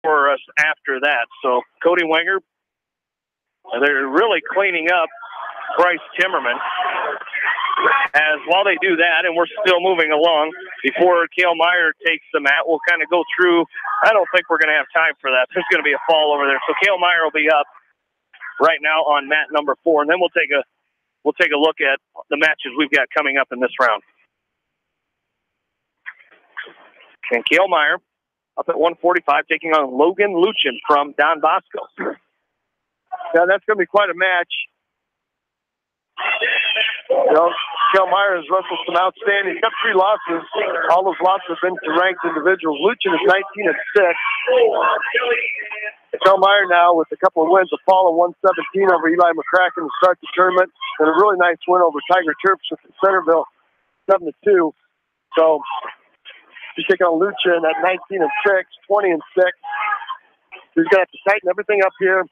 for us after that. So Cody Wenger, they're really cleaning up Bryce Timmerman. As while they do that, and we're still moving along, before Cale Meyer takes the mat, we'll kind of go through. I don't think we're going to have time for that. There's going to be a fall over there. So Cale Meyer will be up right now on mat number 4, and then we'll take a look at the matches we've got coming up in this round. And Cale Meyer up at 145, taking on Logan Luchin from Don Bosco. Yeah, that's going to be quite a match. You know, Cale Meyer has wrestled some outstanding. He's got 3 losses. All those losses have been to ranked individuals. Luchin is 19-6. Cale Meyer now with a couple of wins, a fall of 117 over Eli McCracken to start the tournament, and a really nice win over Tiger Terps with Centerville, 7-2. So he's taking on Luchin at 19-6, 20-6. He's going to have to tighten everything up here.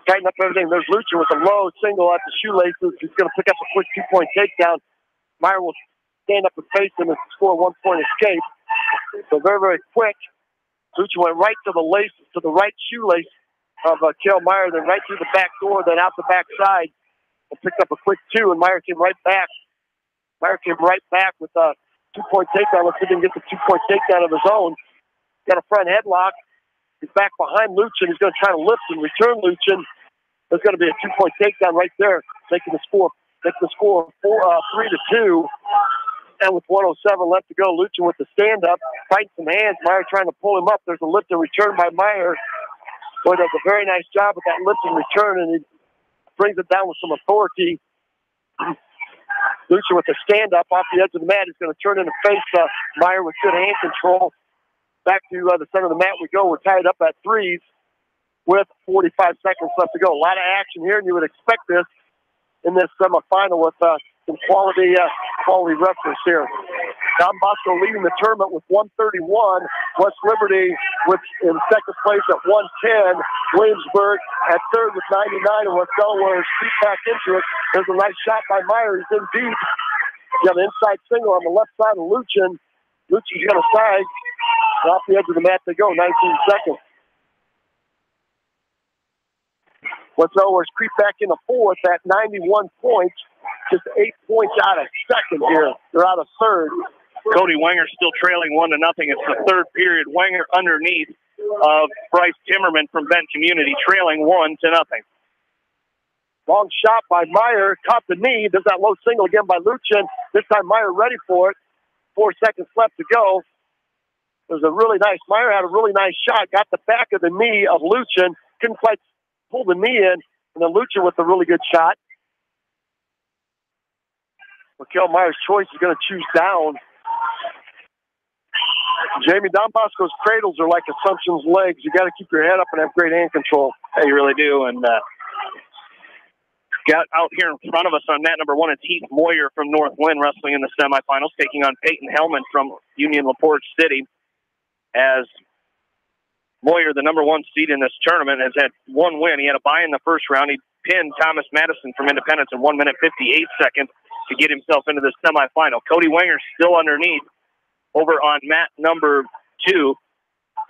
Tighten up everything. There's Luchin with a low single at the shoelaces. He's going to pick up a quick 2-point takedown. Meyer will stand up and face him and score a 1-point escape. So very, very quick. Luchin went right to the lace, to the right shoelace of Cale Meyer, then right through the back door, then out the back side, and picked up a quick 2, and Meyer came right back. Meyer came right back with a 2-point takedown. Let's see if he can get the 2-point takedown of his own. Got a front headlock. He's back behind Luchin. He's going to try to lift and return Luchin. There's going to be a 2-point takedown right there, making the score 3-2. And with 1:07 left to go, Luchin with the stand-up, fighting some hands. Meyer trying to pull him up. There's a lift and return by Meyer. Boy, does a very nice job with that lift and return, and he brings it down with some authority. Luchin with the stand-up off the edge of the mat. He's going to turn in and face Meyer with good hand control. Back to the center of the mat we go. We're tied up at 3s with 45 seconds left to go. A lot of action here, and you would expect this in this semifinal with some quality wrestlers here. Don Bosco leading the tournament with 131. West Liberty in second place at 110. Williamsburg at third with 99. And West Delaware is deep back into it. There's a nice shot by Meyer. He's in deep. You have an inside single on the left side of Luchin. Luchin's going to side. Off the edge of the mat they go, 19 seconds. West Delaware's creep back into 4th at 91 points. Just 8 points out of second here. They're out of third. Cody Wenger still trailing 1-0. It's the third period. Wenger underneath of Bryce Timmerman from Benton Community, trailing 1-0. Long shot by Meyer, caught the knee. There's that low single again by Luchin. This time Meyer ready for it. 4 seconds left to go. There's a really nice, Meyer had a really nice shot, got the back of the knee of Luchin, couldn't quite pull the knee in, and then Luchin with a really good shot. Cale Meyer's choice is going to choose down. Jamie, Don Bosco's cradles are like Assumption's legs. You got to keep your head up and have great hand control. Yeah, you really do. And got out here in front of us on mat number 1, it's Heath Moyer from Northwind wrestling in the semifinals, taking on Peyton Hellman from Union LaPorte City. As Moyer, the number 1 seed in this tournament, has had 1 win. He had a bye in the first round. He pinned Thomas Madison from Independence in 1 minute 58 seconds to get himself into the semifinal. Cody Wenger still underneath over on mat number 2,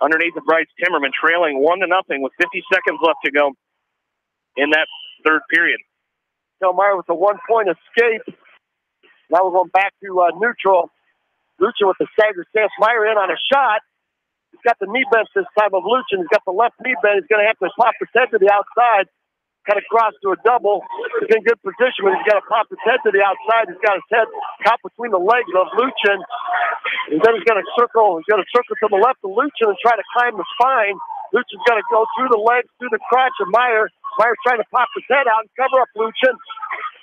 underneath of Bryce Timmerman, trailing 1-0 with 50 seconds left to go in that third period. Cale Meyer with a 1-point escape. Now we're going back to neutral. Luchin with the stagger stance. Meyer in on a shot. He's got the knee bent this time of Luchin. He's got the left knee bent. He's going to have to pop his head to the outside. Kind of cross to a double. He's in good position, but he's got to pop his head to the outside. He's got his head caught between the legs of Luchin. And then he's going to circle. He's going to circle to the left of Luchin and try to climb the spine. Luchin's got to go through the legs, through the crotch of Meyer. Meyer's trying to pop his head out and cover up Luchin.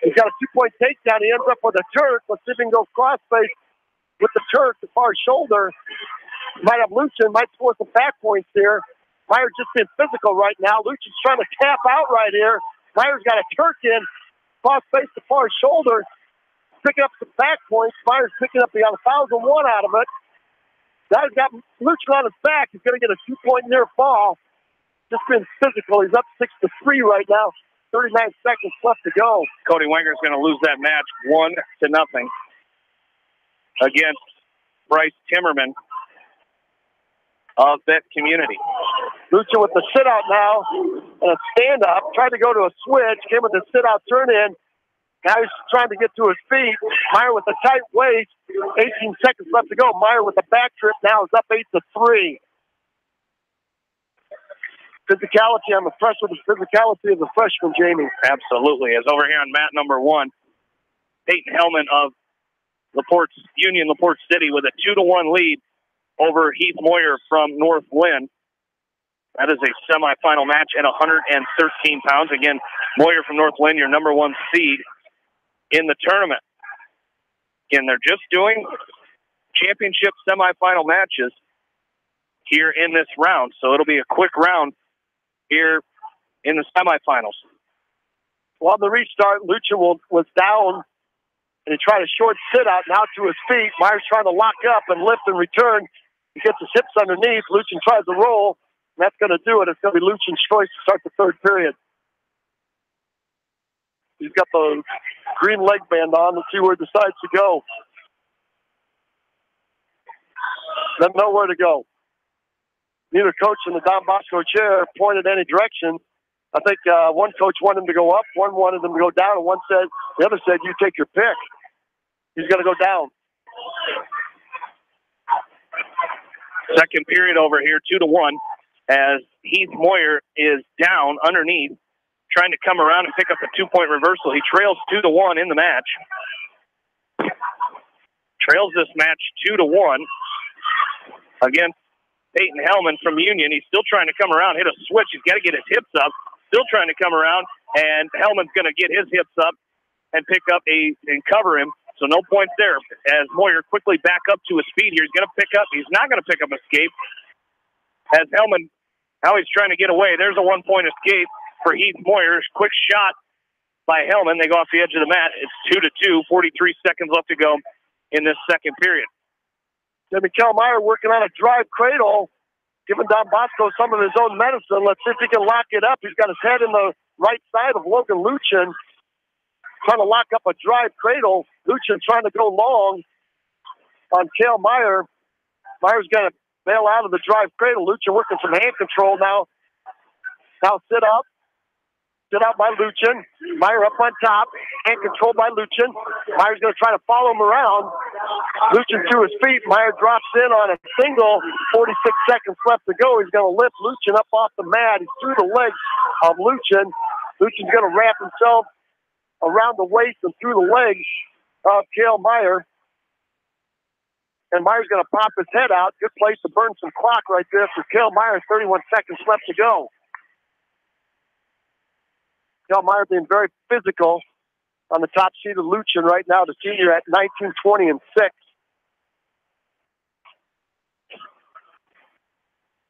He's got a 2-point takedown. He ends up with a Turk. Let's see if he can go cross-face with the Turk, the far shoulder. Might have Luchin, might score some back points here. Meyer's just being physical right now. Luchin's trying to tap out right here. Meyer's got a Turk in. Cross-face the far shoulder. Picking up some back points. Meyer's picking up the 1,001 out of it. Now he's got Luchin on his back. He's going to get a 2-point near fall. Just being physical. He's up 6-3 right now. 39 seconds left to go. Cody Wenger's going to lose that match 1-0 against Bryce Timmerman of Benton Community. Lucha with the sit-out now and a stand-up. Tried to go to a switch. Came with the sit-out turn-in. Now he's trying to get to his feet. Meyer with the tight waist. 18 seconds left to go. Meyer with the back trip now is up 8-3. Physicality, I'm impressed with the physicality of the freshman, Jamie. Absolutely. As over here on mat number 1, Peyton Hellman of Union LaPorte City with a 2-1 lead over Heath Moyer from North Lynn. That is a semifinal match at 113 pounds. Again, Moyer from North Lynn, your number 1 seed in the tournament. Again, they're just doing championship semifinal matches here in this round, so it'll be a quick round here in the semifinals. Well, on the restart, Lucha was down, and he tried a short sit-out, now to his feet. Meyer's trying to lock up and lift and return. He gets his hips underneath. Luchin tries to roll, and that's going to do it. It's going to be Luchin's choice to start the third period. He's got the green leg band on. Let's see where he decides to go. Doesn't know where to go. Neither coach in the Don Bosco chair pointed any direction. I think one coach wanted him to go up, one wanted him to go down, and the other said, you take your pick. He's going to go down. Second period over here, 2-1, as Heath Moyer is down underneath, trying to come around and pick up a 2-point reversal. He trails 2-1 in the match. Trails this match 2-1 against Peyton Hellman from Union. He's still trying to come around, hit a switch. He's got to get his hips up. Still trying to come around, and Hellman's going to get his hips up and pick up and cover him. So no points there. As Moyer quickly back up to his feet here, he's going to pick up. He's not going to pick up escape. As Hellman, now he's trying to get away. There's a 1-point escape for Heath Moyer. Quick shot by Hellman. They go off the edge of the mat. It's 2-2, 43 seconds left to go in this second period. Mikel Meyer working on a drive cradle, giving Don Bosco some of his own medicine. Let's see if he can lock it up. He's got his head in the right side of Logan Luchin, trying to lock up a drive cradle. Luchin trying to go long on Cale Meyer. Meyer's going to bail out of the drive cradle. Luchin working some hand control now. Now sit up. Sit out by Luchin. Meyer up on top. Hand controlled by Luchin. Meyer's going to try to follow him around. Luchin to his feet. Meyer drops in on a single. 46 seconds left to go. He's going to lift Luchin up off the mat. He's through the legs of Luchin. Luchin's going to wrap himself around the waist and through the legs of Cale Meyer. And Meyer's going to pop his head out. Good place to burn some clock right there for Cale Meyer. 31 seconds left to go. Cale Meyer being very physical on the top seat of Luchin right now, the senior at 19, 20, and 6.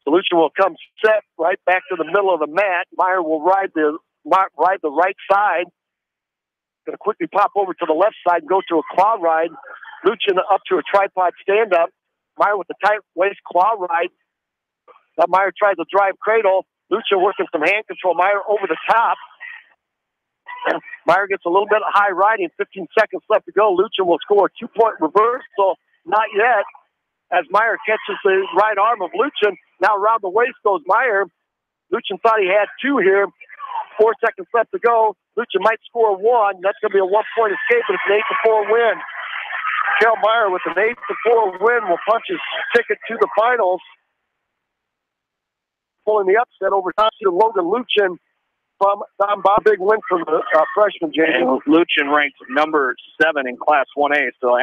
So Luchin will come set right back to the middle of the mat. Meyer will ride the right side. Going to quickly pop over to the left side and go to a claw ride. Luchin up to a tripod stand-up. Meyer with the tight waist claw ride. Now Meyer tries to drive cradle. Luchin working some hand control. Meyer over the top. Meyer gets a little bit of high riding. 15 seconds left to go. Luchin will score a 2-point reversal. Not yet. As Meyer catches the right arm of Luchin. Now around the waist goes Meyer. Luchin thought he had 2 here. 4 seconds left to go. Luchin might score 1. That's going to be a 1-point escape, but it's an 8-4 win. Cale Meyer with an 8-4 win will punch his ticket to the finals. Pulling the upset over top to Logan Luchin from Don Bob. Big win for the freshman, James. Luchin ranked number 7 in Class 1A, so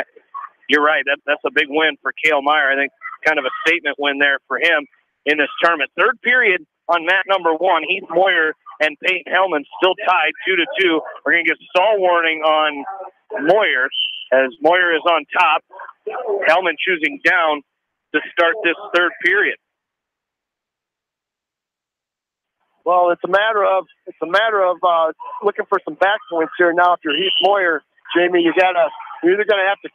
you're right. That's a big win for Cale Meyer. I think kind of a statement win there for him in this tournament. Third period on mat number 1, Heath Moyer and Peyton Hellman still tied 2-2. We're going to get stall warning on Moyer as Moyer is on top. Hellman choosing down to start this third period. Well, it's a matter of looking for some back points here now. If you're Heath Moyer, Jamie, you're either going to have to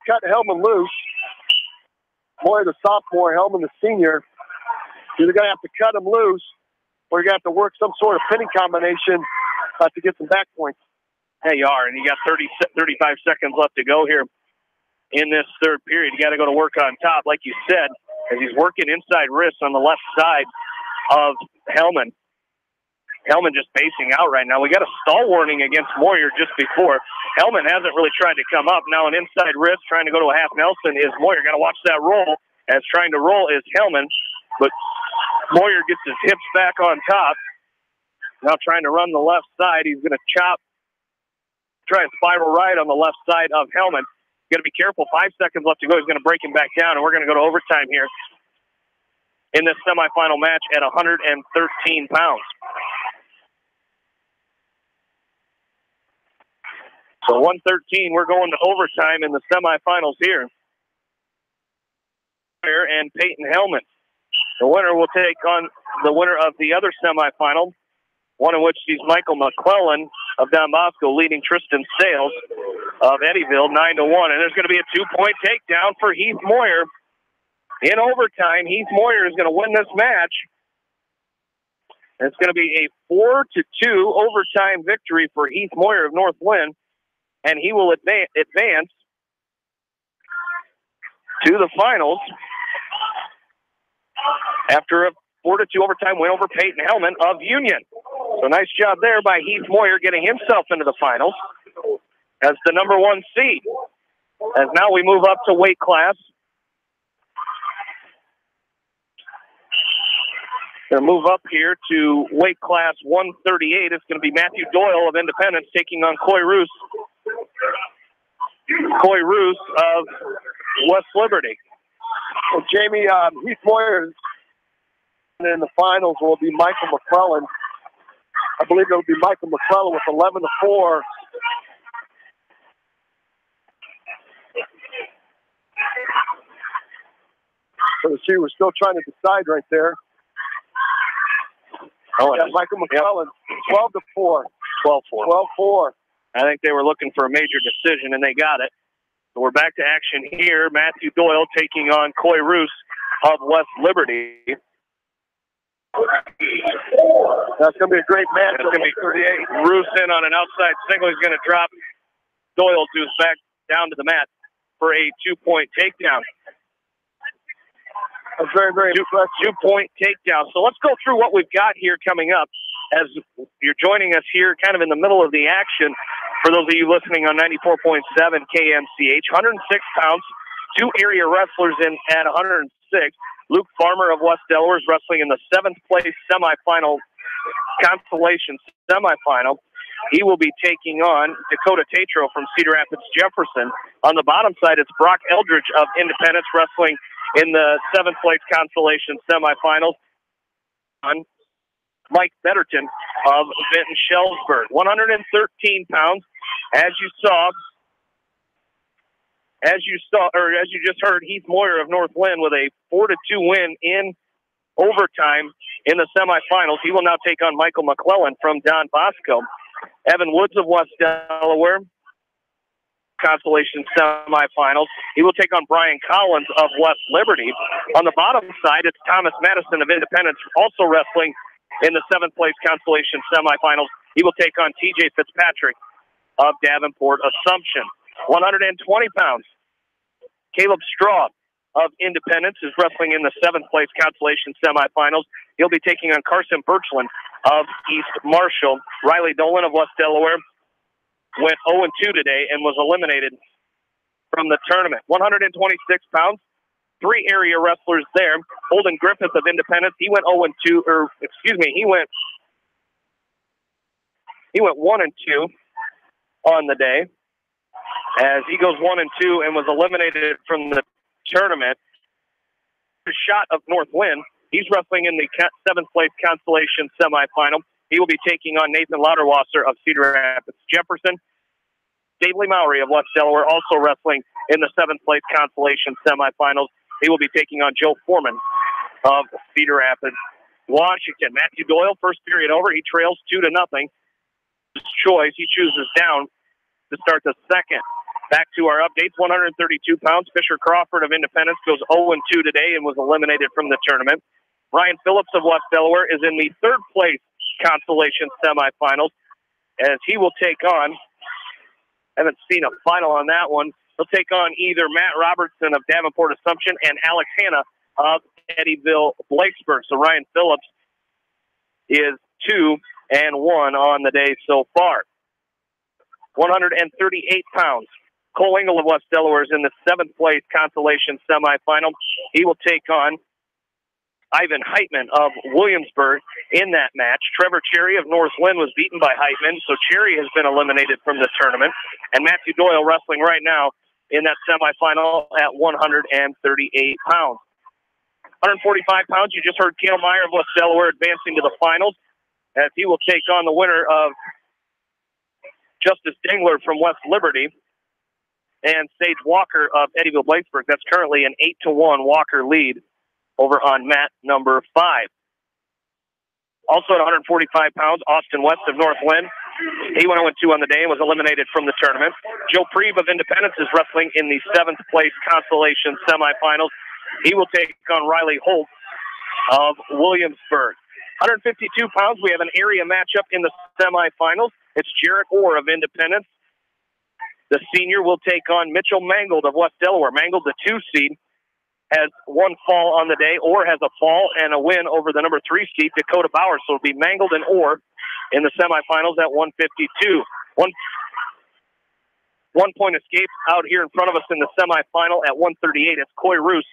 cut Hellman loose. Moyer the sophomore, Hellman the senior. You're either going to have to cut him loose, or you're going to have to work some sort of pinning combination to get some back points. Yeah, you are, and you got 35 seconds left to go here in this third period. You got to go to work on top, like you said. as he's working inside wrist on the left side of Hellman. Hellman just basing out right now. We got a stall warning against Moyer just before. Hellman hasn't really tried to come up. Now an inside wrist trying to go to a half Nelson is Moyer. Got to watch that roll, as trying to roll is Hellman. But Moyer gets his hips back on top. Now trying to run the left side. He's going to try and spiral right on the left side of Hellman. Got to be careful. 5 seconds left to go. He's going to break him back down, and we're going to go to overtime here in this semifinal match at 113 pounds. So 113, we're going to overtime in the semifinals here. And Peyton Hellman. The winner will take on the winner of the other semifinal, one in which he's Michael McClellan of Don Bosco leading Tristan Sales of Eddyville 9-1. And there's going to be a 2-point takedown for Heath Moyer. In overtime, Heath Moyer is going to win this match. And it's going to be a 4-2 overtime victory for Heath Moyer of North Lynn. And he will advance to the finals after a 4-2 overtime win over Peyton Hellman of Union. So nice job there by Heath Moyer getting himself into the finals as the number 1 seed. As now we move up to weight class. Going to move up here to weight class 138. It's going to be Matthew Doyle of Independence taking on Coy Roos. Coy Roos of West Liberty. Well, Jamie, Heath Moyer in the finals will be Michael McClellan. I believe it will be Michael McClellan with 11-4. So see, we're still trying to decide right there. Oh, yeah, Michael McClellan, 12-4. 12-4. 12-4. I think they were looking for a major decision, and they got it. So we're back to action here. Matthew Doyle taking on Coy Roos of West Liberty. That's going to be a great match. It's going to be 38. Roos in on an outside single. He's going to drop Doyle to his back down to the mat for a 2-point takedown. A very, very impressive 2-point takedown. So let's go through what we've got here coming up as you're joining us here kind of in the middle of the action. For those of you listening on 94.7 KMCH, 106 pounds, 2 area wrestlers in at 106. Luke Farmer of West Delaware is wrestling in the 7th place semifinal, consolation semifinal. He will be taking on Dakota Tatro from Cedar Rapids Jefferson. On the bottom side, it's Brock Eldridge of Independence wrestling in the 7th place consolation semifinals. On Mike Betterton of Benton Shellsburg. 113 pounds, as you just heard, Heath Moyer of North Lynn with a 4-2 win in overtime in the semifinals. He will now take on Michael McClellan from Don Bosco. Evan Woods of West Delaware, consolation semifinals. He will take on Brian Collins of West Liberty. On the bottom side, it's Thomas Madison of Independence, also wrestling in the 7th place consolation semifinals. He will take on TJ Fitzpatrick of Davenport Assumption. 120 pounds. Caleb Straw of Independence is wrestling in the 7th place consolation semifinals. He'll be taking on Carson Birchland of East Marshall. Riley Dolan of West Delaware went 0-2 today and was eliminated from the tournament. 126 pounds. 3 area wrestlers there. Holden Griffith of Independence, he went 0-2, he went 1-2 on the day, as he goes 1-2 and was eliminated from the tournament. Shot of North Lynn, he's wrestling in the 7th place consolation semifinal. He will be taking on Nathan Lauderwasser of Cedar Rapids Jefferson. Dave Lee Mowry of West Delaware also wrestling in the 7th place consolation semifinals. He will be taking on Joe Foreman of Cedar Rapids, Washington. Matthew Doyle, first period over. He trails 2-0. His choice, he chooses down to start the second. Back to our updates, 132 pounds. Fisher Crawford of Independence goes 0-2 today and was eliminated from the tournament. Ryan Phillips of West Delaware is in the 3rd place consolation semifinals, as he will take on, haven't seen a final on that one, he'll take on either Matt Robertson of Davenport Assumption and Alex Hanna of Eddyville Blakesburg. So Ryan Phillips is 2-1 on the day so far. 138 pounds. Cole Engel of West Delaware is in the 7th place consolation semifinal. He will take on Ivan Heitman of Williamsburg in that match. Trevor Cherry of Northland was beaten by Heitman, so Cherry has been eliminated from the tournament. And Matthew Doyle wrestling right now in that semifinal at 138 pounds. 145 pounds, you just heard Cale Meyer of West Delaware advancing to the finals, as he will take on the winner of Justice Dingler from West Liberty and Sage Walker of Eddyville Blakesburg. That's currently an 8-1 Walker lead over on mat number 5. Also at 145 pounds, Austin West of Northland. He went 0-2 on the day and was eliminated from the tournament. Joe Preeb of Independence is wrestling in the 7th place consolation semifinals. He will take on Riley Holt of Williamsburg. 152 pounds, we have an area matchup in the semifinals. It's Jarrett Orr of Independence. The senior will take on Mitchell Mangold of West Delaware. Mangold, the 2 seed, has 1 fall on the day. Orr has a fall and a win over the number 3 seed, Dakota Bauer. So it'll be Mangold and Orr in the semifinals at 152. One point escape out here in front of us in the semifinal at 138. It's Coy Roos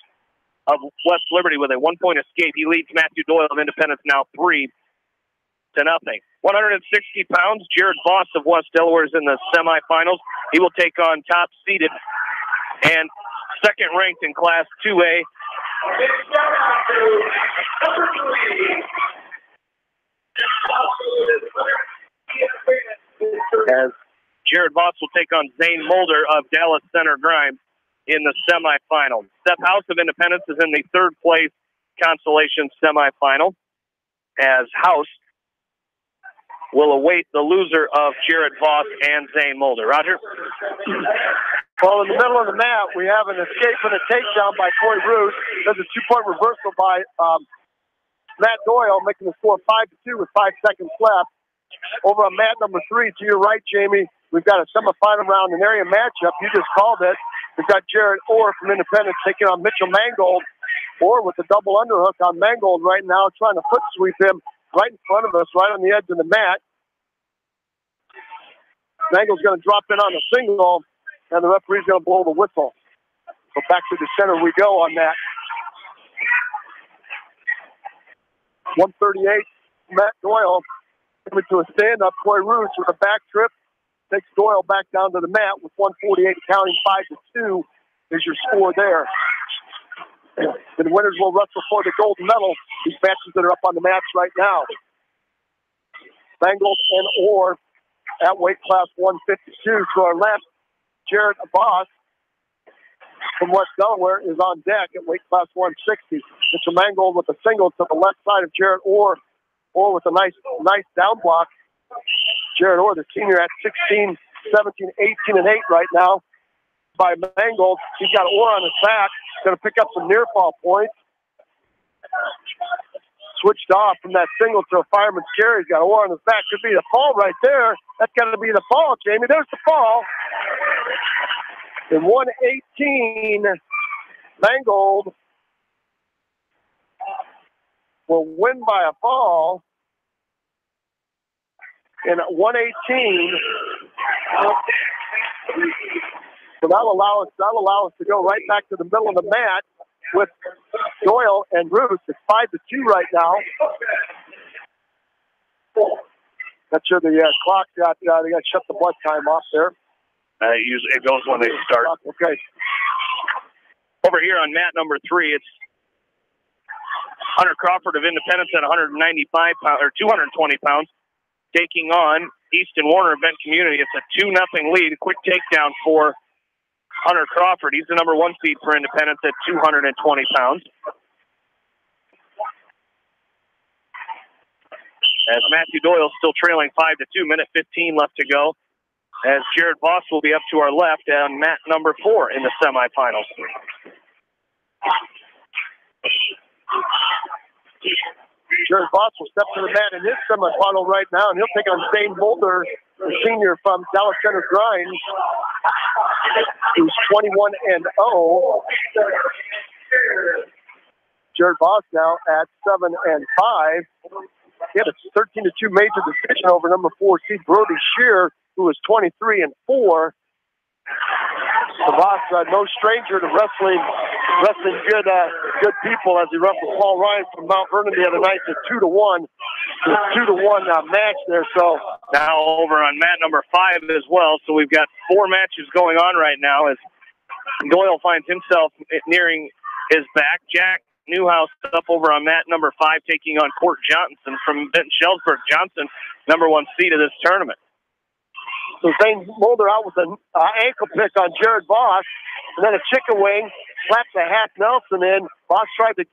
of West Liberty with a 1-point escape. He leads Matthew Doyle of Independence now 3-0. 160 pounds, Jared Voss of West Delaware is in the semifinals. He will take on top seeded and second ranked in Class 2A. As Jared Voss will take on Zane Mulder of Dallas Center Grimes in the semifinal. Seth House of Independence is in the 3rd place consolation semifinal, as House will await the loser of Jared Voss and Zane Mulder. Roger? Well, in the middle of the mat, we have an escape and a takedown by Coy Roos. There's a 2-point reversal by Matt Doyle, making the score 5-2 with 5 seconds left. Over on mat number 3, to your right, Jamie, we've got a semifinal round, an area matchup. You just called it. We've got Jared Orr from Independence taking on Mitchell Mangold. Orr with the double underhook on Mangold right now, trying to foot sweep him right in front of us, right on the edge of the mat. Mangold's going to drop in on the single, and the referee's going to blow the whistle. So back to the center we go on that. 138, Matt Doyle coming to a stand-up. Coy Roos with a back trip takes Doyle back down to the mat with 148 counting. 5-2 is your score there. The winners will wrestle for the gold medal. These matches that are up on the mats right now. Mangold and Orr at weight class 152. To our left, Jared Voss from West Delaware is on deck at weight class 160. Mitchell Mangold with a single to the left side of Jared Orr. Orr with a nice down block. Jared Orr, the senior, at 16, 17, 18, and 8 right now by Mangold. He's got Orr on his back. Going to pick up some near fall points. Switched off from that single to a fireman's carry. He's got Orr on his back. Could be the fall right there. That's got to be the fall, Jamie. There's the fall. In 118, Mangold will win by a fall. In 118, so that'll allow us to go right back to the middle of the mat with Doyle and Roos. It's 5-2 right now. Not sure the clock got they got to shut the blood time off there. Usually it goes when they start. Okay. Over here on mat number 3, it's Hunter Crawford of Independence at 195 pounds or 220 pounds, taking on Easton Warner of Benton Community. It's a 2-0 lead. Quick takedown for Hunter Crawford. He's the number 1 seed for Independence at 220 pounds. As Matthew Doyle still trailing 5-2, minute 15 left to go. As Jared Voss will be up to our left on mat number 4 in the semifinals. Jared Voss will step to the mat in his semifinal right now, and he'll take on Zane Mulder, the senior from Dallas Center Grimes, who's 21-0. Jared Voss now at 7-5. He had a 13-2 major decision over number 4 seed Brody Shear, who was 23-4. So Voss, no stranger to wrestling good people, as he wrestled Paul Ryan from Mount Vernon the other night to 2-1. It's a 2-1 match there. So now over on mat number 5 as well. So we've got 4 matches going on right now as Doyle finds himself nearing his back. Jack Newhouse up over on mat number 5, taking on Court Johnson from Benton Shellsburg. Johnson, number 1 seed of this tournament. So Zane Mulder out with an ankle pick on Jared Voss, and then a chicken wing, slaps a half Nelson in. Voss tried to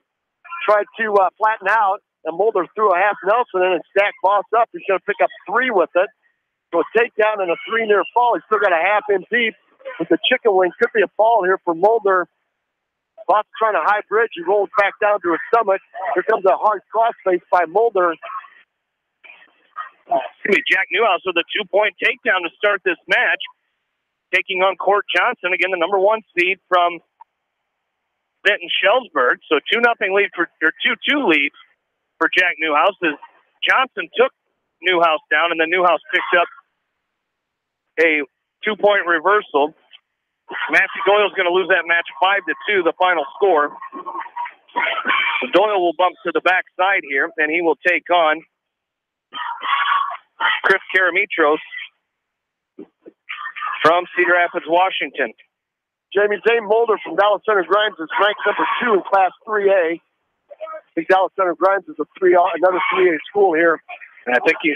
flatten out, and Mulder threw a half Nelson in and stacked Voss up. He's going to pick up 3 with it. So a takedown and a 3 near fall. He's still got a half in deep with the chicken wing. Could be a fall here for Mulder. Voss trying to high bridge. He rolls back down to his stomach. Here comes a hard crossface by Mulder. Jack Newhouse with a 2-point takedown to start this match, taking on Court Johnson, again the number 1 seed from Benton Shellsburg. So 2-2 lead for Jack Newhouse as Johnson took Newhouse down, and then Newhouse picked up a 2-point reversal. Matthew Doyle's going to lose that match 5-2, the final score. So Doyle will bump to the backside here, and he will take on Chris Karamitros from Cedar Rapids, Washington. Jamie Zane Mulder from Dallas Center Grimes is ranked number 2 in Class 3A. I think Dallas Center Grimes is another 3A school here. And I think he's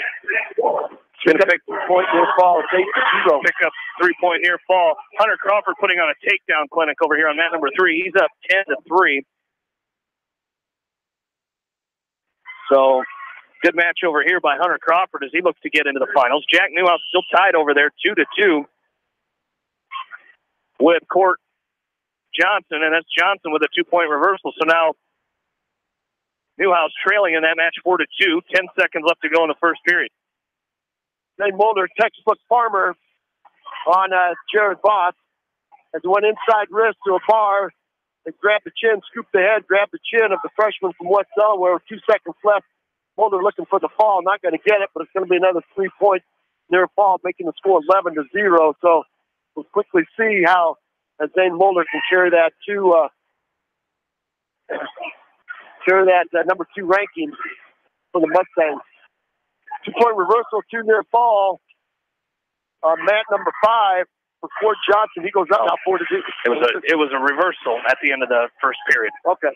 going to pick point near fall. Pick up 3-point near fall. Hunter Crawford putting on a takedown clinic over here on mat number 3. He's up 10-3. So good match over here by Hunter Crawford as he looks to get into the finals. Jack Newhouse still tied over there, 2-2 with Court Johnson, and that's Johnson with a 2-point reversal. So now Newhouse trailing in that match 4-2. 10 seconds left to go in the first period. Zane Mulder, textbook farmer on Jared Voss. As he went inside wrist to a bar, they grabbed the chin, scooped the head, grabbed the chin of the freshman from West Delaware with 2 seconds left. Mulder looking for the fall, not going to get it, but it's going to be another 3-point near fall, making the score 11-0. So we'll quickly see how Zane Mulder can carry that number 2 ranking for the Mustangs. 2-point reversal, 2 near fall. Mat number 5 for Court Johnson. He goes out now 4-2. It was a reversal at the end of the first period. Okay.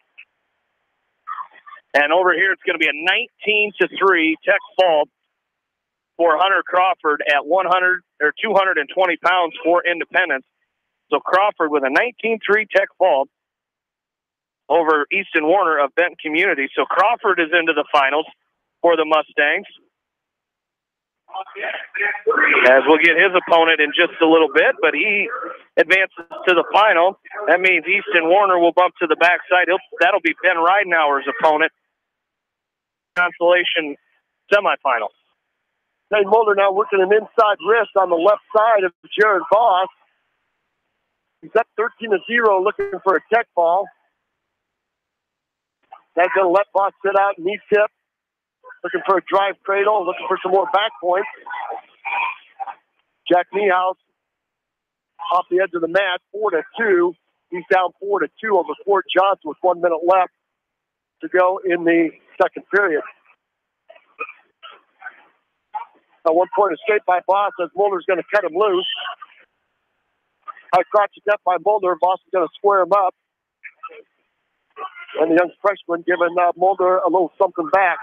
And over here, it's going to be a 19-3 tech fall for Hunter Crawford at 220 pounds for Independence. So Crawford with a 19-3 tech fall over Easton Warner of Benton Community. So Crawford is into the finals for the Mustangs. As we'll get his opponent in just a little bit, but he advances to the final. That means Easton Warner will bump to the backside. That'll be Ben Ridenauer's opponent. Consolation semifinal. Zane Mulder now working an inside wrist on the left side of Jared Voss. He's up 13-0, looking for a tech ball. That's going to let Voss sit out, knee tip. Looking for a drive cradle, looking for some more back points. Jack Newhouse off the edge of the mat, 4-2. He's down 4-2 over Court Johnson with 1 minute left to go in the second period. A 1-point escape by Voss as Mulder's going to cut him loose. High crotch step by Mulder. Voss is going to square him up. And the young freshman giving Mulder a little something back.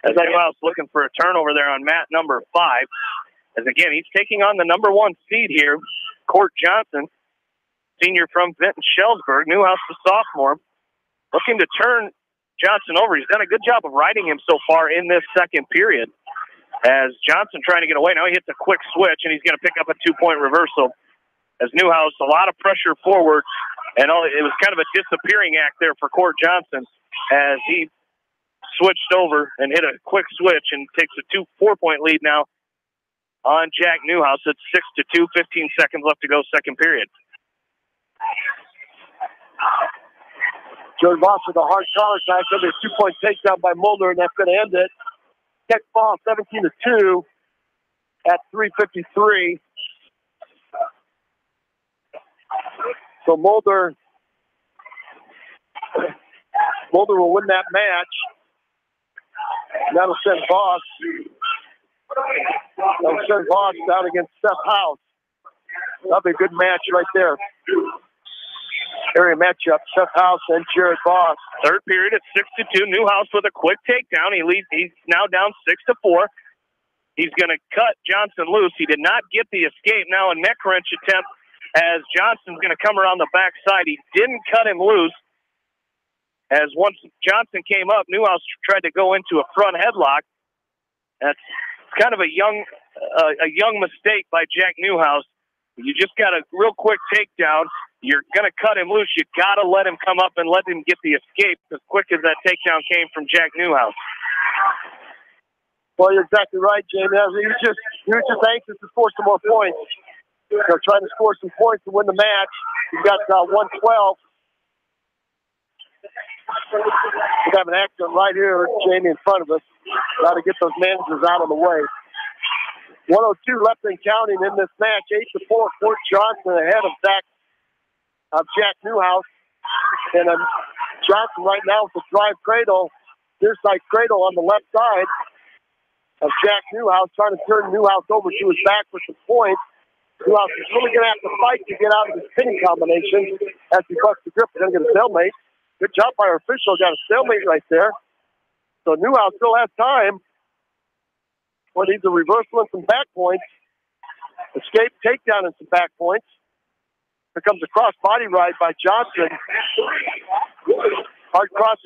As Newhouse looking for a turnover there on mat number 5. As again, he's taking on the number 1 seed here, Court Johnson, senior from Benton Shellsburg. Newhouse, the sophomore, looking to turn Johnson over. He's done a good job of riding him so far in this second period. As Johnson trying to get away, now he hits a quick switch, and he's going to pick up a 2-point reversal. As Newhouse, a lot of pressure forward, and it was kind of a disappearing act there for Court Johnson as he switched over and hit a quick switch and takes a 4-point lead now on Jack Newhouse. It's 6-2, 15 seconds left to go, second period. Jared Voss with a hard collar tie. It's going to be a 2-point takedown by Mulder, and that's going to end it. Tech ball 17-2 at 3:53. So Mulder will win that match. That'll send Voss down against Seth House. That'll be a good match right there. Area matchup, Seth House and Jared Voss. Third period at 6-2. Newhouse with a quick takedown. He's now down 6-4. He's going to cut Johnson loose. He did not get the escape. Now a neck wrench attempt as Johnson's going to come around the backside. He didn't cut him loose. As once Johnson came up, Newhouse tried to go into a front headlock. That's kind of a young mistake by Jack Newhouse. You just got a real quick takedown. You're going to cut him loose. You got to let him come up and let him get the escape as quick as that takedown came from Jack Newhouse. Well, you're exactly right, Jamie. He was just anxious to score some more points. They're trying to score some points to win the match. He's got 112. We have an accident right here, Jamie, in front of us. Got to get those managers out of the way. 102 left in counting in this match. 8-4. Fort Johnson ahead of Jack Newhouse. And Johnson right now with the drive cradle, near side cradle on the left side of Jack Newhouse, trying to turn Newhouse over to his back for some points. Newhouse is really going to have to fight to get out of this pinning combination as he busts the grip. They're going to get a stalemate. Good job by our official. Got a stalemate right there. So Newhouse still has time. But needs a reversal and some back points. Escape, takedown, and some back points. Here comes a cross body ride by Johnson. Hard cross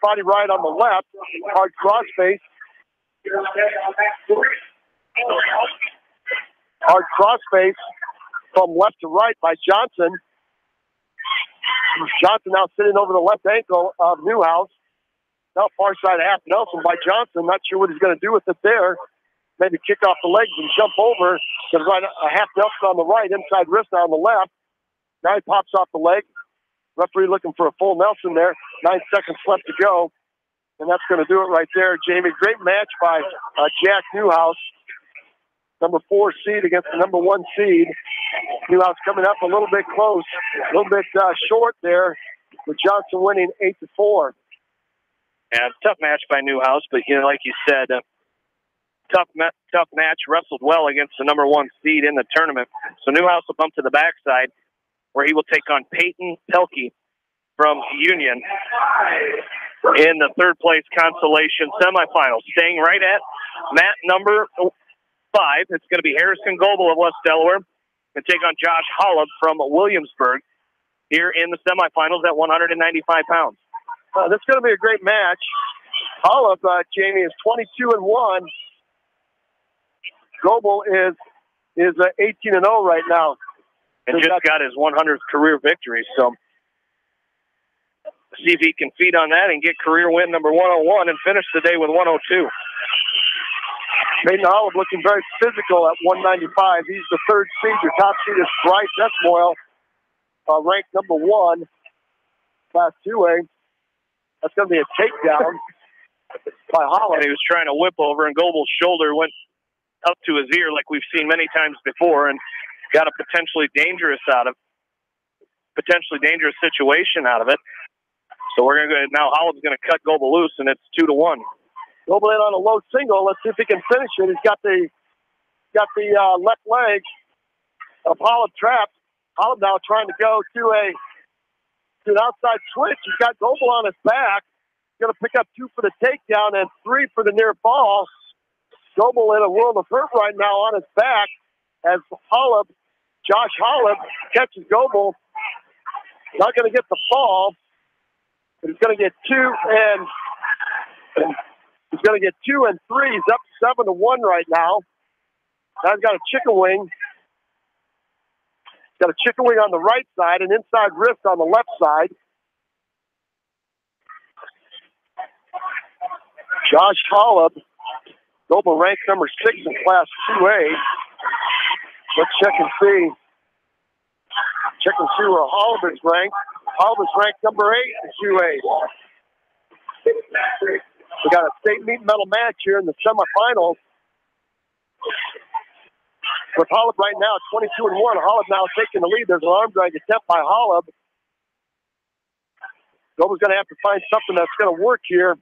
body ride on the left. Hard cross face. Hard cross face from left to right by Johnson. Johnson now sitting over the left ankle of Newhouse. Now far side half Nelson by Johnson. Not sure what he's going to do with it there. Maybe kick off the legs and jump over. Going to run a half Nelson on the right, inside wrist on the left. Now he pops off the leg. Referee looking for a full Nelson there. 9 seconds left to go. And that's going to do it right there, Jamie. Great match by Jack Newhouse. Number 4 seed against the number 1 seed. Newhouse coming up a little bit close. A little bit short there. With Johnson winning 8-4. Yeah, tough match by Newhouse. But, like you said, tough match, wrestled well against the number 1 seed in the tournament. So Newhouse will bump to the backside, where he will take on Peyton Pelkey from Union in the third place consolation semifinals. Staying right at mat number 5, it's going to be Harrison Goebel of West Delaware and take on Josh Holub from Williamsburg here in the semifinals at 195 pounds. This is going to be a great match. Holub, Jamie, is 22-1. Goebel is 18-0 right now. And just got his 100th career victory, so see if he can feed on that and get career win number 101 and finish the day with 102. Peyton Holub looking very physical at 195. He's the 3rd seed. Your top seed is Bryce Esmoil, ranked number 1, Class 2A. That's going to be a takedown by Holub. And he was trying to whip over, and Goebel's shoulder went up to his ear like we've seen many times before, and got a potentially dangerous situation out of it. So we're going to go now. Holub's going to cut Goebel loose, and it's 2-1. Goebel in on a low single. Let's see if he can finish it. He's got the left leg of Holub trapped. Holub now trying to go to an outside switch. He's got Goebel on his back. He's going to pick up 2 for the takedown and 3 for the near fall. Goebel in a world of hurt right now on his back as Josh Holub catches Goebel. Not going to get the fall, but he's going to get 2 and 3. He's up 7-1 right now. Now he's got a chicken wing. He's got a chicken wing on the right side and inside wrist on the left side. Josh Holub, Goebel ranked number 6 in Class 2A. Let's check and see. Check and see where Holub is ranked. Holub is ranked number 8 in 2A. We got a state meet medal match here in the semifinals. With Holub right now, 22-1. Holub now taking the lead. There's an arm drag attempt by Holub. Noble's going to have to find something that's going to work here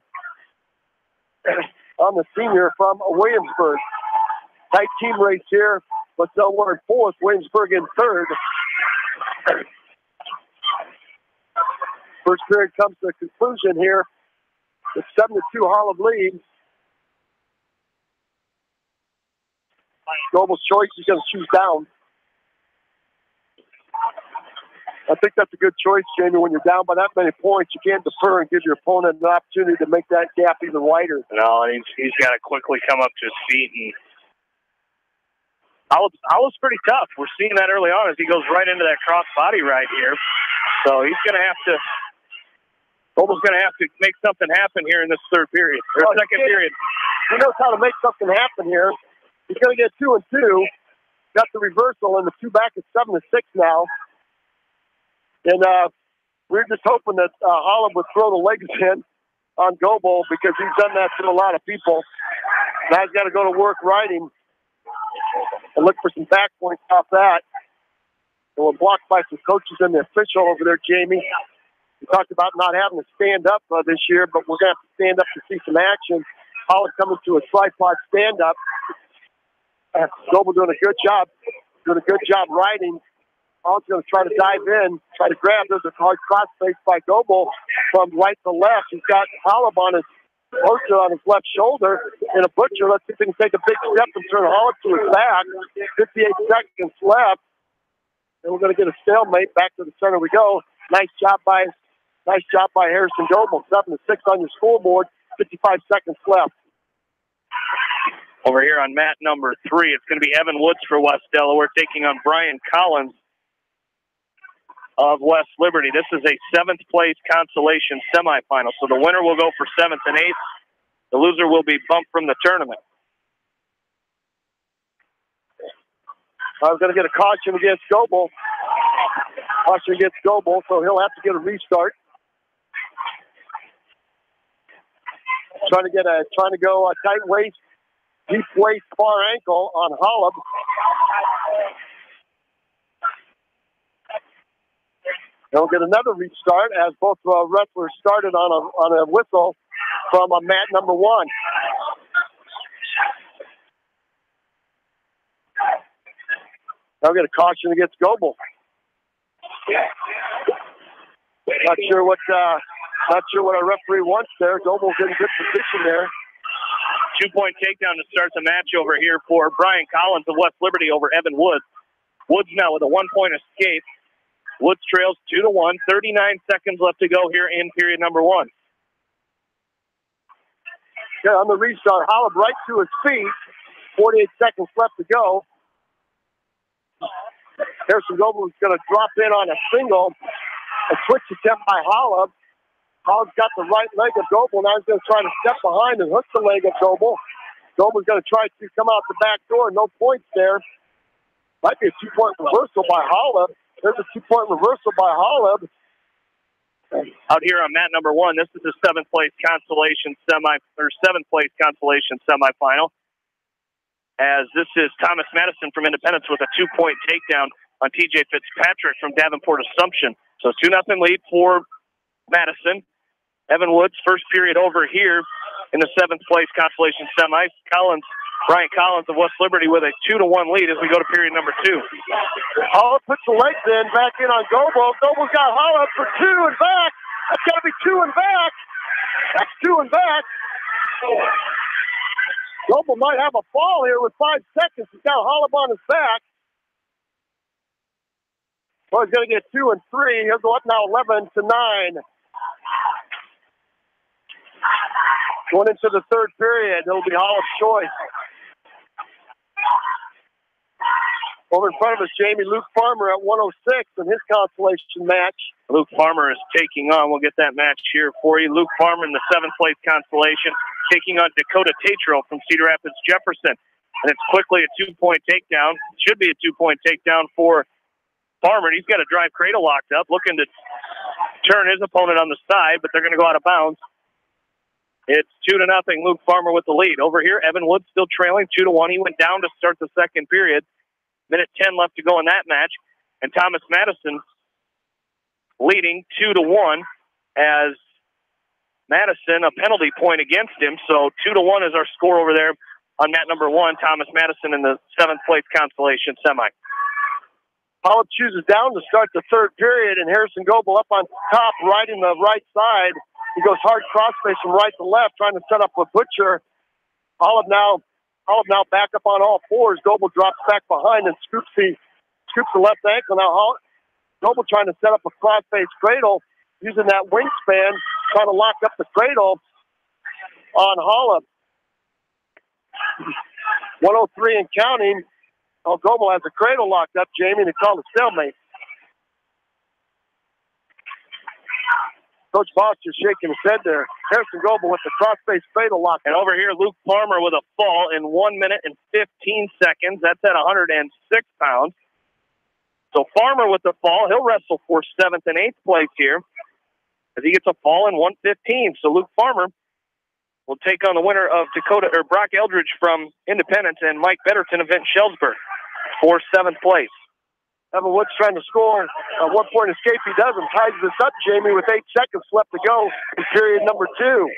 on the senior from Williamsburg. Tight team race here, but Delaware in 4th, Williamsburg in 3rd. First period comes to a conclusion here. It's 7-2 Holub lead. Noble's choice is going to choose down. I think that's a good choice, Jamie. When you're down by that many points, you can't defer and give your opponent an opportunity to make that gap even wider. No, and he's got to quickly come up to his feet. And Holub's pretty tough. We're seeing that early on as he goes right into that cross body right here. So he's going to have to. Noble's going to have to make something happen here in this third period, or second period. He knows how to make something happen here. He's going to get 2 and 2. Got the reversal, and the 2 back at 7-6 now. And we're just hoping that Holub would throw the legs in on Goebel because he's done that to a lot of people. Now he's got to go to work riding and look for some back points off that. And we're blocked by some coaches and the official over there, Jamie. We talked about not having to stand up this year, but we're going to have to stand up to see some action. Holub coming to a tripod stand-up. Goebel doing a good job riding. Holub's going to try to dive in, try to grab. There's a hard cross face by Goebel from right to left. He's got Holub on his poster on his left shoulder in a butcher. Let's see if he can take a big step and turn Holub to his back. 58 seconds left. And we're going to get a stalemate. Back to the center we go. Nice job by Harrison Goebel. 7-6 on your scoreboard. 55 seconds left. Over here on mat number 3, it's going to be Evan Woods for West Delaware taking on Brian Collins of West Liberty. This is a 7th place consolation semifinal. So the winner will go for 7th and 8th. The loser will be bumped from the tournament. I was going to get a caution against Goebel. So he'll have to get a restart. Trying to go a tight waist, deep waist, far ankle on Holub. They'll get another restart as both wrestlers started on a whistle from mat number 1. They'll get a caution against Goebel. Not sure what our referee wants there. Goebel's in good position there. 2-point takedown to start the match over here for Brian Collins of West Liberty over Evan Woods. Woods now with a 1-point escape. Woods trails 2-1. 39 seconds left to go here in period number 1. Yeah, on the restart, Holub right to his feet. 48 seconds left to go. Harrison Goebel is going to drop in on a single. A switch attempt by Holub. Holub's got the right leg of Goebel. Now he's going to try to step behind and hook the leg of Goebel. Goebel's going to try to come out the back door. No points there. Might be a 2-point reversal by Holub. There's a 2-point reversal by Holub. Out here on mat number 1, this is the 7th place consolation semifinal. As this is Thomas Madison from Independence with a 2-point takedown on TJ Fitzpatrick from Davenport Assumption. So 2-0 lead for Madison. Evan Woods, first period over here in the 7th place consolation semis. Brian Collins of West Liberty with a 2-1 lead as we go to period number 2. Holub puts the legs in, back in on Goebel. Goebel's got Holub for 2 and back. That's got to be 2 and back. That's 2 and back. Goebel might have a fall here with 5 seconds. He's got Holub on his back. Well, he's going to get 2 and 3. He'll go up now 11-9. Going into the third period, it'll be Holub's choice. Over in front of us, Jamie, Luke Farmer at 106 in his consolation match. Luke Farmer is taking on, we'll get that match here for you. Luke Farmer in the 7th place consolation, taking on Dakota Tatro from Cedar Rapids Jefferson. And it's quickly a 2-point takedown. Should be a 2-point takedown for Farmer. He's got a drive cradle locked up, looking to turn his opponent on the side, but they're going to go out of bounds. It's 2-0. Luke Farmer with the lead. Over here, Evan Wood still trailing 2-1. He went down to start the second period. Minute 10 left to go in that match. And Thomas Madison leading 2-1 as Madison, a penalty point against him. So 2-1 is our score over there on mat number 1. Thomas Madison in the 7th place consolation semi. Pollock chooses down to start the third period, and Harrison Goebel up on top, right in the right side. He goes hard crossface from right to left, trying to set up a Butcher. Olive now back up on all fours. Goebel drops back behind and scoops the left ankle. Now Goebel trying to set up a crossface cradle, using that wingspan, trying to lock up the cradle on Hollop. 103 and counting. Oh, Goebel has the cradle locked up, Jamie, and he called a stalemate. Coach Boss just shaking his head there. Harrison Goebel with the crossface cradle lock. And over here, Luke Farmer with a fall in 1 minute and 15 seconds. That's at 106 pounds. So Farmer with the fall, he'll wrestle for 7th and 8th place here as he gets a fall in 1:15. So Luke Farmer will take on the winner of Brock Eldridge from Independence and Mike Betterton of Vince Shellsburg for 7th place. Evan Woods trying to score a 1-point escape. He doesn't. Ties this up, Jamie, with 8 seconds left to go in period number 2.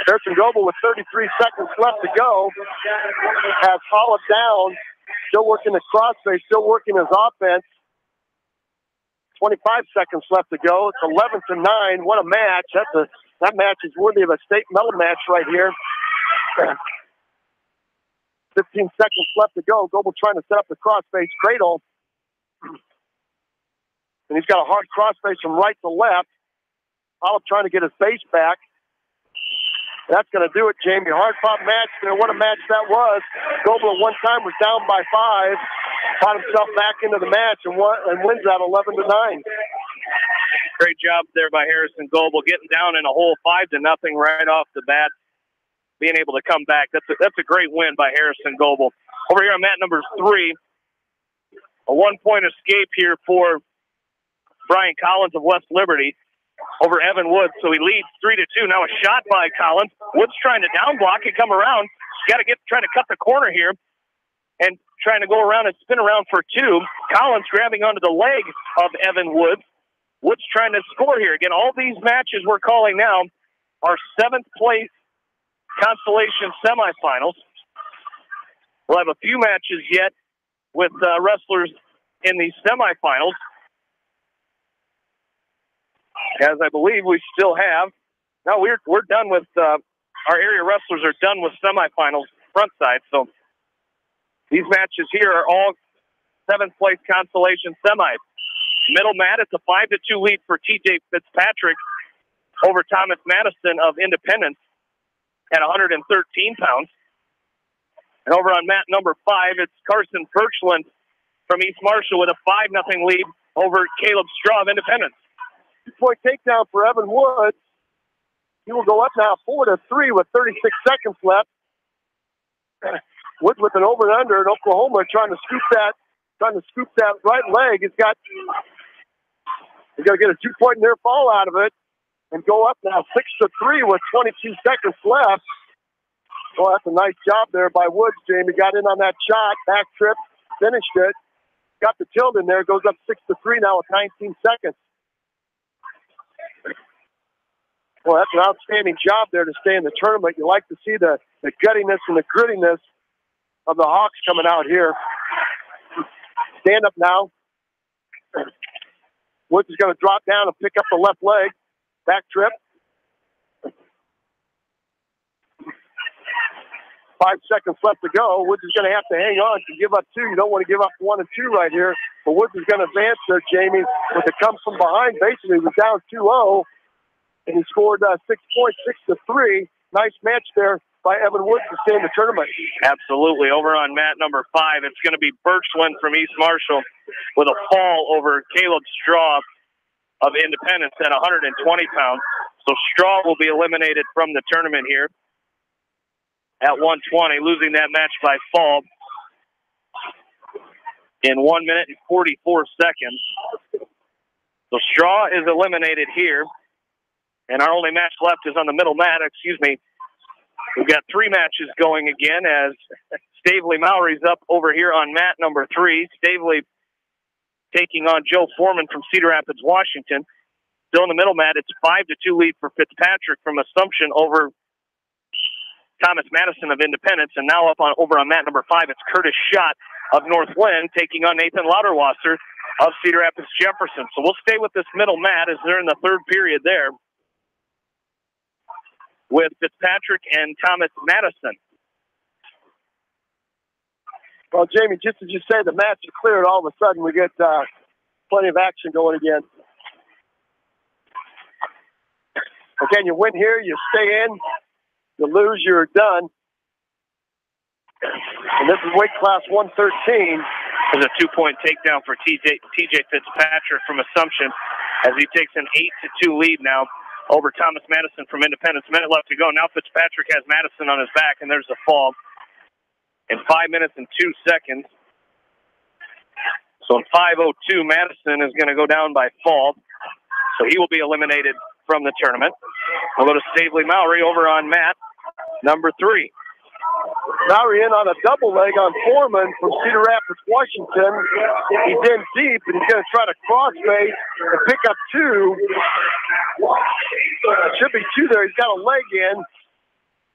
Harrison Goebel with 33 seconds left to go has Hollop down. Still working the crossface, still working his offense. 25 seconds left to go. It's 11-9. What a match. That match is worthy of a state medal match right here. 15 seconds left to go. Goebel trying to set up the crossface cradle. And he's got a hard crossface from right to left. Hollop trying to get his base back. That's going to do it, Jamie. Hard fought match there. What a match that was. Goebel at one time was down by 5. Fought himself back into the match and wins that 11-9. Great job there by Harrison Goebel, getting down in a hole 5-0 right off the bat, being able to come back. That's a great win by Harrison Goebel. Over here on mat number 3, a 1-point escape here for Brian Collins of West Liberty over Evan Woods. So he leads 3-2. Now a shot by Collins. Woods trying to down block and come around. Got to trying to cut the corner here and trying to go around and spin around for 2. Collins grabbing onto the leg of Evan Woods. Woods trying to score here. Again, all these matches we're calling now are 7th place consolation semifinals. We'll have a few matches yet with wrestlers in the semifinals, as I believe we still have. No, we're done with our area wrestlers are done with semifinals front side. So these matches here are all 7th place consolation semis. Middle mat, it's a 5-2 lead for TJ Fitzpatrick over Thomas Madison of Independence at 113 pounds. And over on mat number 5, it's Carson Birchland from East Marshall with a 5-0 lead over Caleb Straw of Independence. 2-point takedown for Evan Woods. He will go up now 4-3 with 36 seconds left. Woods with an over and under in Oklahoma trying to scoop that right leg. He's got to get a 2-point near fall out of it and go up now 6-3 with 22 seconds left. Well, that's a nice job there by Woods, Jamie. Got in on that shot, back trip, finished it. Got the tilt in there, goes up 6-3 now with 19 seconds. Well, that's an outstanding job there to stay in the tournament. You like to see the guttiness and the grittiness of the Hawks coming out here. Stand up now. Woods is going to drop down and pick up the left leg. Back trip. 5 seconds left to go. Woods is going to have to hang on to give up 2. You don't want to give up 1 and 2 right here. But Woods is going to advance there, Jamie, with a come from behind. Basically, he was down 2-0, and he scored 6 points, 6-3. Nice match there by Evan Woods to stay in the tournament. Absolutely. Over on mat number 5, it's going to be Birchland from East Marshall with a fall over Caleb Straw of Independence at 120 pounds. So Straw will be eliminated from the tournament here at 120, losing that match by fall in 1 minute and 44 seconds. So Straw is eliminated here. And our only match left is on the middle mat. Excuse me. We've got 3 matches going again as Stavely Mowry's up over here on mat number 3. Stavely taking on Joe Foreman from Cedar Rapids, Washington. Still in the middle mat, it's 5-2 lead for Fitzpatrick from Assumption over Thomas Madison of Independence. And now over on mat number 5, it's Curtis Schott of North Lynn taking on Nathan Lauderwasser of Cedar Rapids, Jefferson. So we'll stay with this middle mat as they're in the 3rd period there with Fitzpatrick and Thomas Madison. Well, Jamie, just as you say, the match is cleared. All of a sudden, we get plenty of action going again. Again, you win here, you stay in. You lose, you're done. And this is weight class 113. There's a 2-point takedown for TJ Fitzpatrick from Assumption as he takes an 8-2 lead now over Thomas Madison from Independence. A minute left to go. Now Fitzpatrick has Madison on his back, and there's a fall in 5 minutes and 2 seconds. So in 5:02, Madison is going to go down by fall. So he will be eliminated from the tournament. We'll go to Stavely Mowry over on mat number 3. Mowry in on a double leg on Foreman from Cedar Rapids, Washington. He's in deep, and he's going to try to crossface and pick up 2. Should be 2 there. He's got a leg in.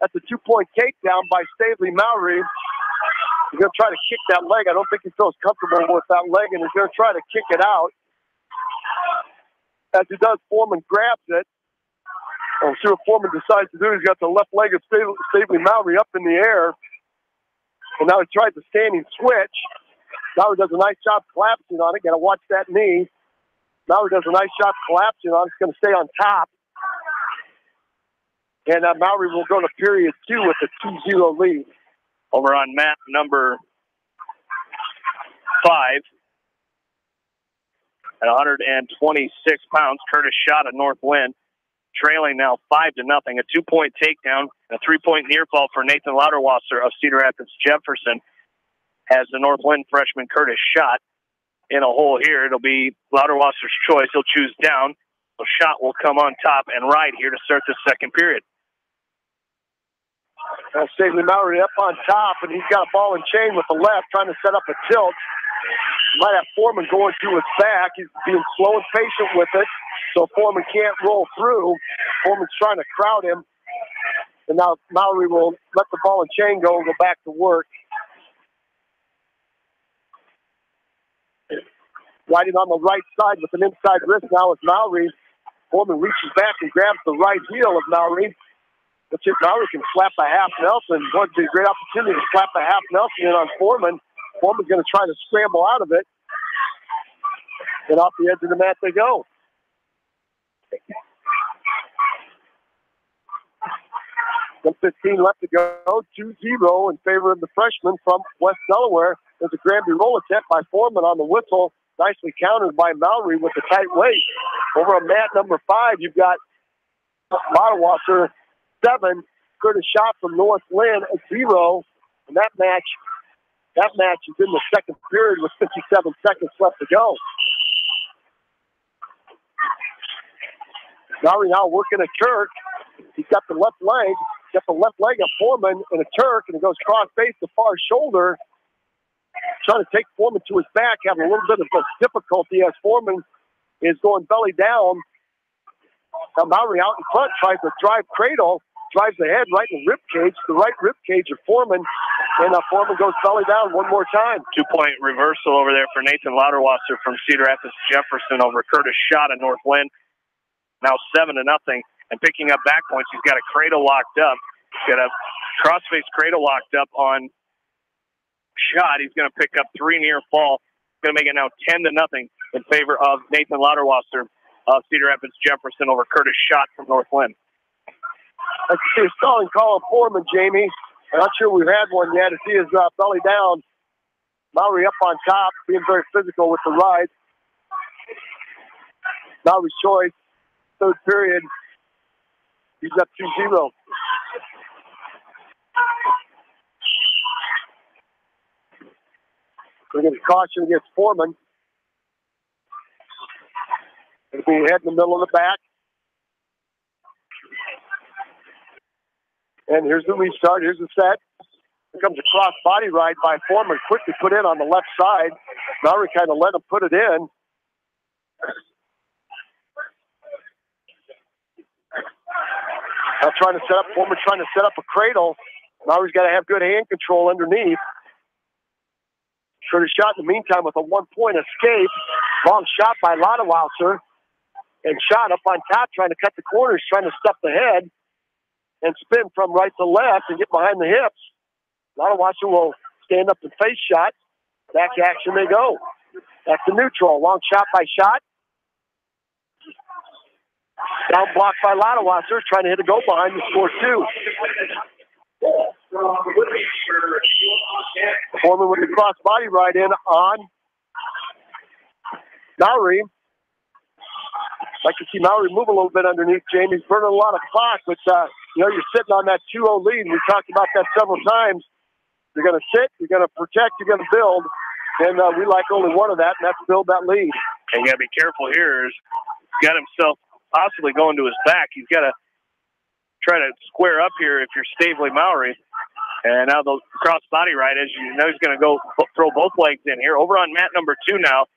That's a 2-point takedown by Stavely Mowry. He's going to try to kick that leg. I don't think he feels comfortable with that leg, and he's going to try to kick it out. As he does, Foreman grabs it. We'll see what Foreman decides to do. He's got the left leg of Stavely Mowry up in the air. And now he tries the standing switch. Mowry does a nice job collapsing on it. Got to watch that knee. Mowry does a nice job collapsing on it. He's going to stay on top. And Mowry will go to period 2 with a 2-0 lead. Over on mat number 5. At 126 pounds, Curtis Schott of North Lynn, trailing now 5-0. A 2-point takedown, a 3-point near fall for Nathan Lauderwasser of Cedar Rapids, Jefferson. Has the North Lynn freshman Curtis Schott in a hole here. It'll be Lauderwasser's choice. He'll choose down. So Schott will come on top and ride here to start the 2nd period. Stavely Mowry up on top, and he's got a ball and chain with the left, trying to set up a tilt. Might have Foreman going to his back. He's being slow and patient with it, so Foreman can't roll through. Foreman's trying to crowd him. And now Mowry will let the ball and chain go and go back to work. Riding on the right side with an inside wrist now is Mowry. Foreman reaches back and grabs the right heel of Mowry. Let's see if Mowry can slap a half Nelson. Would be a great opportunity to slap a half Nelson in on Foreman. Foreman's going to try to scramble out of it. And off the edge of the mat they go. One 15 left to go. 2-0 in favor of the freshman from West Delaware. There's a Granby roll attempt by Foreman on the whistle. Nicely countered by Mowry with the tight waist. Over on mat number 5, you've got Lauderwasser 7, Curtis Schott from North Lynn at 0. And that match is in the 2nd period with 57 seconds left to go. Mowry now working a Turk. He's got the left leg. Got the left leg of Foreman in a Turk, and it goes cross face to far shoulder. Trying to take Foreman to his back, having a little bit of difficulty as Foreman is going belly down. Now Mowry out in front tries to drive cradle, drives the head right in the rib cage, the right rib cage of Foreman, and Foreman goes belly down one more time. 2-point reversal over there for Nathan Lauderwasser from Cedar Rapids, Jefferson over Curtis Schott of North Lynn. Now 7-0, and picking up back points. He's got a cradle locked up. He's got a crossface cradle locked up on Schott. He's going to pick up 3 near fall. Going to make it now 10-0 in favor of Nathan Lauderwasser of Cedar Rapids, Jefferson over Curtis Schott from North Lynn. I can see a stalling call of Foreman, Jamie. I'm not sure we've had one yet. As he is belly down. Mowry up on top, being very physical with the ride. Mowry's choice, 3rd period. He's up 2-0. We're going to caution against Foreman. It'll be head in the middle of the back. And here's the restart. Here's the set. Here comes a cross body ride by Foreman. Quickly put in on the left side. Mowry kind of let him put it in. Now trying to set up, Foreman trying to set up a cradle. Mowry's got to have good hand control underneath. Short a shot in the meantime with a 1-point escape. Long shot by Lottewasser. And shot up on top, trying to cut the corners, trying to stuff the head and spin from right to left and get behind the hips. Lottewasser will stand up and face shot. Back action they go. That's the neutral. Long shot by Shot. Down blocked by Lottewasser, trying to hit a go behind the score two. Foreman with the cross body right in on Mowry. Like to see Mowry move a little bit underneath. Jamie's burning a lot of clock, but you're sitting on that 2-0 lead. We talked about that several times. You're going to sit, you're going to protect, you're going to build, and we like only one of that, and that's build that lead. And you got to be careful here. He's got himself possibly going to his back. He's got to try to square up here if you're Stavely Mowry. And now the cross body right, as you know, he's going to go throw both legs in here. Over on mat number 2 now,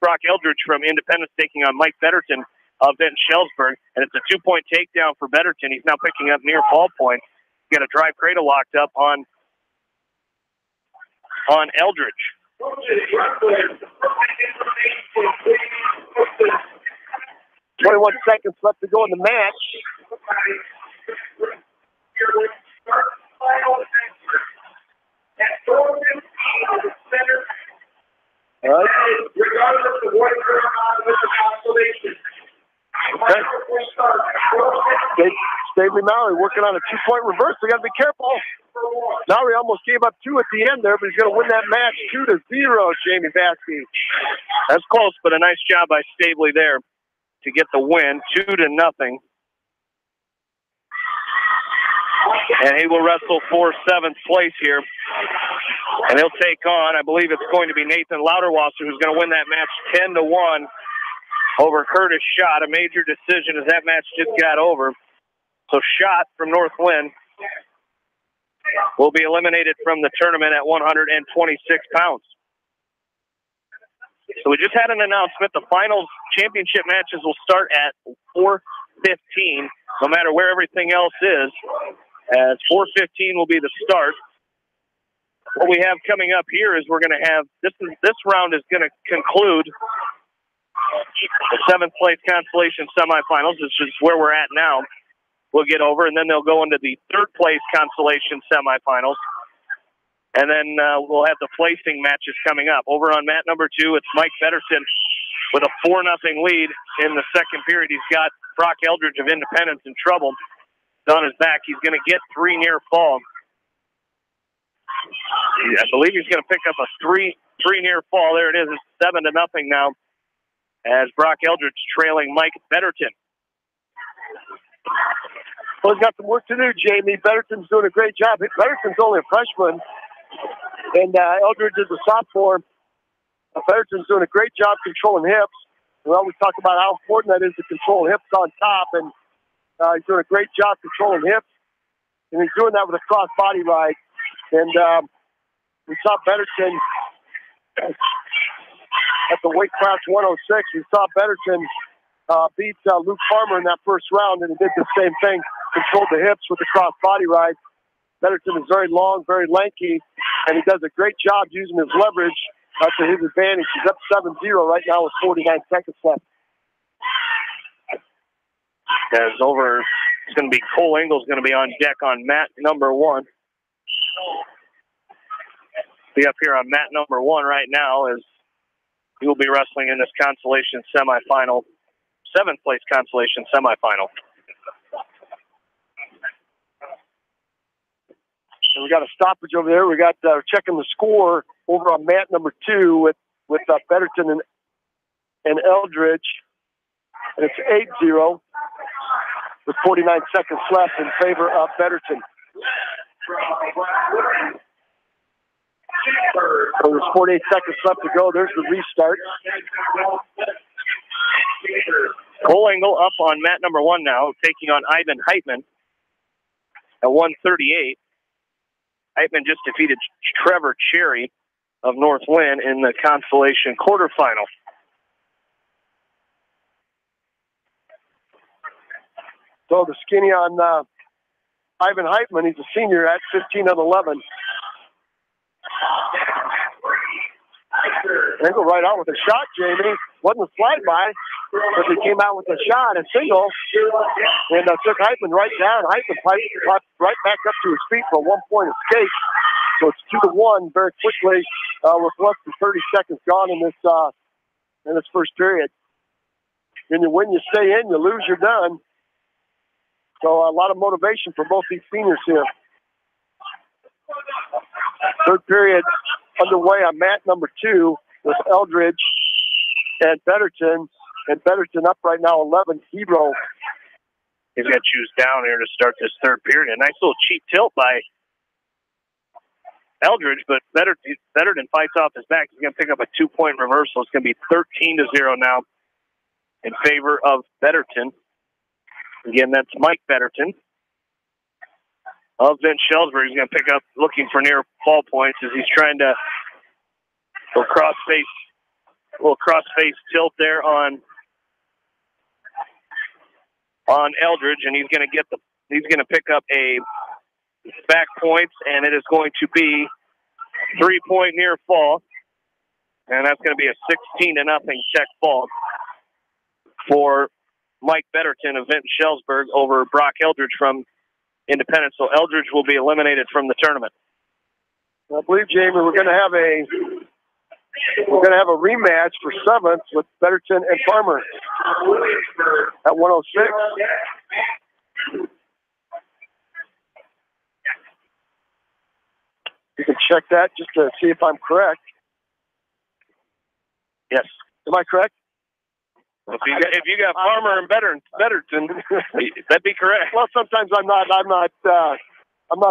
Brock Eldridge from Independence taking on Mike Betterton of Benton Schellsburg. And it's a 2-point takedown for Betterton. He's now picking up near fall point. He's got a drive cradle locked up on Eldridge. 21 seconds left to go in the match. All right. Regardless of what you're on with the constellation. Okay. Stavely Mowry working on a 2-point reverse. We got to be careful. Mowry almost gave up 2 at the end there, but he's going to win that match 2-0, Jamie Baskey. That's close, but a nice job by Stavely there to get the win, 2-0. And he will wrestle for 7th place here. And he'll take on, I believe it's going to be Nathan Louderwasser, who's going to win that match 10-1 over Curtis Schott. A major decision as that match just got over. So Schott from Northland will be eliminated from the tournament at 126 pounds. So we just had an announcement. The finals championship matches will start at 4:15, no matter where everything else is, as 4:15 will be the start. What we have coming up here is we're going to have, this round is going to conclude the 7th place consolation semifinals, which is where we're at now. We'll get over, and then they'll go into the 3rd place consolation semifinals. And then we'll have the placing matches coming up. Over on mat number 2, it's Mike Betterton with a 4-0 lead in the second period. He's got Brock Eldridge of Independence in trouble. He's on his back. He's going to get 3 near fall. I believe he's going to pick up a 3 near fall. There it is. It's 7-0 now as Brock Eldridge trailing Mike Betterton. Well, he's got some work to do, Jamie. Betterton's doing a great job. Betterton's only a freshman, and Eldridge is a sophomore. Betterton's doing a great job controlling hips. We always talk about how important that is to control hips on top, and he's doing a great job controlling hips, and he's doing that with a cross body ride. And we saw Betterton at the weight class 106. We saw Betterton beat Luke Farmer in that first round, and he did the same thing, controlled the hips with the cross body ride. Betterton is very long, very lanky, and he does a great job using his leverage to his advantage. He's up 7-0 right now with 49 seconds left. As over, it's going to be Cole Engel's going to be on deck on mat number 1. Be up here on mat number 1 right now as he will be wrestling in this consolation semifinal, 7th place consolation semifinal. And we got a stoppage over there. We got checking the score over on mat number 2 with Betterton and Eldridge, and it's 8-0 with 49 seconds left in favor of Betterton. So there's 48 seconds left to go. There's the restart. Cole Engel up on mat number 1 now, taking on Ivan Heitman at 138. Heitman just defeated Trevor Cherry of North Lynn in the consolation quarterfinal. So the skinny on Ivan Heitman, he's a senior at 15 of 11. Engel right out with a shot, Jamie. Wasn't a slide by, but he came out with a shot, a single, and took Heitman right down. Heitman popped right back up to his feet for a 1-point escape. So it's 2-1 very quickly with less than 30 seconds gone in this first period. And you win, you stay in. You lose, you're done. So a lot of motivation for both these seniors here. Third period underway on mat number 2 with Eldridge and Betterton. And Betterton up right now 11-0. He's got to choose down here to start this third period. A nice little cheap tilt by Eldridge, but Betterton fights off his back. He's going to pick up a 2-point reversal. It's going to be 13-0 now in favor of Betterton. Again, that's Mike Betterton of Vince Shellsbury. He's going to pick up, looking for near fall points as he's trying to go little cross face tilt there on Eldridge, and he's going to pick up a back points, and it is going to be 3-point near fall, and that's going to be a 16-0 check fall for Mike Betterton of Vinton Shellsburg over Brock Eldridge from Independence. So Eldridge will be eliminated from the tournament. I believe, Jamie, we're going to have a rematch for 7th with Betterton and Farmer at 106. You can check that just to see if I'm correct. Yes. Am I correct? If you got Farmer and Betterton, that'd be correct. Well, sometimes I'm not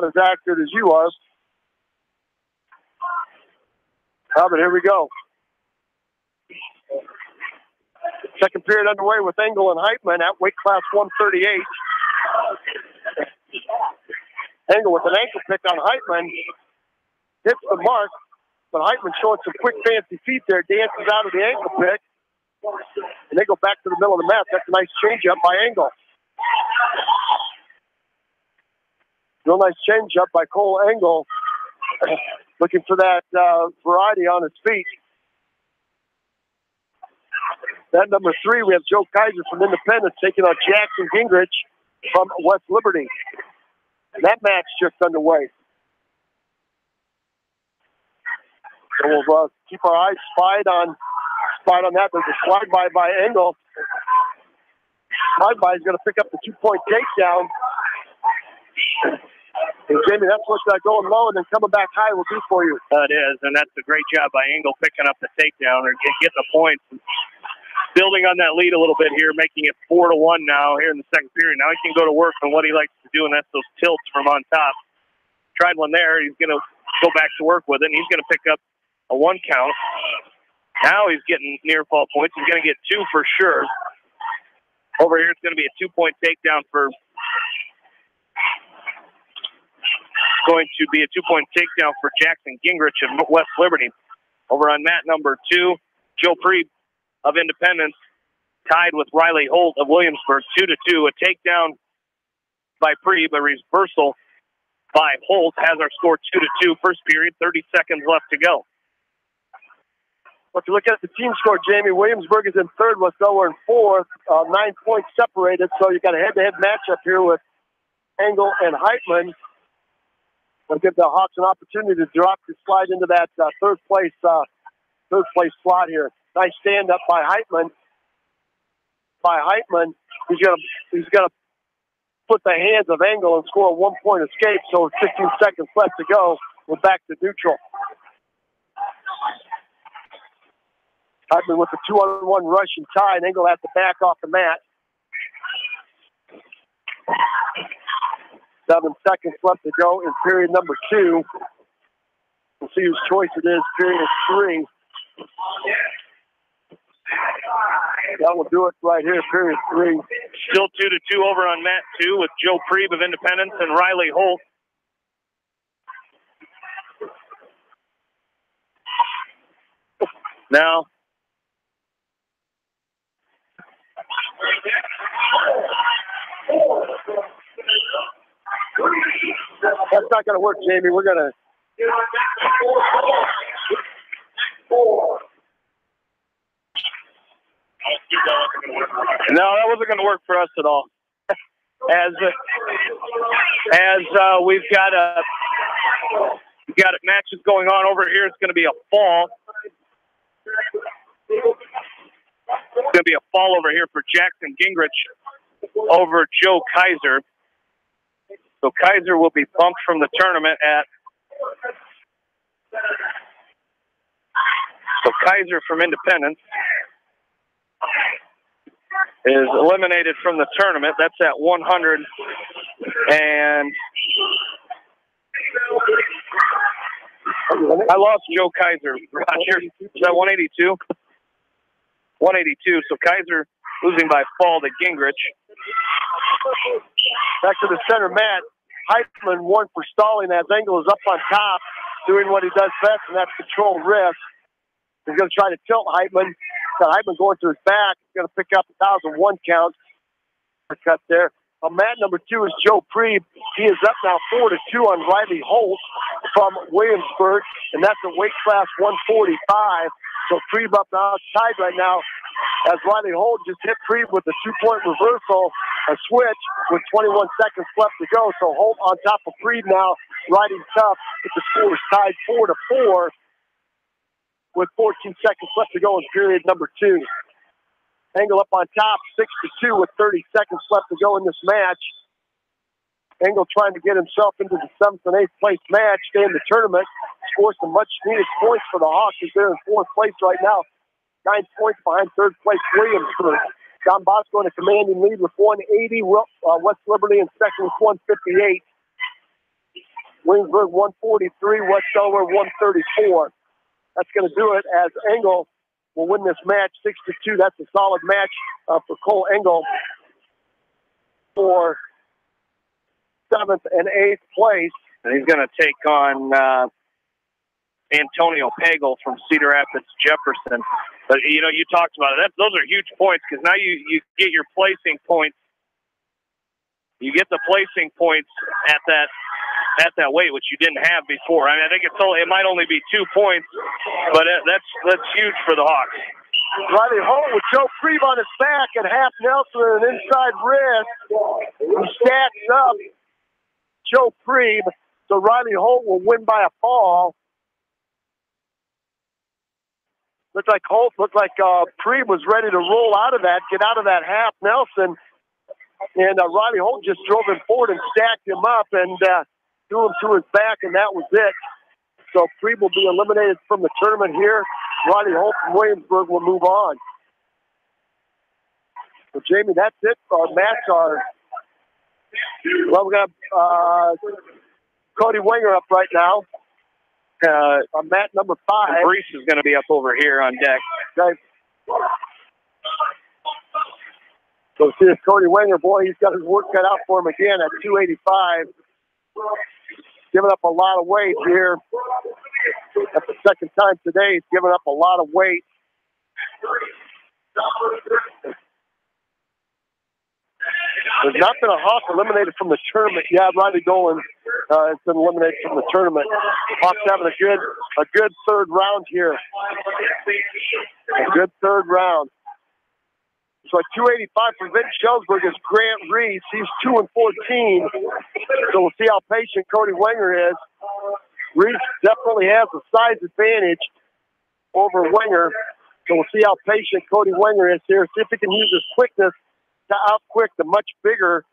as accurate as you are. But here we go. Second period underway with Engel and Heitman at weight class 138. Engel with an ankle pick on Heitman. Hits the mark, but Heitman showing some quick fancy feet there. Dances out of the ankle pick. And they go back to the middle of the mat. That's a nice change-up by Engel. Real nice change-up by Cole Engel. Looking for that variety on his feet. That number 3, we have Joe Kaiser from Independence taking on Jackson Gingrich from West Liberty. That match just underway. So we'll keep our eyes spied on that. There's a slide by Engel. Slide by is going to pick up the 2-point takedown. And Jamie, that's what's going low and then coming back high will do for you. It is, and that's a great job by Engel picking up the takedown or getting the points. Building on that lead a little bit here, making it 4-1 now here in the second period. Now he can go to work on what he likes to do, and that's those tilts from on top. Tried one there. He's going to go back to work with it, and he's going to pick up a 1 count. Now he's getting near fall points. He's going to get 2 for sure. Over here, it's going to be a 2-point takedown for Jackson Gingrich of West Liberty. Over on mat number 2, Joe Preeb of Independence tied with Riley Holt of Williamsburg, 2-2. A takedown by Preeb, a reversal by Holt has our score 2-2. First period, 30 seconds left to go. Well, if you look at the team score, Jamie, Williamsburg is in 3rd with Delaware in 4th, 9 points separated. So you got a head-to-head matchup here with Engel and Heitman. It'll give the Hawks an opportunity to slide into that third place slot here. Nice stand up by Heitman. He's gonna put the hands of Engel and score a 1-point escape. So 15 seconds left to go. We're back to neutral. Heitman with a 2-on-1 rush and tie, and Engel has to back off the mat. 7 seconds left to go in period number 2. We'll see whose choice it is, period 3. That will do it right here, period 3. Still 2-2 over on mat 2 with Joe Prieb of Independence and Riley Holt. Now, that's not going to work, Jamie. We're going to. No, that wasn't going to work for us at all. As we've got matches going on over here, it's going to be a fall. It's going to be a fall over here for Jackson Gingrich over Joe Kaiser. So Kaiser will be bumped from the tournament So Kaiser from Independence is eliminated from the tournament. That's at 100 and I lost Joe Kaiser. Roger, is that 182? 182. So Kaiser losing by fall to Gingrich. Back to the center mat. Heitman won for stalling as Engel is up on top, doing what he does best, and that's control wrist. He's going to try to tilt Heitman. Got Heitman going to his back. He's going to pick up 1,001 count. Cut there. On mat number 2 is Joe Prieb. He is up now 4-2 on Riley Holt from Williamsburg, and that's a weight class 145. So Prieb up now tied right now as Riley Holt just hit Prieb with a 2-point reversal, a switch with 21 seconds left to go. So Holt on top of Prieb now, riding tough, with the score is tied 4-4 with 14 seconds left to go in period number 2. Engel up on top, 6-2 with 30 seconds left to go in this match. Engel trying to get himself into the 7th and 8th place match, stay in the tournament, score some much needed points for the Hawks as they're in 4th place right now. 9 points behind 3rd place Williamsburg. Don Bosco in a commanding lead with 180. West Liberty in second with 158. Williamsburg 143. West Delaware 134. That's going to do it as Engel will win this match 6-2. That's a solid match for Cole Engel for 7th and 8th place. And he's going to take on Antonio Pagel from Cedar Rapids Jefferson. But, you know, you talked about it. Those are huge points because now you get your placing points. You get the placing points at that weight, which you didn't have before. I mean, I think it might only be 2 points, but that's huge for the Hawks. Riley Holt with Joe Prieb on his back and half Nelson and an inside wrist. He stacks up Joe Prieb, so Riley Holt will win by a fall. Looked like Prieb was ready to roll out of that, get out of that half Nelson, and Riley Holt just drove him forward and stacked him up and threw him to his back, and that was it. So Prieb will be eliminated from the tournament here. Riley Holt from Williamsburg will move on. So, Jamie, that's it. Our match we got Cody Wenger up right now. On mat number 5. And Brees is going to be up over here on deck. Okay. So see if Cody Wenger, boy, he's got his work cut out for him again at 285. Giving up a lot of weight here. That's the second time today he's given up a lot of weight. There's not been a Hawk eliminated from the tournament. Yeah, Riley Dolan has been eliminated from the tournament. Hawks having a good third round here. A good third round. So at 285 for Vince Shellsburg is Grant Reese. He's 2-14. So we'll see how patient Cody Wenger is. Reese definitely has a size advantage over Wenger. So we'll see how patient Cody Wenger is here. See if he can use his quickness to outquick the much bigger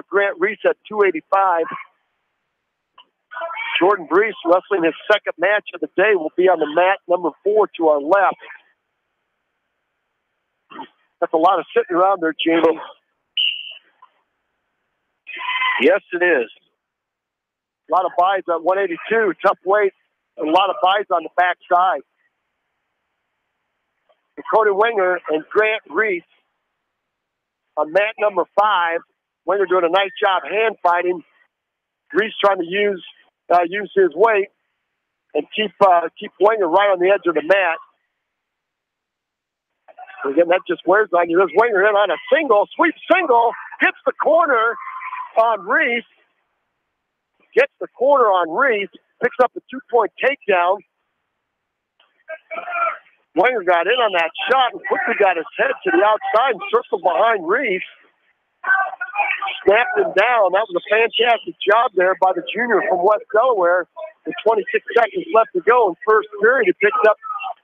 Grant Reese at 285. Jordan Brees wrestling his second match of the day will be on the mat number 4 to our left. That's a lot of sitting around there, Jamie. Yes, it is. A lot of buys at 182, tough weight. A lot of buys on the backside. Cody Winger and Grant Reese on mat number 5. Winger doing a nice job hand fighting. Reese trying to use his weight and keep Winger right on the edge of the mat. Again, that just wears on you. There's Winger in on a single, sweep single, gets the corner on Reese. Gets the corner on Reese, picks up the 2-point takedown. Winger got in on that shot and quickly got his head to the outside and circled behind Reese. Snapped him down. That was a fantastic job there by the junior from West Delaware. With 26 seconds left to go in first period, he picked up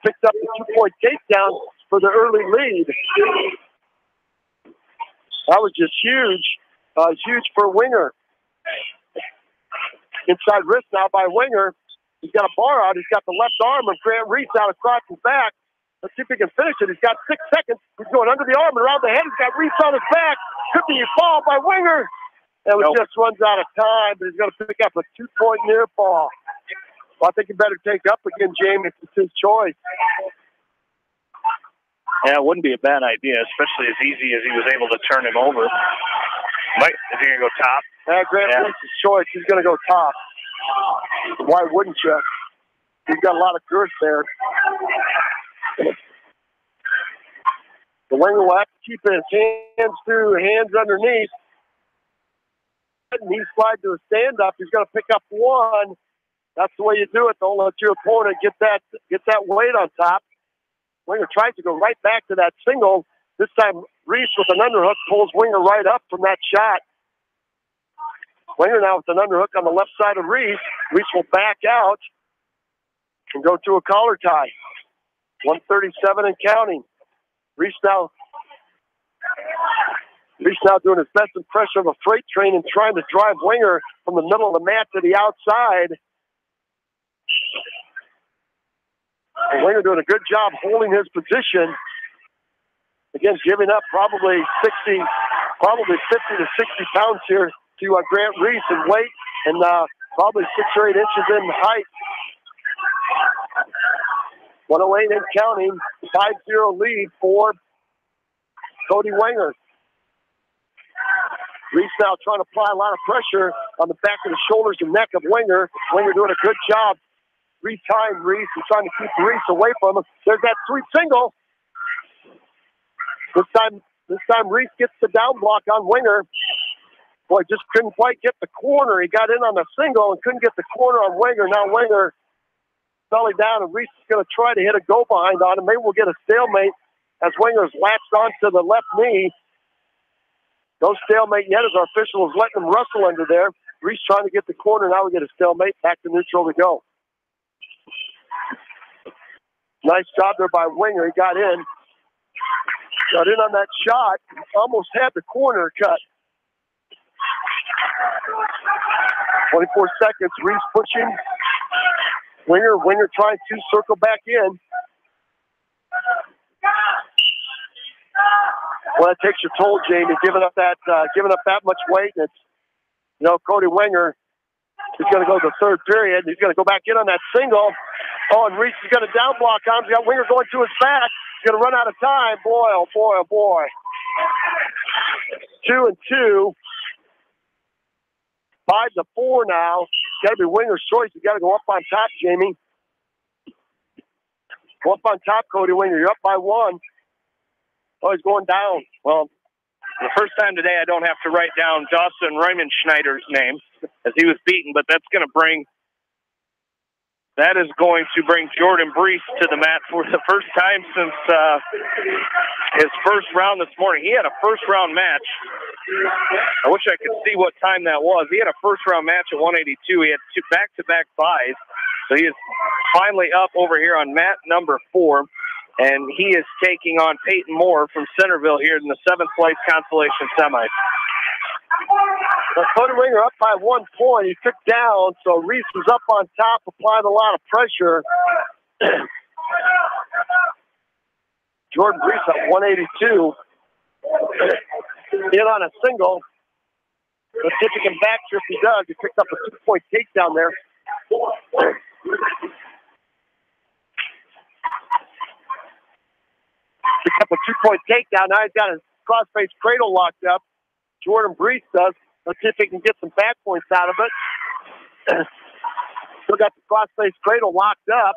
the 2-point takedown for the early lead. That was just huge. Huge for Winger. Inside wrist now by Winger. He's got a bar out. He's got the left arm of Grant Reese out across his back. Let's see if he can finish it. He's got 6 seconds. He's going under the arm and around the head. He's got Reese on his back. Could be a fall by Winger. And it just runs out of time, but he's going to pick up a 2-point near fall. Well, I think he better take up again, Jamie, if it's his choice. Yeah, it wouldn't be a bad idea, especially as easy as he was able to turn him over. Is he going to go top? Grant Reese's choice. He's going to go top. Why wouldn't you? He's got a lot of girth there. The Winger will have to keep his hands underneath. Knee slide to a stand-up. He's going to pick up 1. That's the way you do it. Don't let your opponent get that weight on top. Winger tries to go right back to that single. This time, Reese with an underhook pulls Winger right up from that shot. Winger now with an underhook on the left side of Reese. Reese will back out and go to a collar tie. 137 and counting. Reese now doing his best impression of a freight train and trying to drive Winger from the middle of the mat to the outside. And Winger doing a good job holding his position. Again, giving up probably 50 to 60 pounds here to Grant Reese in weight and probably 6 or 8 inches in height. 108 and counting, 5-0 lead for Cody Winger. Reese now trying to apply a lot of pressure on the back of the shoulders and neck of Winger. Winger doing a good job retying Reese and trying to keep Reese away from him. There's that sweep single. This time Reese gets the down block on Winger. Boy, just couldn't quite get the corner. He got in on the single and couldn't get the corner on Winger. Now Winger belly down, and Reese is going to try to hit a go behind on him. Maybe we'll get a stalemate as Winger's latched onto the left knee. No stalemate yet as our official is letting him wrestle under there. Reese trying to get the corner. Now we get a stalemate. Back to neutral we go. Nice job there by Winger. He got in. Got in on that shot. Almost had the corner cut. 24 seconds. Reese pushing. Winger trying to circle back in. Well, that takes your toll, Jamie, giving up that much weight. And it's, Cody Winger is going to go to the third period. He's going to go back in on that single. Oh, and Reese is going to down block on him. He's got Winger going to his back. He's going to run out of time. Boy, oh boy, oh boy. 2-2. 5-4 now. Got to be Winger's choice. You got to go up on top, Jamie. Go up on top, Cody Winger. You're up by 1. Oh, he's going down. Well, the first time today I don't have to write down Dawson Raymond Schneider's name as he was beaten, but that is going to bring Jordan Brees to the mat for the first time since his first round this morning. He had a first-round match. I wish I could see what time that was. He had a first-round match at 182. He had 2 back-to-back buys. So he is finally up over here on mat number 4. And he is taking on Peyton Moore from Centerville here in the 7th-place consolation semis. Cody Winger up by 1 point. He took down, so Reese was up on top, applying a lot of pressure. Jordan Brees at 182. In on a single. Let's see if he can back here if he does. He picked up a 2-point takedown there. Picked up a 2-point takedown. Now he's got his cross-face cradle locked up. Jordan Brees does. Let's see if he can get some back points out of it. Still got the cross-face cradle locked up.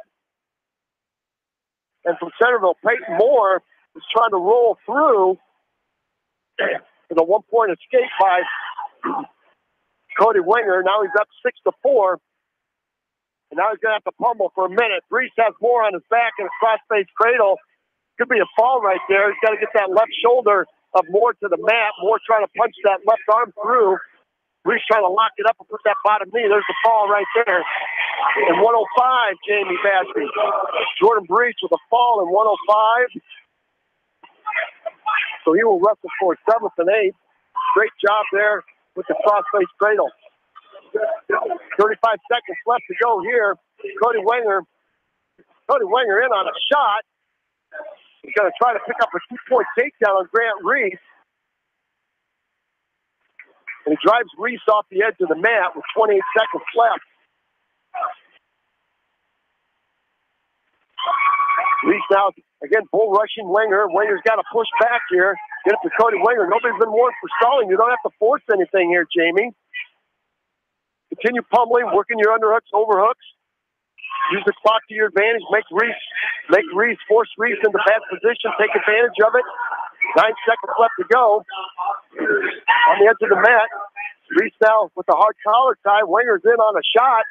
And from Centerville, Peyton Moore is trying to roll through with a 1-point escape by Cody Winger. Now he's up 6-4. And now he's going to have to pummel for a minute. Brees has Moore on his back in a cross-face cradle. Could be a fall right there. He's got to get that left shoulder of Moore to the mat. Moore trying to punch that left arm through. Brees trying to lock it up and put that bottom knee. There's the fall right there. And 105, Jamie Bashby. Jordan Brees with a fall in 105. So he will wrestle for 7th and 8th. Great job there with the cross-face cradle. 35 seconds left to go here. Cody Wenger in on a shot. He's going to try to pick up a 2-point takedown on Grant Reese. And he drives Reese off the edge of the mat with 28 seconds left. Reese now, again, bull rushing Wenger. Wenger's got to push back here. Get it to Cody Wenger. Nobody's been warned for stalling. You don't have to force anything here, Jamie. Continue pummeling, working your underhooks, overhooks. Use the clock to your advantage. Make Reese, force Reese into bad position. Take advantage of it. 9 seconds left to go. On the edge of the mat. Reese now with the hard collar tie. Wenger's in on a shot.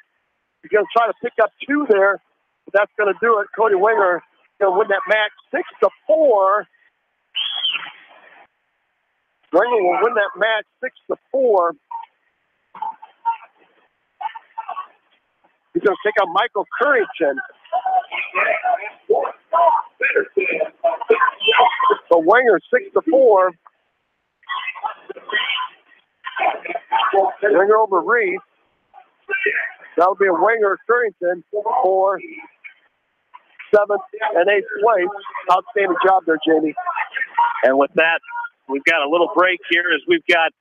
He's going to try to pick up 2 there. But that's going to do it. Cody Wenger going to win that match 6-4. Wenger will win that match 6-4. He's going to take on Michael Currington. So Wenger 6-4. Wenger over Reese. That'll be a Wenger Currington for 7th and 8th place. Outstanding job there, Jamie. And with that, we've got a little break here as we've got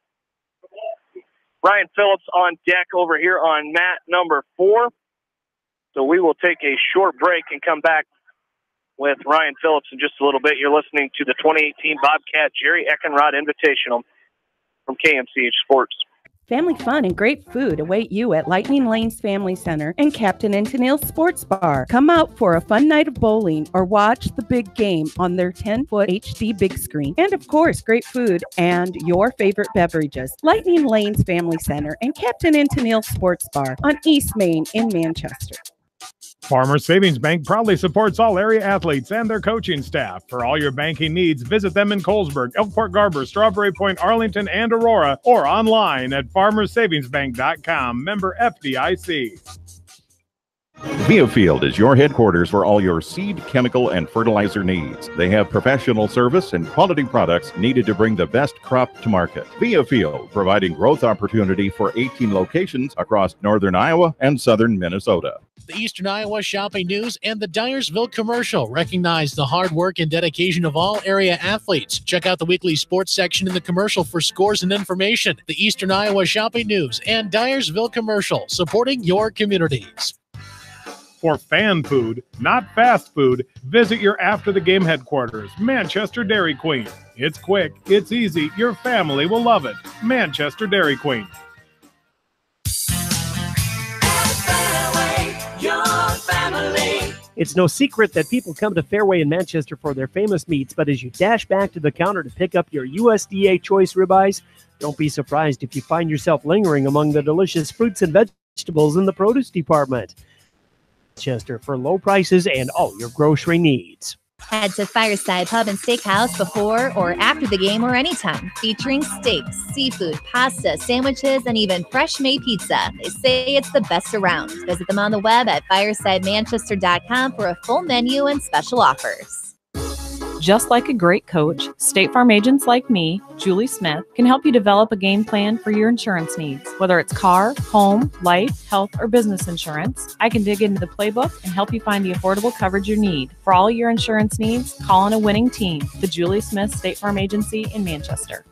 Ryan Phillips on deck over here on mat number 4. So we will take a short break and come back with Ryan Phillips in just a little bit. You're listening to the 2018 Bobcat Jerry Eckenrod Invitational from KMCH Sports. Family fun and great food await you at Lightning Lanes Family Center and Captain and Tennille's Sports Bar. Come out for a fun night of bowling or watch the big game on their 10-foot HD big screen. And of course, great food and your favorite beverages. Lightning Lanes Family Center and Captain and Tennille's Sports Bar on East Main in Manchester. Farmers Savings Bank proudly supports all area athletes and their coaching staff. For all your banking needs, visit them in Colesburg, Elkport Garber, Strawberry Point, Arlington, and Aurora, or online at farmersavingsbank.com. Member FDIC. Viafield is your headquarters for all your seed, chemical, and fertilizer needs. They have professional service and quality products needed to bring the best crop to market. Viafield, providing growth opportunity for 18 locations across northern Iowa and southern Minnesota. The Eastern Iowa Shopping News and the Dyersville Commercial recognize the hard work and dedication of all area athletes. Check out the weekly sports section in the commercial for scores and information. The Eastern Iowa Shopping News and Dyersville Commercial, supporting your communities. For fan food, not fast food, visit your after-the-game headquarters, Manchester Dairy Queen. It's quick, it's easy, your family will love it. Manchester Dairy Queen. It's no secret that people come to Fairway in Manchester for their famous meats, but as you dash back to the counter to pick up your USDA choice ribeyes, don't be surprised if you find yourself lingering among the delicious fruits and vegetables in the produce department. Manchester for low prices and all your grocery needs. Head to Fireside Pub and Steakhouse before or after the game or anytime, featuring steaks, seafood, pasta, sandwiches, and even fresh-made pizza. They say it's the best around. Visit them on the web at firesidemanchester.com for a full menu and special offers. Just like a great coach, State Farm agents like me, Julie Smith, can help you develop a game plan for your insurance needs. Whether it's car, home, life, health, or business insurance, I can dig into the playbook and help you find the affordable coverage you need. For all your insurance needs, call on a winning team, the Julie Smith State Farm Agency in Manchester.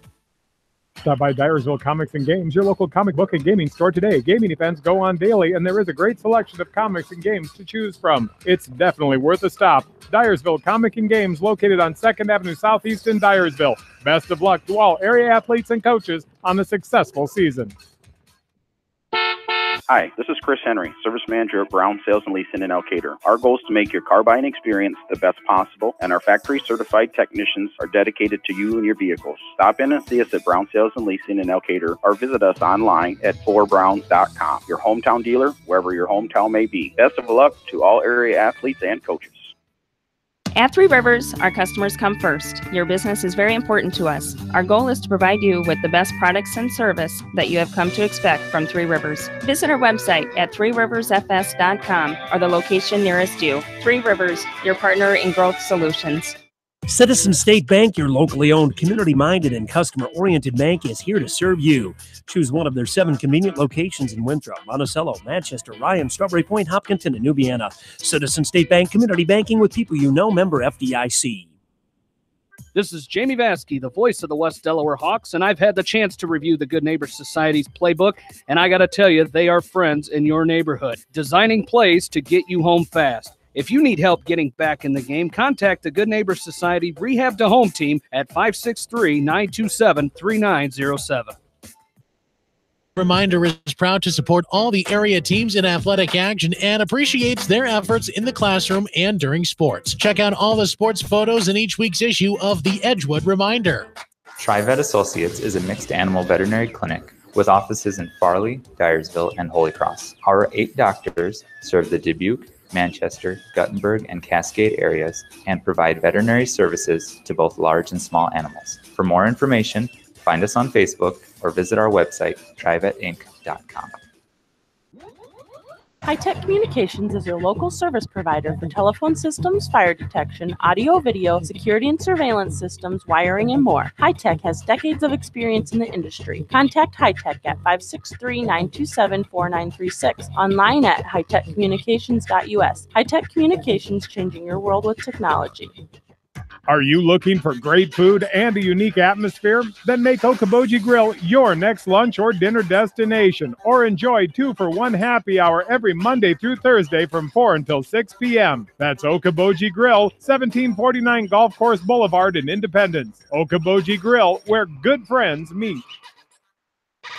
Stop by Dyersville Comics and Games, your local comic book and gaming store today. Gaming events go on daily, and there is a great selection of comics and games to choose from. It's definitely worth a stop. Dyersville Comic and Games, located on 2nd Avenue Southeast in Dyersville. Best of luck to all area athletes and coaches on a successful season. Hi, this is Chris Henry, Service Manager at Brown Sales and Leasing in Elkader. Our goal is to make your car buying experience the best possible, and our factory-certified technicians are dedicated to you and your vehicles. Stop in and see us at Brown Sales and Leasing in Elkader, or visit us online at 4browns.com. Your hometown dealer, wherever your hometown may be. Best of luck to all area athletes and coaches. At Three Rivers, our customers come first. Your business is very important to us. Our goal is to provide you with the best products and service that you have come to expect from Three Rivers. Visit our website at threeriversfs.com or the location nearest you. Three Rivers, your partner in growth solutions. Citizen State Bank, your locally owned, community-minded, and customer-oriented bank, is here to serve you. Choose one of their 7 convenient locations in Winthrop, Monticello, Manchester, Ryan, Strawberry Point, Hopkinton, and Nubiana. Citizen State Bank, community banking with people you know, member FDIC. This is Jamie Vaskey, the voice of the West Delaware Hawks, and I've had the chance to review the Good Neighbor Society's playbook, and I got to tell you, they are friends in your neighborhood, designing plays to get you home fast. If you need help getting back in the game, contact the Good Neighbor Society Rehab to Home team at 563-927-3907. Reminder is proud to support all the area teams in athletic action and appreciates their efforts in the classroom and during sports. Check out all the sports photos in each week's issue of the Edgewood Reminder. TriVet Associates is a mixed animal veterinary clinic with offices in Farley, Dyersville, and Holy Cross. Our 8 doctors serve the Dubuque, Manchester, Guttenberg, and Cascade areas and provide veterinary services to both large and small animals. For more information, find us on Facebook or visit our website, trivetinc.com. High-Tech Communications is your local service provider for telephone systems, fire detection, audio, video, security and surveillance systems, wiring, and more. High-Tech has decades of experience in the industry. Contact High-Tech at 563-927-4936, online at hightechcommunications.us. High-Tech Communications, changing your world with technology. Are you looking for great food and a unique atmosphere? Then make Okoboji Grill your next lunch or dinner destination, or enjoy 2-for-1 happy hour every Monday through Thursday from 4 until 6 p.m. That's Okoboji Grill, 1749 Golf Course Boulevard in Independence. Okoboji Grill, where good friends meet.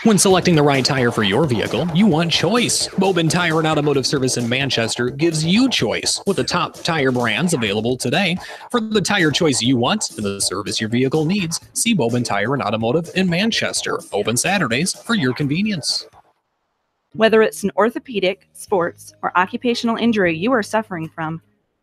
When selecting the right tire for your vehicle, you want choice. Bobin Tire and Automotive Service in Manchester gives you choice with the top tire brands available today. For the tire choice you want and the service your vehicle needs, see Bobin Tire and Automotive in Manchester. Open Saturdays for your convenience. Whether it's an orthopedic, sports, or occupational injury you are suffering from,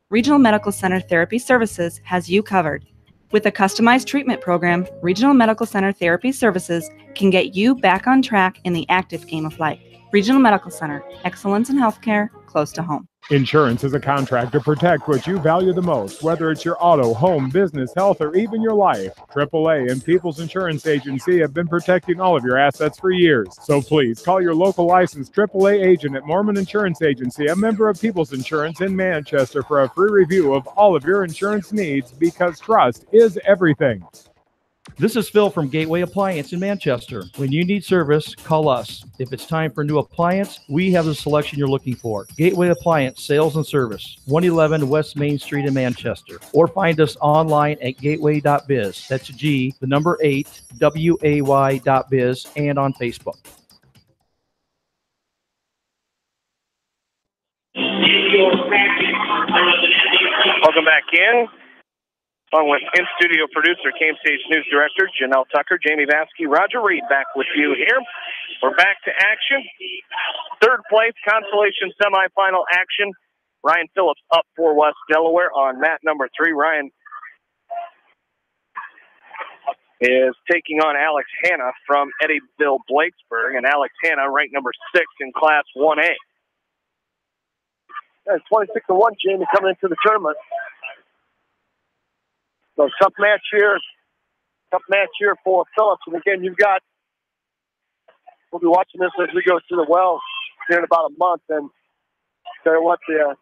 Regional Medical Center Therapy Services has you covered. With a customized treatment program, Regional Medical Center Therapy Services can get you back on track in the active game of life. Regional Medical Center, excellence in healthcare, close to home. Insurance is a contract to protect what you value the most, whether it's your auto, home, business, health, or even your life. AAA and People's Insurance Agency have been protecting all of your assets for years. So please call your local licensed AAA agent at Mormon Insurance Agency, a member of People's Insurance in Manchester, for a free review of all of your insurance needs, because trust is everything. This is Phil from Gateway Appliance in Manchester. When you need service, call us. If it's time for a new appliance, we have the selection you're looking for. Gateway Appliance Sales and Service, 111 West Main Street in Manchester. Or find us online at gateway.biz. That's G, the number 8, WAY.biz, and on Facebook. Welcome back in. Along with in-studio producer, Game Stage News Director, Janelle Tucker, Jamie Vaskey, Roger Reed back with you here. We're back to action. Third place, consolation semifinal action. Ryan Phillips up for West Delaware on mat number 3. Ryan is taking on Alex Hanna from Eddyville Blakesburg, and Alex Hanna ranked number 6 in Class 1A. That's 26-1, Jamie, coming into the tournament. So tough match here for Phillips. And again, we'll be watching this as we go through the well here in about a month. And tell you what, this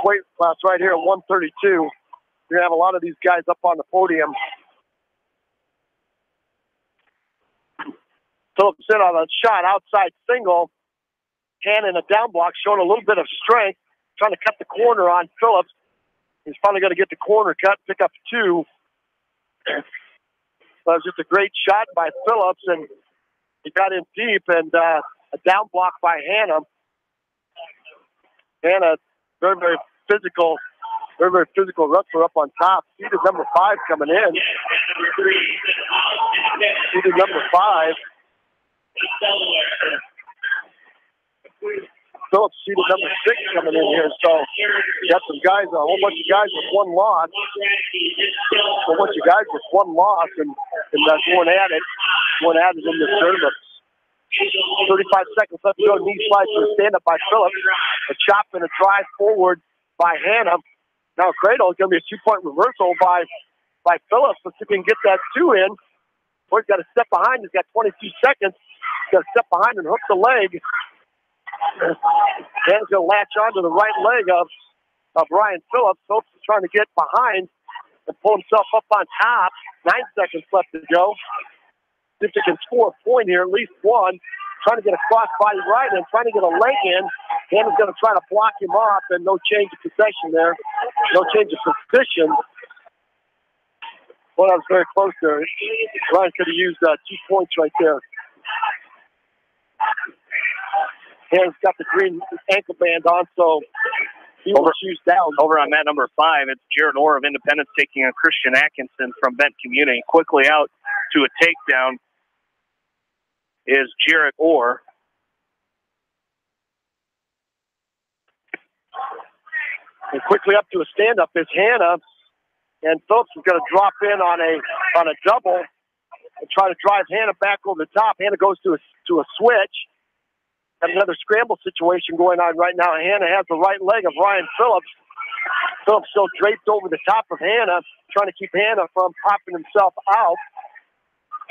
weight class right here at 132, you're going to have a lot of these guys up on the podium. Phillips in on a shot, outside single. Hannon a down block, showing a little bit of strength, trying to cut the corner on Phillips. He's finally going to get the corner cut, pick up 2. That was just a great shot by Phillips, and he got in deep, and a down block by Hanna. Hanna, very, very physical wrestler up on top. Seeded number 5 coming in. Seeded number 5. Phillips seeded number 6 coming in here. So you got some guys, a whole bunch of guys with 1 loss. A whole bunch of guys with 1 loss, and going at it in the tournament. 35 seconds left to go. Knee slide to a stand-up by Phillips. A chop and a drive forward by Hanna. Now Cradle is going to be a 2-point reversal by Phillips. Let's see if he can get that 2 in. Boy, he's got to step behind. He's got 22 seconds. He's got to step behind and hook the leg. Hanna's going to latch onto the right leg of Ryan Phillips. Phillips is trying to get behind and pull himself up on top. 9 seconds left to go. See if they can score a point here, at least one. Trying to get a cross-body right and trying to get a leg in. Hanna's going to try to block him off, and no change of possession there. No change of position. Well, that was very close there. Ryan could have used 2 points right there. Hanna's got the green ankle band on, so he will choose down. Over on mat number 5, it's Jared Orr of Independence taking on Christian Atkinson from Benton Community. Quickly out to a takedown is Jared Orr. And quickly up to a stand-up is Hanna. And Phillips is going to drop in on a double and try to drive Hanna back over the top. Hanna goes to a switch. Got another scramble situation going on right now. Hanna has the right leg of Ryan Phillips. Phillips still draped over the top of Hanna, trying to keep Hanna from popping himself out.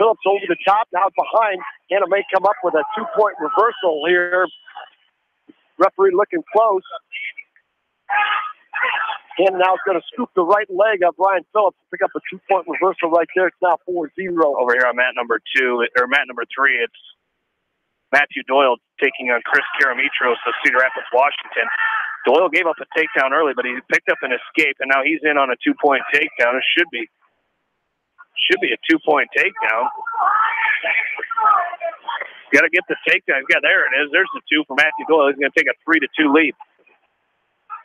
Phillips over the top, now behind. Hanna may come up with a 2-point reversal here. Referee looking close. Hanna now is going to scoop the right leg of Ryan Phillips to pick up a 2-point reversal right there. It's now 4-0. Over here on mat number 3, it's Matthew Doyle taking on Chris Karamitros of Cedar Rapids, Washington. Doyle gave up a takedown early, but he picked up an escape, and now he's in on a 2-point takedown. It should be a 2-point takedown. Got to get the takedown. Yeah, there it is. There's the 2 for Matthew Doyle. He's going to take a 3-2 lead.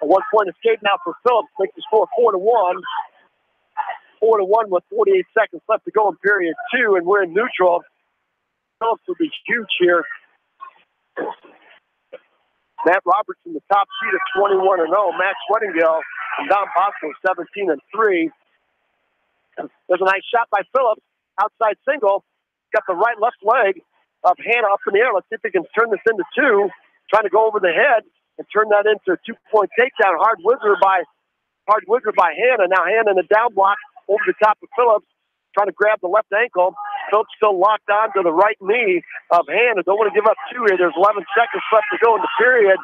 A 1-point escape now for Phillips. Makes the score 4-1. 4-1 with 48 seconds left to go in period 2, and we're in neutral. Phillips will be huge here. Matt Robertson, the top seed at 21-0. Max Weddingale and Don Bosco, 17-3. There's a nice shot by Phillips. Outside single. Got the right left leg of Hanna up in the air. Let's see if he can turn this into 2. Trying to go over the head and turn that into a 2-point takedown. Hard whizzer by Hanna. Now Hanna in a down block over the top of Phillips. Trying to grab the left ankle. Phillips still locked on to the right knee of Hanna. Don't want to give up 2 here. There's 11 seconds left to go in the period.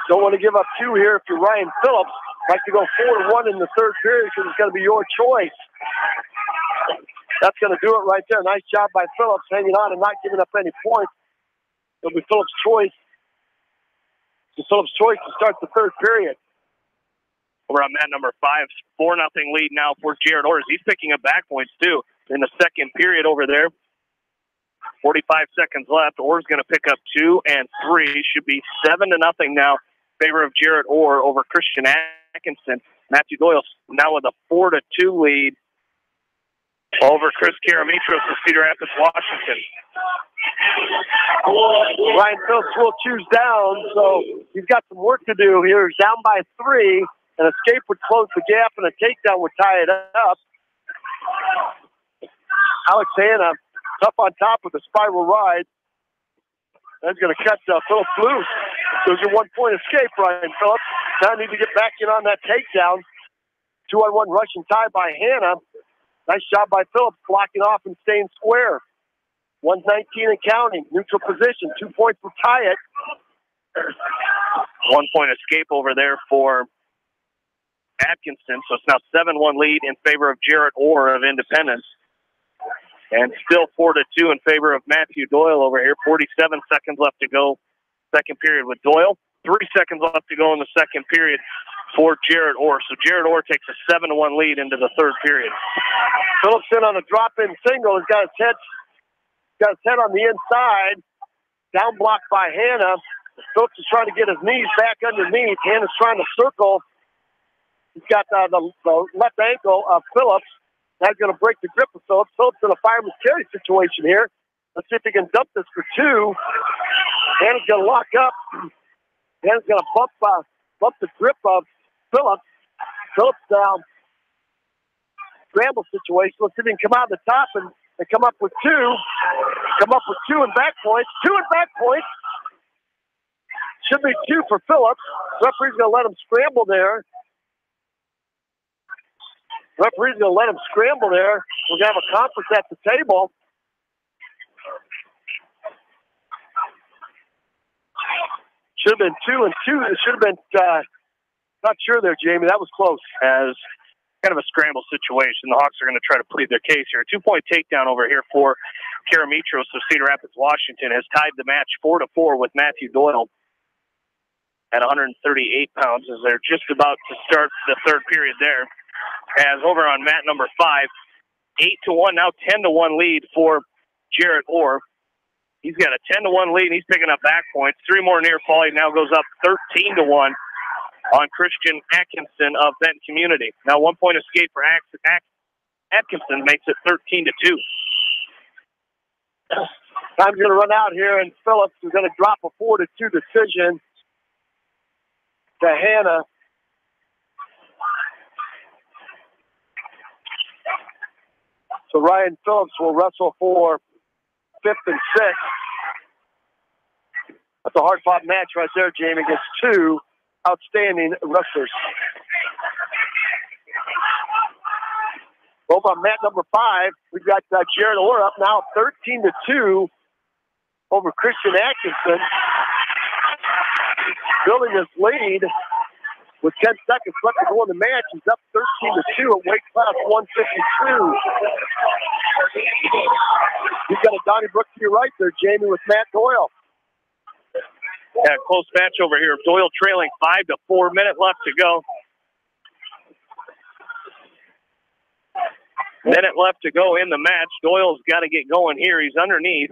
Don't want to give up 2 here if you're Ryan Phillips. Like to go 4-1 in the third period because it's going to be your choice. That's going to do it right there. Nice job by Phillips hanging on and not giving up any points. It'll be Phillips' choice. It's Phillips' choice to start the third period. Over on mat number 5, 4-0 lead now for Jared Orr. He's picking up back points too in the second period over there. 45 seconds left. Orr's going to pick up 2 and 3. Should be 7-0 now in favor of Jared Orr over Christian Atkinson. Matthew Doyle now with a 4-2 lead over Chris Karamitros of Cedar Rapids, Washington. Ryan Phillips will choose down, so he's got some work to do here. He's down by 3. An escape would close the gap, and a takedown would tie it up. Alex Hanna, tough on top with a spiral ride. That's going to cut Phillips loose. There's your 1-point escape, Ryan Phillips. Now need to get back in on that takedown. 2-on-1 Russian tie by Hanna. Nice job by Phillips, blocking off and staying square. 119 and counting. Neutral position. 2 points will tie it. 1-point escape over there for Atkinson. So it's now 7-1 lead in favor of Jared Orr of Independence. And still 4-2 in favor of Matthew Doyle over here. 47 seconds left to go. Second period with Doyle. 3 seconds left to go in the second period for Jared Orr. So Jared Orr takes a 7-1 lead into the third period. Phillips in on a drop-in single. He's got his head on the inside. Down blocked by Hannah. Phillips is trying to get his knees back underneath. Hannah's trying to circle. He's got the left ankle of Phillips. Now he's going to break the grip of Phillips. Phillips in a fireman's carry situation here. Let's see if he can dump this for 2. Hannah's going to lock up. Hannah's going to bump the grip of Phillips. Phillips down. Scramble situation. Let's see if he can come out of the top and come up with 2. Come up with 2 in back points. 2 in back points. Should be 2 for Phillips. Referee's going to let him scramble there. Referee's going to let him scramble there. We're going to have a conference at the table. Should have been 2 and 2. It should have been, not sure there, Jamie. That was close. As kind of a scramble situation, the Hawks are going to try to plead their case here. A 2-point takedown over here for Karamitros of Cedar Rapids, Washington, has tied the match 4-4 with Matthew Doyle at 138 pounds as they're just about to start the third period there. As over on mat number 5, 8-1, now 10-1 lead for Jared Orr. He's got a 10-1 lead, and he's picking up back points. 3 more near fall. He now goes up 13-1 on Christian Atkinson of Benton Community. Now 1-point escape for Atkinson makes it 13-2. Time's going to run out here, and Phillips is going to drop a 4-2 decision to Hannah. So Ryan Phillips will wrestle for 5th and 6th. That's a hard-fought match right there, Jamie, against 2 outstanding wrestlers. Over on mat number 5, we've got Jared Orr up now 13-2 over Christian Atkinson. Building this lead with 10 seconds left to go in the match. He's up 13-2 at weight class 152. You've got a Donnybrook to your right there, Jamie, with Matt Doyle. Yeah, close match over here. Doyle trailing 5-4, minute left to go. Minute left to go in the match. Doyle's got to get going here. He's underneath.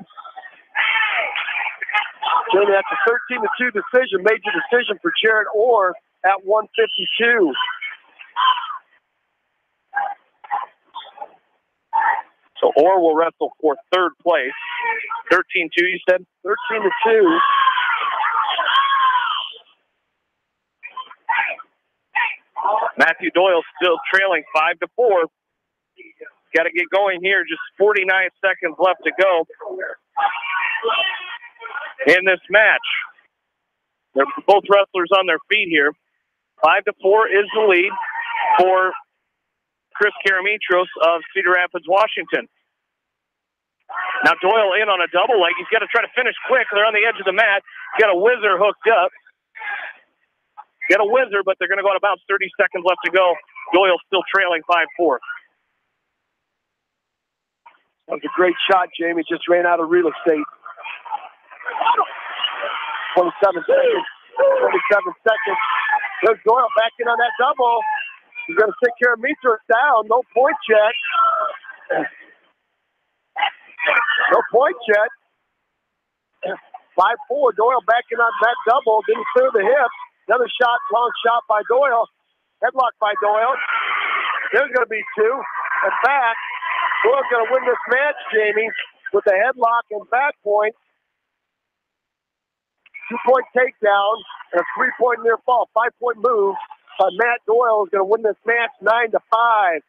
Jamie, that's a 13-2 decision, major decision for Jared Orr at 152. So Orr will wrestle for third place. 13-2, you said? 13-2. Matthew Doyle still trailing 5-4. Got to get going here. Just 49 seconds left to go in this match. They're both wrestlers on their feet here. 5-4 is the lead for Chris Karamitros of Cedar Rapids, Washington. Now Doyle in on a double leg. He's got to try to finish quick. They're on the edge of the mat. He's got a whizzer hooked up. Get a whizzer, but they're going to go at about 30 seconds left to go. Doyle still trailing 5-4. That was a great shot, Jamie. Just ran out of real estate. 27 seconds. 27 seconds. There's Doyle back in on that double. He's going to take care of Mitras down. No point yet. No point yet. 5-4. Doyle back in on that double. Didn't clear the hip. Another shot, long shot by Doyle. Headlock by Doyle. There's going to be 2. And back. Doyle's going to win this match, Jamie, with a headlock and back point. 2-point takedown and a 3-point near fall. 5-point move by Matt Doyle is going to win this match 9-5.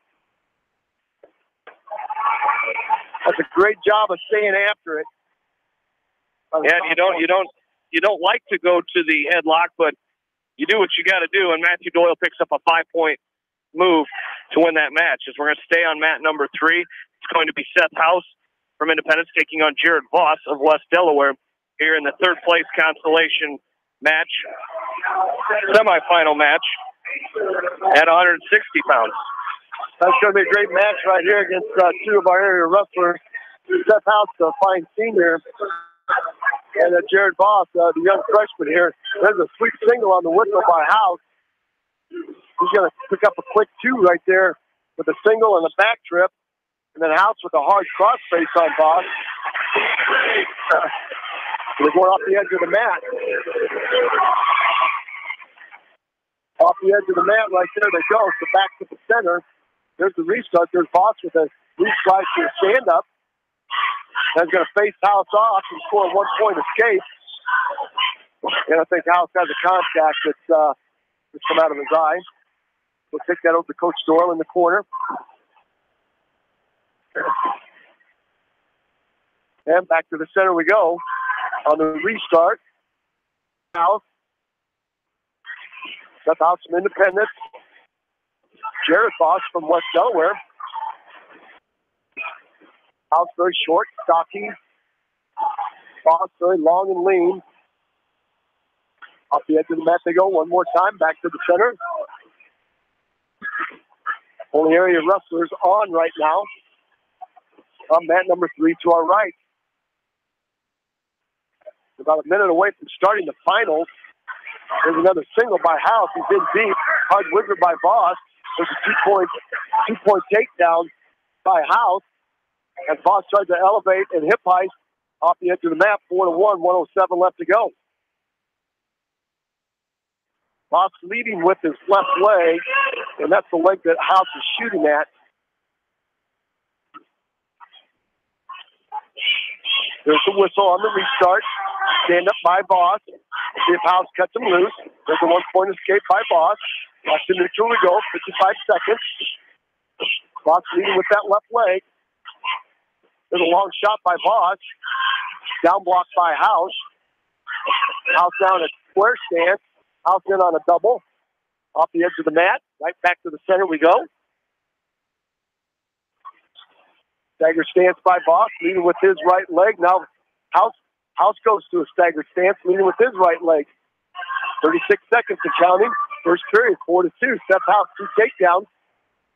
That's a great job of staying after it. Yeah, you don't like to go to the headlock, but you do what you got to do, and Matthew Doyle picks up a 5-point move to win that match. As we're going to stay on mat number 3, it's going to be Seth House from Independence taking on Jared Voss of West Delaware here in the third place consolation match, semifinal match at 160 pounds. That's going to be a great match right here against 2 of our area wrestlers. Seth House, the fine senior, and Jared Voss, the young freshman here. There's a sweet single on the whistle by House. He's going to pick up a quick 2 right there with a single and a back trip. And then House with a hard cross face on Voss. They're going off the edge of the mat. Off the edge of the mat right there they go. So back to the center. There's the restart. There's Voss with a loose slide to a stand-up. That's going to face House off and score a 1-point escape. And I think House has a contact that's come out of his eye. We'll take that over to Coach Doyle in the corner. And back to the center we go on the restart. House. Seth House from Independence. Jared Voss from West Delaware. House very short, stocky. Voss very long and lean. Off the edge of the mat they go one more time. Back to the center. Only area wrestlers on right now. On mat number 3 to our right. About a minute away from starting the finals. There's another single by House. He's in deep. Hard wizard by Voss. There's a 2-point takedown by House. And Voss tries to elevate and hip heist off the edge of the mat. 4-1, 1:07 left to go. Voss leading with his left leg, and that's the leg that House is shooting at. There's the whistle on the restart. Stand up by Voss. See if House cuts him loose. There's a 1-point escape by Voss. Back to neutral we go. 55 seconds. Voss leading with that left leg. There's a long shot by Voss. Down blocked by House. House down at square stance. House in on a double. Off the edge of the mat. Right back to the center we go. Stagger stance by Voss, leading with his right leg. Now House goes to a staggered stance, leading with his right leg. 36 seconds to counting. First period, 4-2. Seth House, 2 takedowns.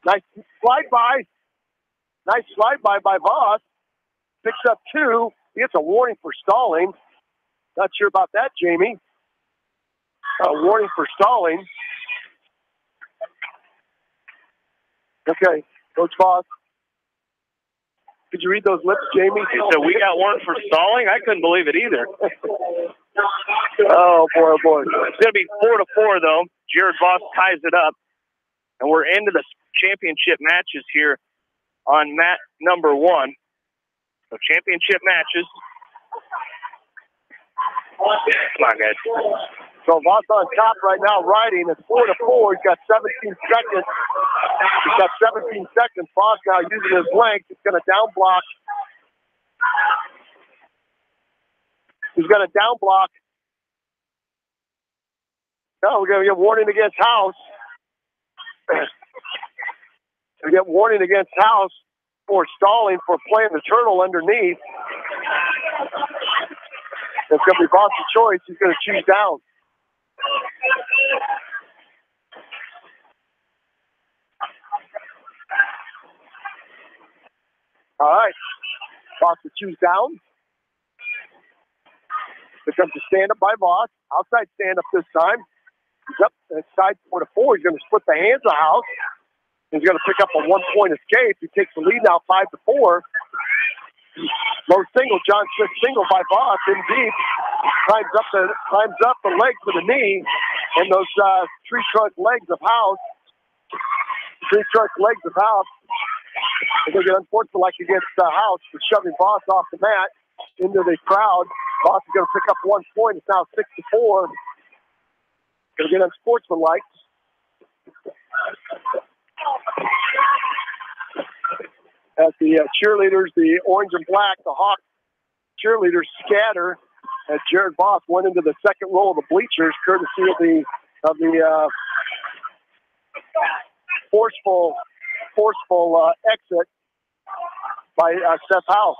Nice slide by. Nice slide by Voss. Picks up 2. He gets a warning for stalling. Not sure about that, Jamie. A warning for stalling. Okay, Coach Voss. Could you read those lips, Jamie? So we got warned for stalling? I couldn't believe it either. Oh, boy. It's going to be 4-4, though. Jared Voss ties it up. And we're into the championship matches here on mat number 1. So championship matches. Come on, guys. So Voss on top right now, riding. It's 4-4. He's got 17 seconds. He's got 17 seconds. Voss now using his length. He's going to down block. He's going to down block. No, we're going to get warning against House. We get warning against House for stalling, for playing the turtle underneath. It's going to be Voss' choice. He's going to choose down. All right. Voss to choose down. Here comes a stand-up by Voss. Outside stand-up this time. He's up inside 4-4. He's going to split the hands of House. He's going to pick up a 1-point escape. He takes the lead now 5-4. Low single, John Smith single by Voss in deep. Climbs up the leg for the knee. And those tree trunk legs of House. They're going to get unfortunate against House for shoving Voss off the mat into the crowd. Voss is going to pick up 1 point. It's now 6-4. Going to get unsportsmanlike. As the cheerleaders, the orange and black, the Hawk cheerleaders scatter as Jared Voss went into the second row of the bleachers, courtesy of the forceful exit by Seth House.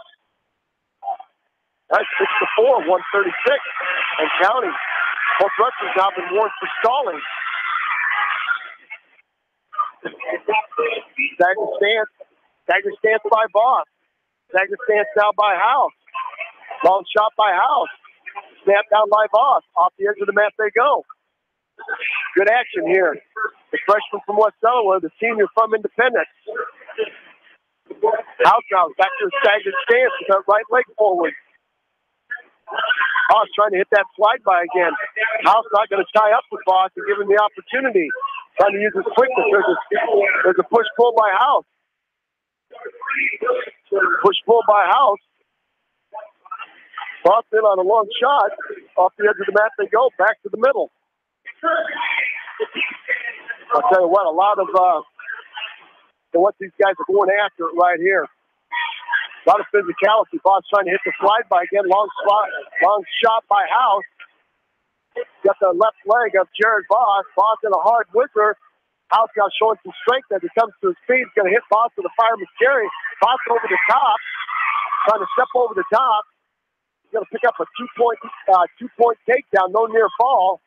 That's 6-4, 136, and counting. Both wrestlers now been warned for stalling. Stagger stance by Voss. Stagger stance now by House. Long shot by House. Snap down by Voss. Off the edge of the mat they go. Good action here. The freshman from West Delaware, the senior from Independence. House now back to the staggered stance with that right leg forward. Voss trying to hit that slide by again. House not going to tie up with Voss and give him the opportunity. Trying to use his quickness. There's a push-pull by House. Push-pull by House. Voss in on a long shot. Off the edge of the mat they go. Back to the middle. I'll tell you what, a lot of what these guys are going after it right here. A lot of physicality. Voss trying to hit the slide by again. Long shot by House. Got the left leg of Jared Voss. Voss in a hard whizzer. House now showing some strength as he comes to his feet. He's going to hit Voss with a fireman's carry. Voss over the top. Trying to step over the top. He's going to pick up a two-point takedown. No near fall.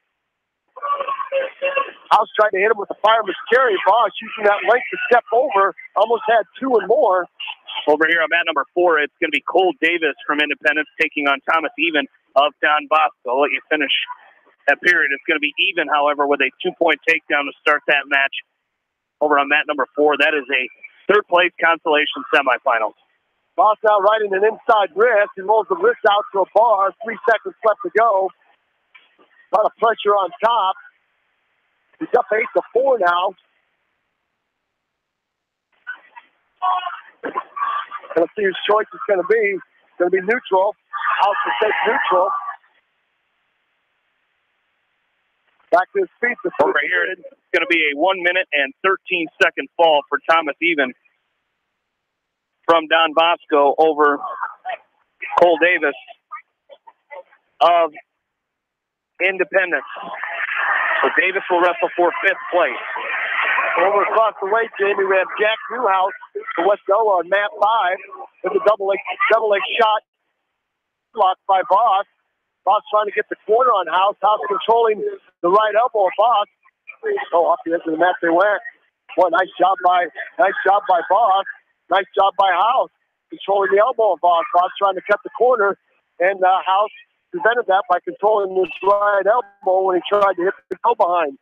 House tried to hit him with a fireman's carry. Voss using that length to step over. Almost had two and more. Over here on mat number 4, it's going to be Cole Davis from Independence taking on Thomas Even of Don Bosco. I'll let you finish that period. It's going to be Even, however, with a 2-point takedown to start that match. Over on mat number 4, that is a third-place consolation semifinal. Voss now right in an inside wrist. He rolls the wrist out to a bar. 3 seconds left to go. A lot of pressure on top. He's up 8-4 now. Let's see whose choice is going to be. It's going to be neutral. House will take neutral. Back to his feet. Over here, it's going to be a 1 minute and 13-second fall for Thomas Even from Don Bosco over Cole Davis of Independence. So Davis will wrestle for 5th place. Over across the way, Jamie, we have Jack Newhouse for West Delaware on mat 5 with a double leg shot blocked by Voss. Voss trying to get the corner on House. House controlling the right elbow of Voss. Oh, off the edge of the mat they went. Boy, nice job by Voss. Nice job by House controlling the elbow of Voss. Voss trying to cut the corner, and House prevented that by controlling his right elbow when he tried to hit the go behind.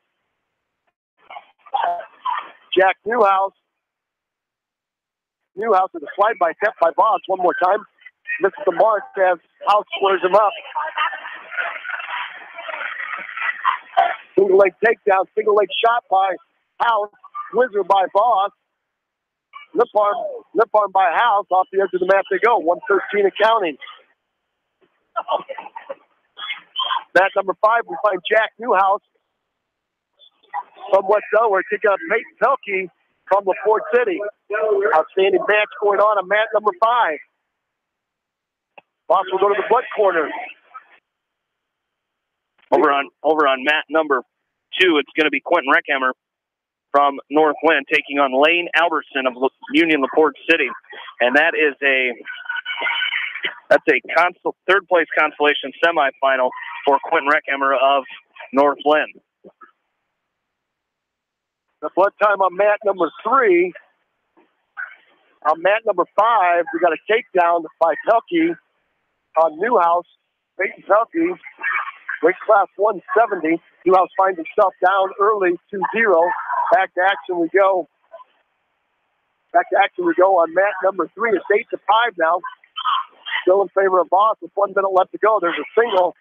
Jack Newhouse with a slide by step by Voss one more time. Misses the mark as House squares him up. Single leg takedown, single leg shot by House, whizzer by Voss. Lip arm by House. Off the edge of the mat they go. 113 and counting. Mat number 5, we find Jack Newhouse from West Delaware taking up Peyton Pelkey from LaPorte City. Outstanding match going on mat number 5. Voss will go to the butt corner. Over on mat number 2, it's going to be Quentin Reckhammer from North Lynn taking on Lane Albertson of Union LaPorte City, and that's a third place consolation semifinal for Quentin Reckhammer of North Lynn. The blood time on mat number 3. On mat number 5, we got a takedown by Pelkey on Newhouse. Peyton Pelkey, weight class 170. Newhouse finds himself down early 2-0. Back to action we go. On mat number 3. It's 8-5 now. Still in favor of Voss with 1 minute left to go. There's a single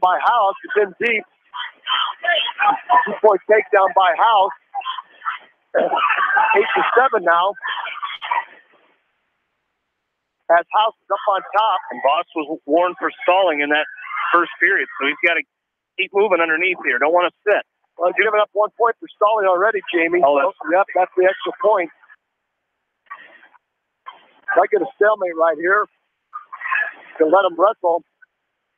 by House. It's in deep. 2-point takedown by House. 8-7 now. As House is up on top. And Voss was warned for stalling in that first period, so he's got to keep moving underneath here. Don't want to sit. Well, he's given up 1 point for stalling already, Jamie. Oh, yep, that's the extra point. Might get a stalemate right here. To let him wrestle.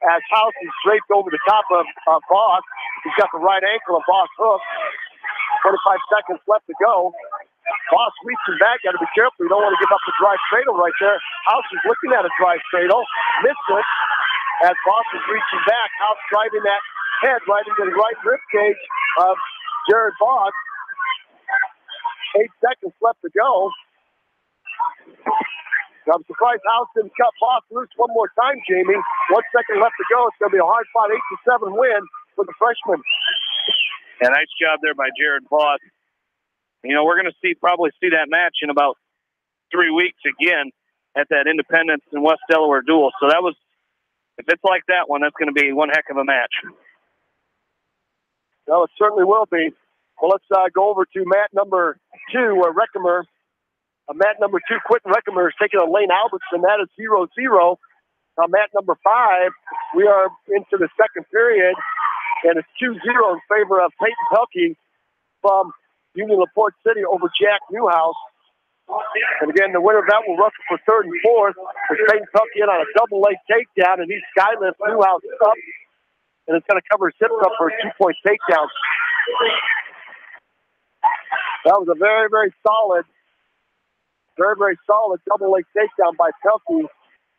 As House is draped over the top of Voss. He's got the right ankle of Voss hook. 25 seconds left to go. Voss reaching back. Got to be careful. You don't want to give up the dry cradle right there. House is looking at a dry cradle. Missed it. As Voss is reaching back, House driving that head right into the right rib cage of Jared Voss. 8 seconds left to go. I'm surprised House didn't cut Boss loose one more time, Jamie. 1 second left to go. It's going to be a hard-fought 8-7 win for the freshman. A nice job there by Jared Boss. You know, we're going to probably see that match in about 3 weeks again at that Independence and West Delaware duel. So that was, if it's like that one, that's going to be one heck of a match. Well, it certainly will be. Well, let's go over to mat number 2, where Reckimer, mat number 2, Quentin Reckimer is taking on Lane Albertson. That is 0-0. Now, mat number 5, we are into the second period, and it's 2-0 in favor of Peyton Pelkey from Union LaPorte City over Jack Newhouse. And again, the winner of that will wrestle for third and fourth, with Peyton Pelkey in on a double leg takedown, and he's skylifts Newhouse up, and it's going to cover his hips up for a 2-point takedown. That was a very, very solid double leg takedown by Pelkey.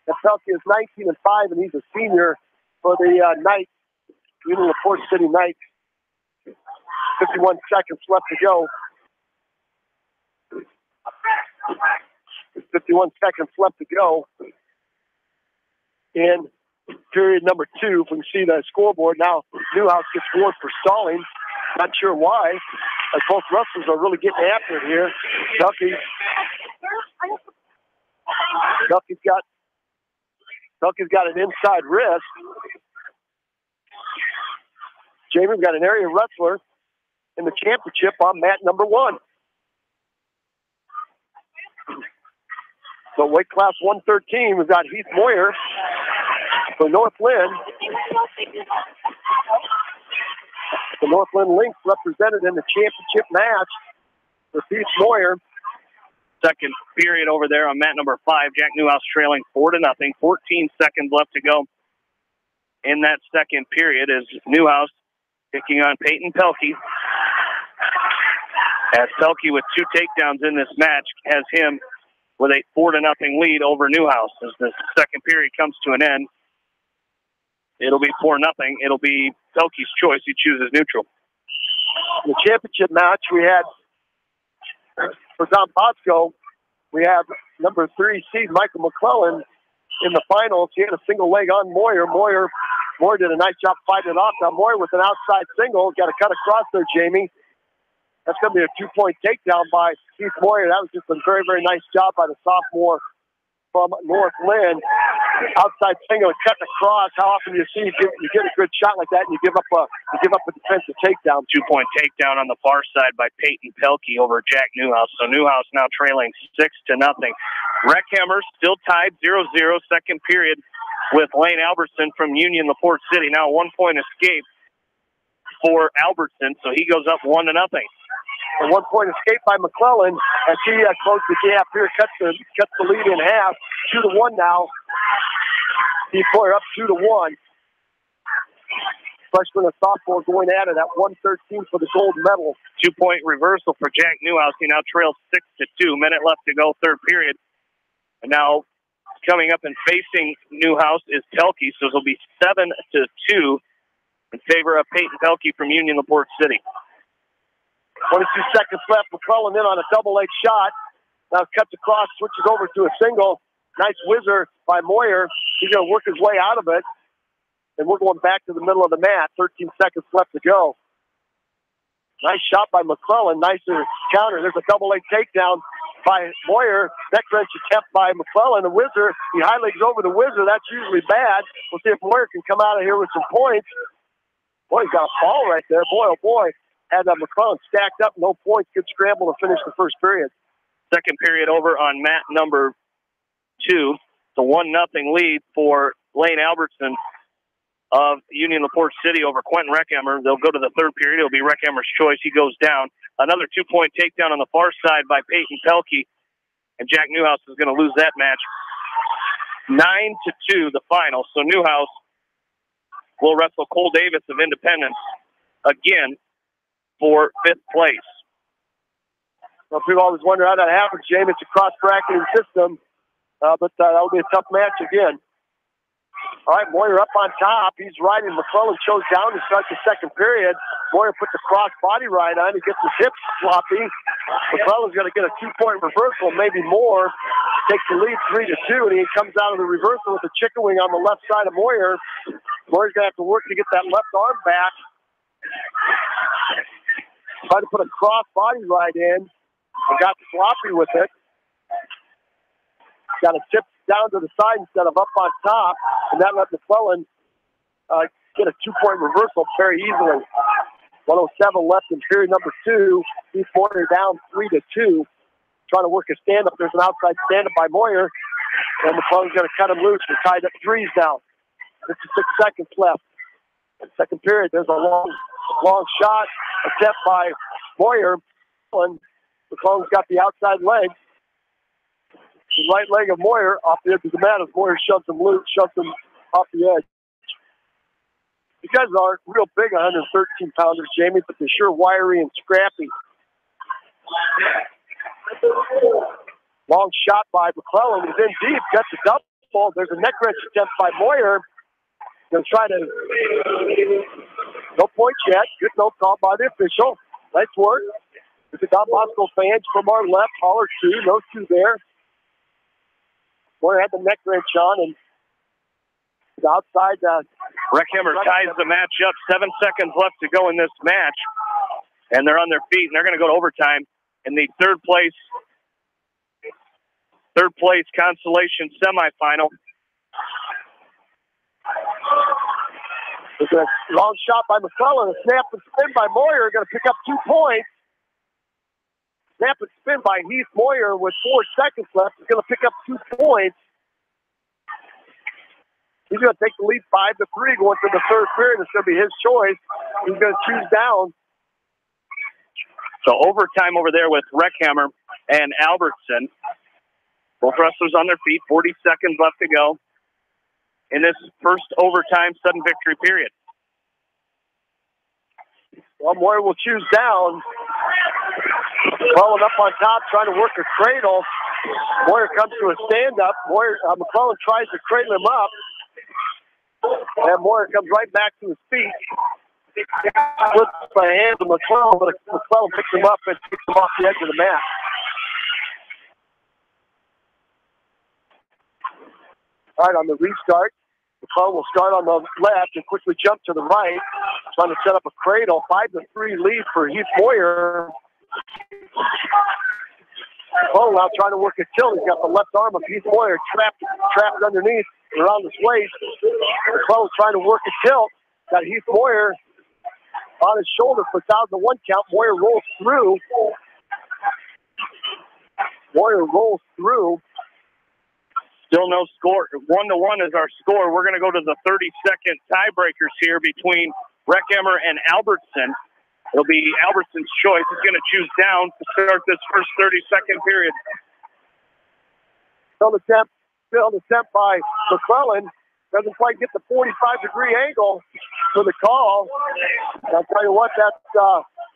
And Pelkey is 19-5, and he's a senior for the Knights, Union LaPorte City Knights. 51 seconds left to go. 51 seconds left to go in period number 2. If we can see the scoreboard now, Newhouse gets scored for stalling. Not sure why. Both wrestlers are really getting after it here. Pelkey's got an inside wrist. Jamie's got an area wrestler in the championship on mat number 1. So weight class 113, we've got Heath Moyer for North Lynn. The North Lynn Lynx represented in the championship match with Heath Moyer. Second period over there on mat number 5. Jack Newhouse trailing 4-0. 14 seconds left to go in that second period as Newhouse picking on Peyton Pelkey. As Pelkey, with 2 takedowns in this match, has him with a 4-0 lead over Newhouse. As the second period comes to an end, it'll be 4-0. It'll be Pelkey's choice. He chooses neutral. In the championship match, we had, for Don Bosco, we have number 3 seed Michael McClellan in the finals. He had a single leg on Moyer. Moyer did a nice job fighting it off. Now Moyer with an outside single. Got to cut across there, Jamie. That's going to be a 2-point takedown by Heath Moyer. That was just a very, very nice job by the sophomore from North Lynn. Outside single, cut across. How often do you see you get a good shot like that and you give up a defensive takedown? 2-point takedown on the far side by Peyton Pelkey over Jack Newhouse. So Newhouse now trailing 6-0. Reckhammer still tied 0-0 second period with Lane Albertson from Union LaPorte City. Now 1-point escape for Albertson, so he goes up 1-0. A 1-point escape by McClellan as he closed the gap here, cuts the lead in half. 2-1 now. Heath Moyer up 2-1. Freshman and sophomore going at it at 113 for the gold medal. 2-point reversal for Jack Newhouse. He now trails 6-2. Minute left to go, third period. And now coming up and facing Newhouse is Pelkey, so it'll be 7-2 in favor of Peyton Pelkey from Union LaPorte City. 22 seconds left. McClellan in on a double leg shot. Now cuts across, switches over to a single. Nice whizzer by Moyer. He's going to work his way out of it. And we're going back to the middle of the mat. 13 seconds left to go. Nice shot by McClellan. Nicer counter. There's a double leg takedown by Moyer. Neck wrench attempt by McClellan. The whizzer, he high legs over the whizzer. That's usually bad. We'll see if Moyer can come out of here with some points. Boy, he's got a fall right there. Boy, oh boy. Had McClellan stacked up, no points. Good scramble to finish the first period. Second period over on mat number 2. It's a 1-0 lead for Lane Albertson of Union LaPorte City over Quentin Reckhammer. They'll go to the third period. It'll be Reckhammer's choice. He goes down. Another 2-point takedown on the far side by Peyton Pelkey. And Jack Newhouse is going to lose that match. 9-2, the final. So Newhouse will wrestle Cole Davis of Independence again for 5th place. Well, people always wonder how that happens, James. It's a cross-bracketing system, but that'll be a tough match again. All right, Moyer up on top. He's riding. McClellan shows down to start the second period. Moyer puts a cross body ride on. He gets his hips sloppy. McClellan's going to get a 2-point reversal, maybe more. takes the lead 3-2, and he comes out of the reversal with a chicken wing on the left side of Moyer. Moyer's going to have to work to get that left arm back. Tried to put a cross body right in and got sloppy with it. Got a tip down to the side instead of up on top, and that let McClellan get a 2-point reversal very easily. 1:07 left in period number 2. Heath Moyer down 3-2. Trying to work a stand-up. There's an outside stand-up by Moyer, and McClellan's going to cut him loose. We're tied up 3s now. 56 seconds left. Second period, there's a long shot attempt by Moyer. McClellan's got the outside leg. The right leg of Moyer off the edge of the mat as Moyer shoves him loose, shoves him off the edge. These guys aren't real big 113-pounders, Jamie, but they're sure wiry and scrappy. Long shot by McClellan. He's in deep, gets a double. There's a neck wrench attempt by Moyer. Going to try to, no points yet. Good no call by the official. Nice work. There's a Don Bosco fans from our left. Holler 2, no 2 there. Moyer had the neck wrench on, and the outside. Reckhammer ties the match up. 7 seconds left to go in this match, and they're on their feet, and they're going to go to overtime in the third place consolation semifinal. There's a long shot by McClellan. A snap and spin by Moyer. Going to pick up 2 points. Snap and spin by Heath Moyer with 4 seconds left. He's going to pick up 2 points. He's going to take the lead 5-3 going to the third period. It's going to be his choice. He's going to choose down. So overtime over there with Reckhammer and Albertson. Both wrestlers on their feet. 40 seconds left to go in this first overtime sudden victory period. Well, Moyer will choose down. McClellan up on top, trying to work a cradle. Moyer comes to a stand-up. McClellan tries to cradle him up. And Moyer comes right back to his feet. Flips the hands of McClellan, but McClellan picks him up and kicks him off the edge of the mat. All right, on the restart, McClellan will start on the left and quickly jump to the right, trying to set up a cradle. 5-3 lead for Heath Moyer. McClellan now trying to work a tilt. He's got the left arm of Heath Moyer trapped underneath around his waist. McClellan trying to work a tilt. Got Heath Moyer on his shoulder for 1,001 count. Moyer rolls through. Still no score. 1-1 is our score. We're going to go to the 30-second tiebreakers here between Reckhammer and Albertson. It'll be Albertson's choice. He's going to choose down to start this first 30-second period. Failed attempt by McClellan. Doesn't quite get the 45-degree angle for the call. And I'll tell you what, that's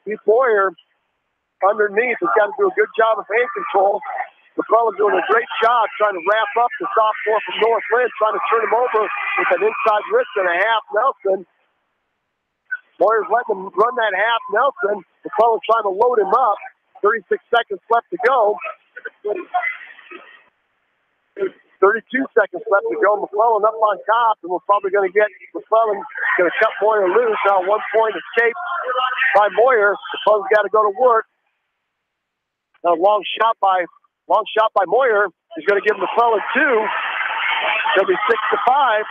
Heath Moyer underneath. He's got to do a good job of hand control. McClellan doing a great job trying to wrap up the sophomore from North Lynn, trying to turn him over with an inside wrist and a half Nelson. Moyer's letting him run that half Nelson. McClellan trying to load him up. 36 seconds left to go. 32 seconds left to go. McClellan up on top, and we're probably going to get McClellan going to cut Moyer loose. Now 1 point escape by Moyer. McClellan's got to go to work. Now long shot by Moyer. He's going to give McClellan 2. It's going to be 6-5.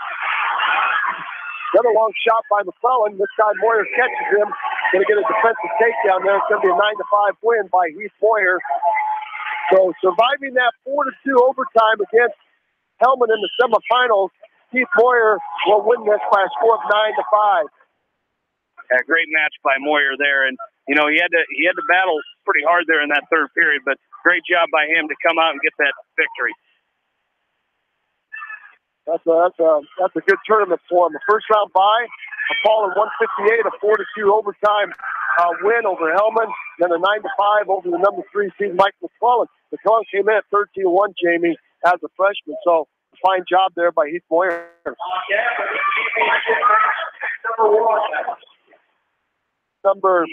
Another long shot by McClellan. This time Moyer catches him. Going to get a defensive takedown there. It's going to be a 9-5 win by Heath Moyer. So surviving that 4-2 overtime against Hellman in the semifinals, Heath Moyer will win this by a score of 9-5. A great match by Moyer there, and you know he had to battle pretty hard there in that third period, but great job by him to come out and get that victory. That's a good tournament for him. The first round bye, a fall in 158, a 4-2 overtime win over Hellman, then a 9-5 over the number 3 seed Mike McClellan. McClellan came in at 13-1, Jamie, as a freshman. So fine job there by Heath Moyer. Number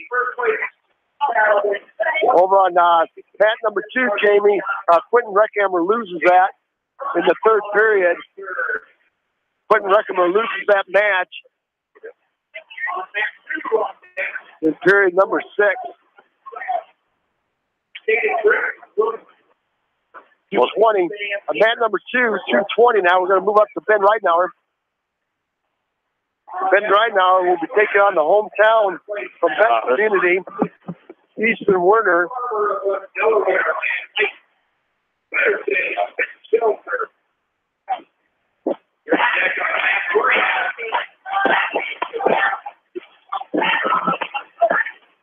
Over on mat number 2, Jamie, Quentin Reckhammer loses that in the third period. Quentin Reckhammer loses that match in period number 6. 220. Mat number 2, 220 now. We're going to move up to Ben Reitnauer. Ben Reitnauer will be taking on the hometown from Benton Community, Easton Werner.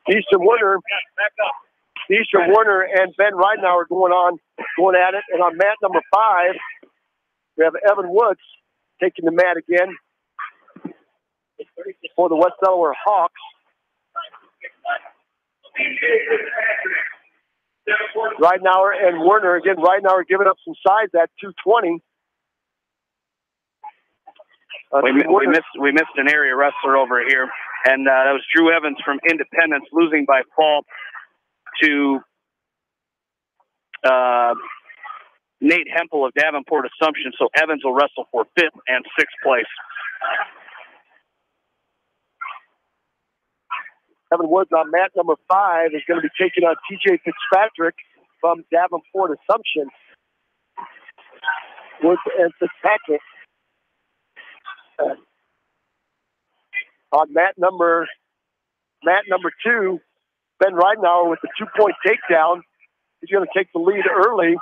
Easton Werner and Ben Reitnauer going at it. And on mat number 5, we have Evan Woods taking the mat again for the West Delaware Hawks. Reitnauer and Werner. Again, Reitnauer giving up some size at 220. We missed an area wrestler over here, and that was Drew Evans from Independence, losing by fall to Nate Hempel of Davenport Assumption. So Evans will wrestle for 5th and 6th place. Evan Woods on mat number 5 is going to be taking on TJ Fitzpatrick from Davenport Assumption. Woods and Fitzpatrick. On mat number 2, Ben Reitnauer with the 2-point takedown. He's going to take the lead early.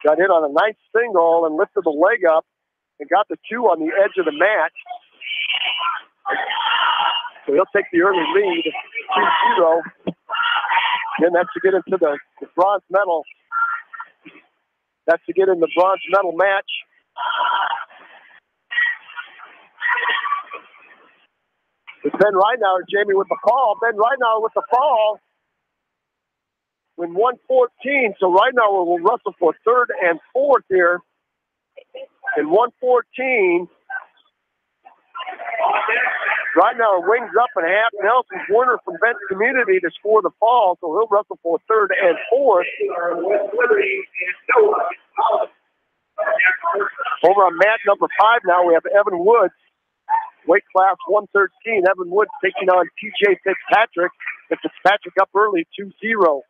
Got in on a nice single and lifted the leg up and got the 2 on the edge of the mat. So he'll take the early lead, 2-0. Then that's to get into the bronze medal. That's to get in the bronze medal match. It's Ben Reitnauer, Jamie, with the fall. Ben Reitnauer with the fall. Win 114, so Reitnauer will wrestle for 3rd and 4th here. In 114, Reitnauer wings up and half Nelson Warner from Benton Community to score the fall, so he'll wrestle for 3rd and 4th. Over on mat number 5 now, we have Evan Woods, weight class 113. Evan Woods taking on TJ Fitzpatrick. Fitzpatrick up early, 2-0.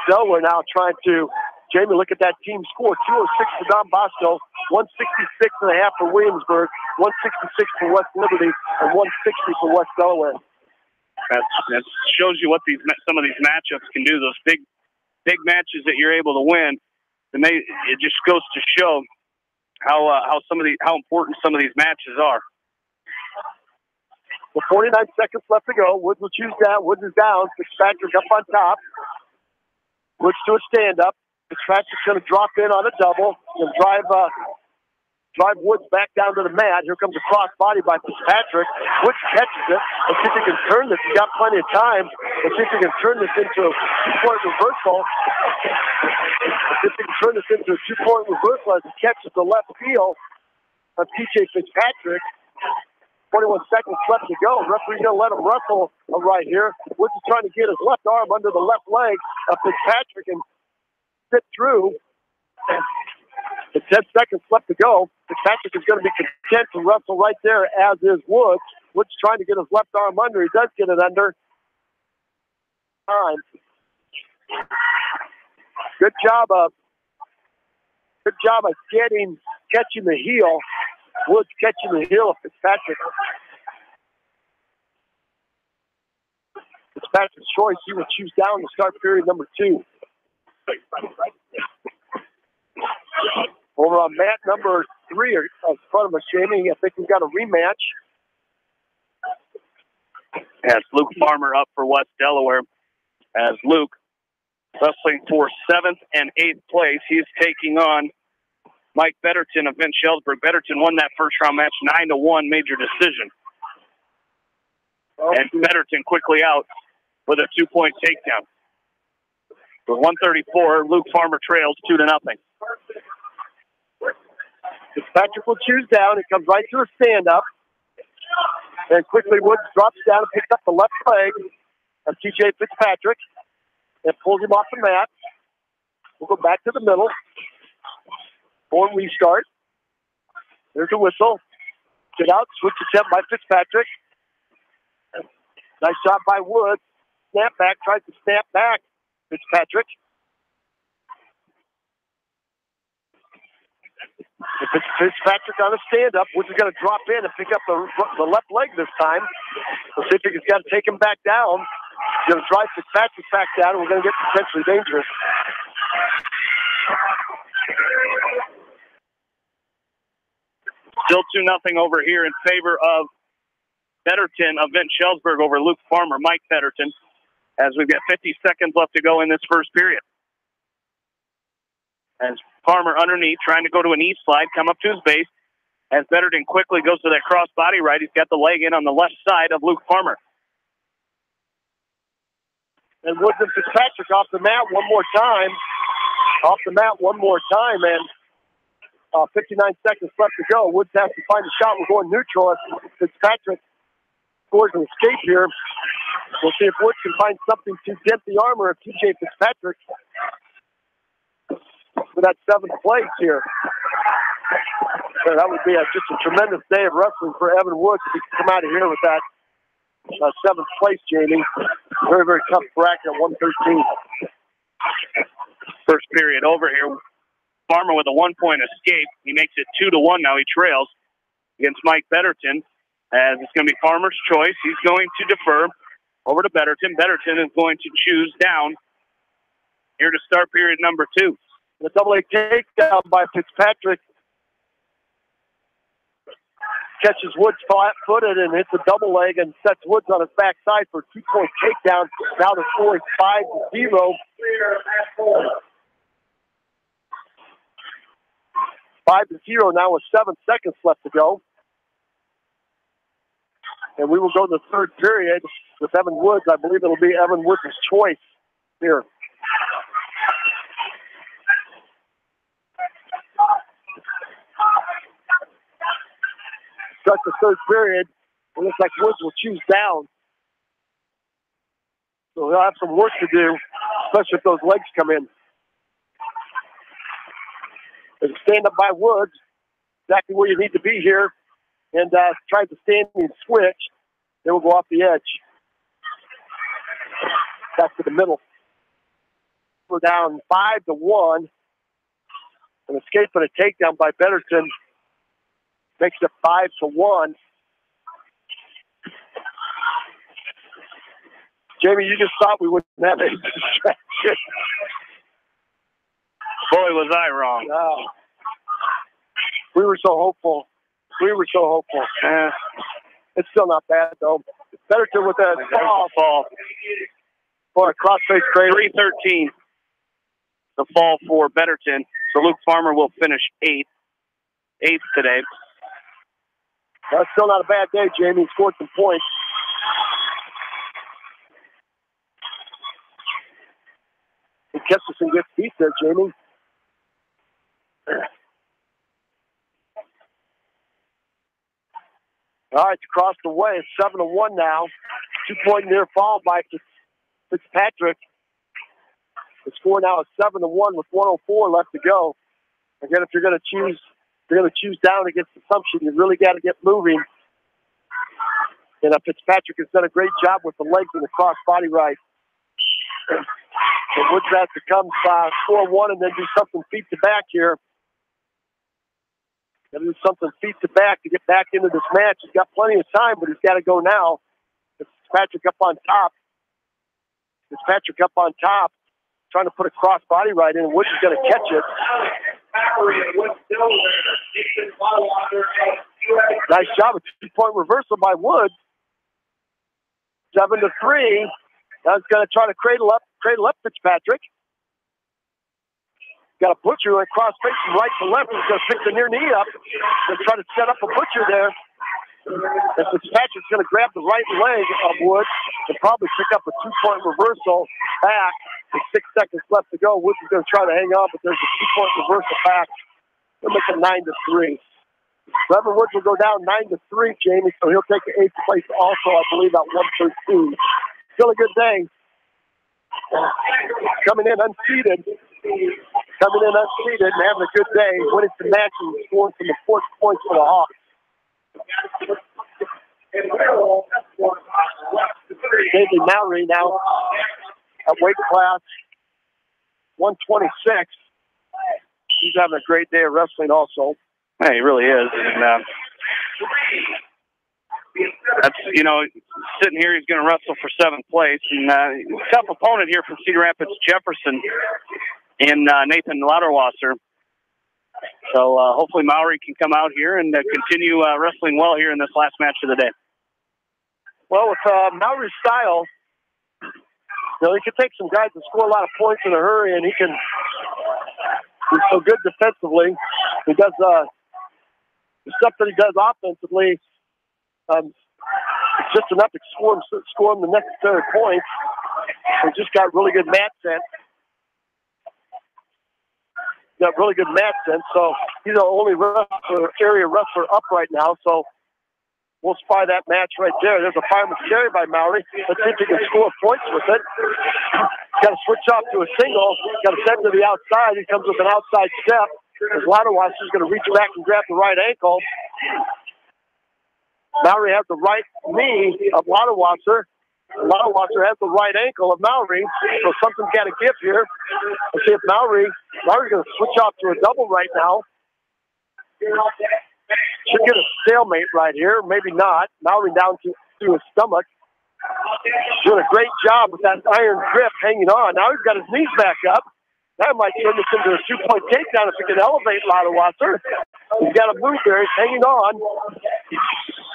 Delaware now trying to, Jamie, look at that team score. 206 for Don Bosco, 166.5 for Williamsburg, 166 for West Liberty, and 160 for West Delaware. That shows you what some of these matchups can do. Those big matches that you're able to win, it just goes to show how important some of these matches are. With 49 seconds left to go, Woods will choose down. Woods is down. Fitzpatrick up on top. Woods to a stand-up. Fitzpatrick's going to drop in on a double and drive Woods back down to the mat. Here comes a cross body by Fitzpatrick. Woods catches it. Let's see if he can turn this. He's got plenty of time. Let's see if he can turn this into a 2-point reversal. Let's see if he can turn this into a 2-point reversal as he catches the left heel of TJ Fitzpatrick. 21 seconds left to go. Referee's going to let him wrestle right here. Woods is trying to get his left arm under the left leg of Fitzpatrick and sit through. With 10 seconds left to go, Fitzpatrick is going to be content to wrestle right there, as is Woods. Woods trying to get his left arm under. He does get it under. Time. Good job of catching the heel. Woods catching the heel of Fitzpatrick. Fitzpatrick's choice, he will choose down to start period number 2. Over on mat number 3 in front of us, Jamie, I think we've got a rematch. As Luke Farmer up for West Delaware. As Luke wrestling for 7th and 8th place, he's taking on Mike Betterton of Vince Shellsburg. Betterton won that first round match 9-1 major decision. And Betterton quickly out with a 2-point takedown. With 134, Luke Farmer trails 2-0. Fitzpatrick will choose down. It comes right to a stand-up. And quickly Woods drops down and picks up the left leg of TJ Fitzpatrick and pulls him off the mat. We'll go back to the middle. For restart. There's a whistle. Get out, switch attempt by Fitzpatrick. Nice shot by Woods. Snap back, tries to snap back. Fitzpatrick. If it's Fitzpatrick on a stand-up, Woods is going to drop in and pick up the left leg this time. Pacific has got to take him back down. He's going to drive Fitzpatrick back down, and we're going to get potentially dangerous. Still 2-0 over here in favor of Betterton of Vince Schellsburg over Luke Farmer, Mike Betterton, as we've got 50 seconds left to go in this first period. As Farmer underneath, trying to go to an east slide, come up to his base. As Betterton quickly goes to that cross body right, he's got the leg in on the left side of Luke Farmer. And Woods and Fitzpatrick off the mat one more time. Off the mat one more time, and 59 seconds left to go. Woods has to find a shot. We're going neutral as Fitzpatrick scores an escape here. We'll see if Woods can find something to dent the armor of TJ Fitzpatrick for that 7th place here. So that would be just a tremendous day of wrestling for Evan Woods if he can come out of here with that 7th place, Jamie. Very, very tough bracket at 113. First period over here. Farmer with a 1-point escape. He makes it 2-1 now. He trails against Mike Betterton. As it's going to be Farmer's choice. He's going to defer over to Betterton. Betterton is going to choose down here to start period number 2. The double-A takedown by Fitzpatrick. Catches Woods flat-footed and hits a double leg and sets Woods on his backside for a 2-point takedown. Now the score is 5-0. 5-0 now with 7 seconds left to go. And we will go to the third period with Evan Woods. I believe it'll be Evan Woods' choice here. Starts the third period. It looks like Woods will choose down. So he'll have some work to do, especially if those legs come in. There's a stand up by Woods, exactly where you need to be here, and tries to stand and switch. Then we'll go off the edge. Back to the middle. We're down 5-1. An escape and a takedown by Betterton makes it 5-1. Jamie, you just thought we wouldn't have any distraction. Boy, was I wrong. No. We were so hopeful. It's still not bad, though. Betterton with that fall. For a crossface cradle. 3-13. The fall for Betterton. So Luke Farmer will finish 8th today. That's still not a bad day, Jamie. He scored some points. He kept us in good feet there, Jamie. All right, across the way. It's 7-1 now. 2-point near fall by Fitzpatrick. The score now is 7-1 with 1:04 left to go. Again, if you're going to choose down against Assumption, you really got to get moving. And Fitzpatrick has done a great job with the legs and the cross body right. And Woods has to come score 1 and then do something feet to back here. Got to do something feet to back to get back into this match. He's got plenty of time, but he's got to go now. Fitzpatrick up on top. Trying to put a cross body right in, and Woods is going to catch it. Nice job. A 2-point reversal by Woods. 7-3. Now he's going to try to cradle up Fitzpatrick. Got a butcher and cross face from right to left. He's going to pick the near knee up and try to set up a butcher there. And Fitzpatrick's going to grab the right leg of Woods and probably pick up a 2-point reversal back. With 6 seconds left to go. Woods is going to try to hang on, but there's a 2-point reversal back. They'll make it 9-3. Trevor Woods will go down 9-3, Jamie, so he'll take the 8th place also, I believe, at 113. Still a good day. Coming in unseeded and having a good day, winning some matches and scoring some important points for the Hawks. David Mallory now at weight class 126. He's having a great day of wrestling also. Yeah, he really is. And that's, sitting here, he's going to wrestle for 7th place. And tough opponent here from Cedar Rapids, Jefferson, in Nathan Lauterwasser. So hopefully Mowry can come out here and continue wrestling well here in this last match of the day. Well, with Mowry's style, he can take some guys and score a lot of points in a hurry, and he's so good defensively. He does the stuff that he does offensively. It's just enough to score him the necessary points. He just got really good mat sense. So he's the only area wrestler up right now. So we'll spy that match right there. There's a fireman's carry by Mowry. Let's see if he can score points with it. Got to switch off to a single. Got to send to the outside. He comes with an outside step. As Lauterwasser's going to reach back and grab the right ankle. Mowry has the right knee of Lauterwasser. Lauterwasser has the right ankle of Mowry, so something's got to give here. Let's see if Mowry's going to switch off to a double right now. Should get a stalemate right here, maybe not. Mowry down to his stomach. Doing a great job with that iron grip hanging on. Now he's got his knees back up. That might turn this into a 2-point takedown if he can elevate Lauterwasser. He's got to move there. He's hanging on.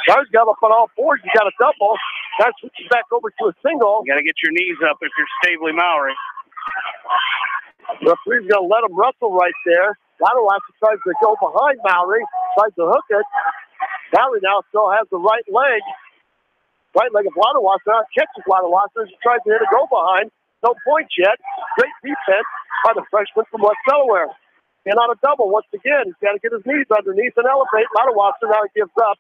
Now he's got up on all fours. He's got a double. Now switches back over to a single. You got to get your knees up if you're Stavely Mowry. The referee's going to let him wrestle right there. Lauterwasser tries to go behind Mowry, tries to hook it. Mowry now still has the right leg. Right leg of Lauterwasser. Now catches Lauterwasser as he tries to hit a go behind. No points yet. Great defense by the freshman from West Delaware. And on a double, once again, he's got to get his knees underneath and elevate. Lauterwasser now gives up.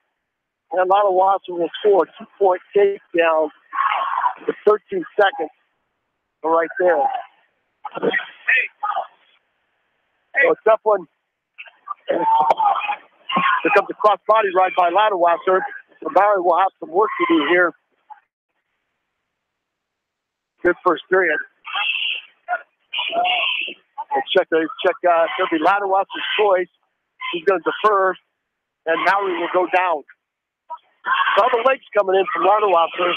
And Lauterwasser will score a 2-point takedown with 13 seconds right there. So a tough one. Here comes a cross-body ride by Lauterwasser. So Barry will have some work to do here. Good first period. Let's check. It'll be Lauterwasser's choice. He's going to defer, and Mowry will go down. All the legs coming in from Lauterwasser.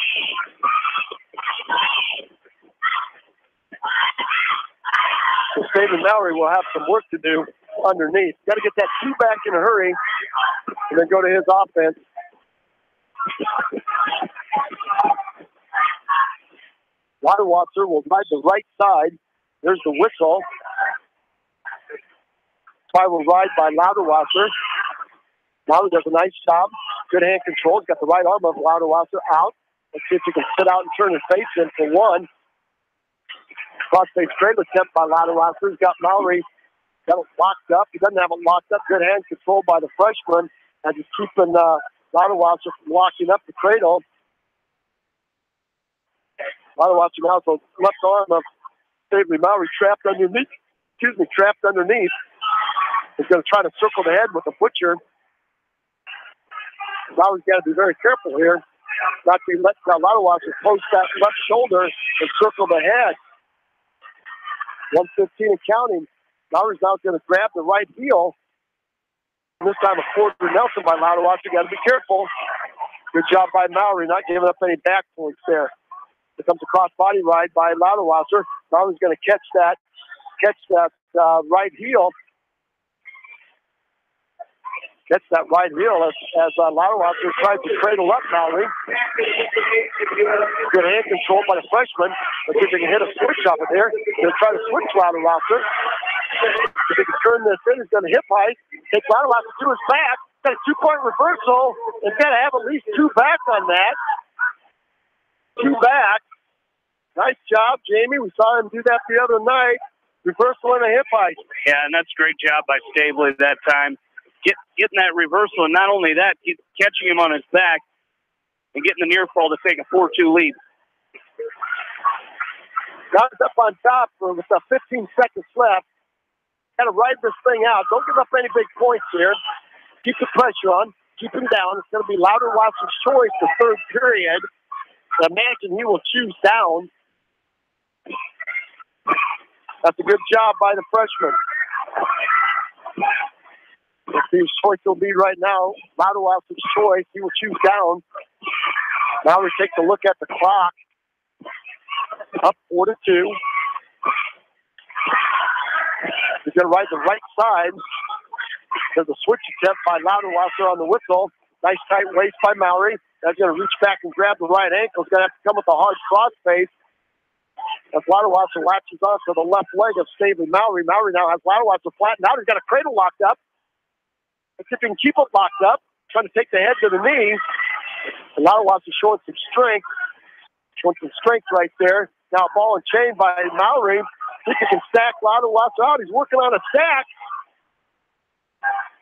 So David Mowry will have some work to do underneath. Got to get that 2 back in a hurry, and then go to his offense. Lauterwasser will ride the right side. There's the whistle. Spiral ride by Lauterwasser. Mowry does a nice job. Good hand control. He's got the right arm of Lauterwasser out. Let's see if he can sit out and turn his face in for one. Cross-face straight attempt by Lauterwasser. He's got Mowry got it locked up. He doesn't have it locked up. Good hand control by the freshman. And just keeping Lauterwasser from locking up the cradle. Lauterwasser now has the left arm of Stavely Mowry trapped underneath. He's going to try to circle the head with a butcher. Mowry's got to be very careful here. Not to let Lauterwasser post that left shoulder and circle the head. 1:15 and counting. Mowry's now going to grab the right heel. And this time a quarter Nelson by Lauterwasser. Got to be careful. Good job by Mowry, not giving up any back points there. Here comes a cross-body ride by Lauterwasser. Mowry's going to catch that right heel. Gets that right heel as Lauterwasser tries to cradle up Mowry. Good hand control by the freshman. Let's see if he can hit a switch off of there. He'll try to switch Lauterwasser. If he can turn this in, he's going to hip high. Take Lauterwasser to his back. Got a 2-point reversal. He's got to have at least 2 back on that. 2 back. Nice job, Jamie. We saw him do that the other night. Reversal and a hip high. Yeah, and that's a great job by Stavely that time. getting that reversal, and not only that, catching him on his back and getting the near fall to take a 4-2 lead. Got up on top with 15 seconds left. Got to ride this thing out. Don't give up any big points here. Keep the pressure on. Keep him down. It's going to be Louder Watson's choice the third period. I imagine he will choose down. That's a good job by the freshman. Let's see his choice will be right now. Louder Watson's choice. He will choose down. Now we take a look at the clock. Up 4-2. He's going to ride the right side. There's a switch attempt by Louderwasser on the whistle. Nice tight waist by Mallory. That's going to reach back and grab the right ankle. He's going to have to come with a hard cross face. As Louderwasser latches onto the left leg of Stavely Mallory. Mallory now has Louderwasser flattened out. He's got a cradle locked up. Let's see if he can keep it locked up. Trying to take the head to the knee. And Louderwasser showing some strength. Showing some strength right there. Now a ball and chain by Mallory. See if he can stack Louderwasser out. He's working on a stack.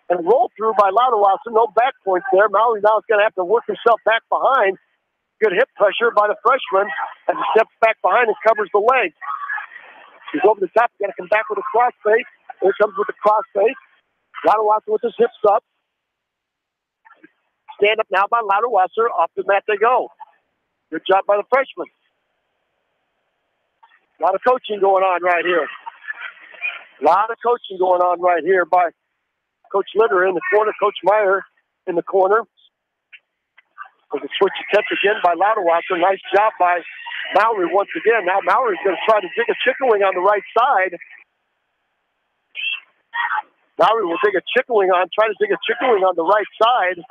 And a roll through by Louderwasser. No back points there. Mallory now is going to have to work himself back behind. Good hip pressure by the freshman as he steps back behind and covers the leg. He's over the top. He's got to come back with a cross face. Here comes with the cross face. Louderwasser with his hips up. Stand up now by Louderwasser. Off the mat they go. Good job by the freshman. A lot of coaching going on right here. A lot of coaching going on right here by Coach Litter in the corner, Coach Meyer in the corner. There's a switch attempt again by Louderwasser. Nice job by Mallory once again. Now Mallory's going to try to dig a chicken wing on the right side. Mallory will dig a chicken wing on, try to dig a chicken wing on the right side.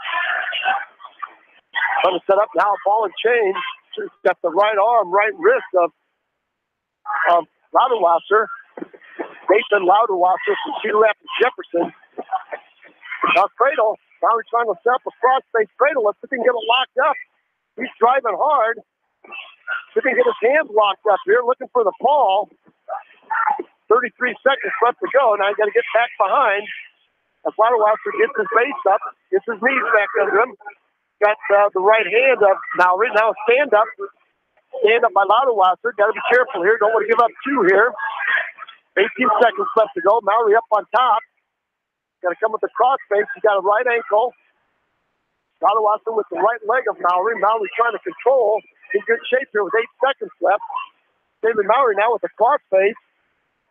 Trying to set up now a ball and chain. She's got the right arm, right wrist of Louderwasser. Nathan Louderwasser from Cedar Rapids Jefferson. Now cradle. Now he's trying to set up a cross-face cradle. Let's see if he can get it locked up. He's driving hard. See if he can get his hands locked up here, looking for the ball. 33 seconds left to go. Now he's got to get back behind. As Louderwasser gets his base up, gets his knees back under him. Got the right hand of Mallory. Now stand up. Stand up by Louderwasser. Got to be careful here. Don't want to give up two here. 18 seconds left to go. Mallory up on top. Got to come with the cross face. He's got a right ankle. Louderwasser with the right leg of Mallory. Mallory trying to control. In good shape here with 8 seconds left. David Mallory now with the cross face.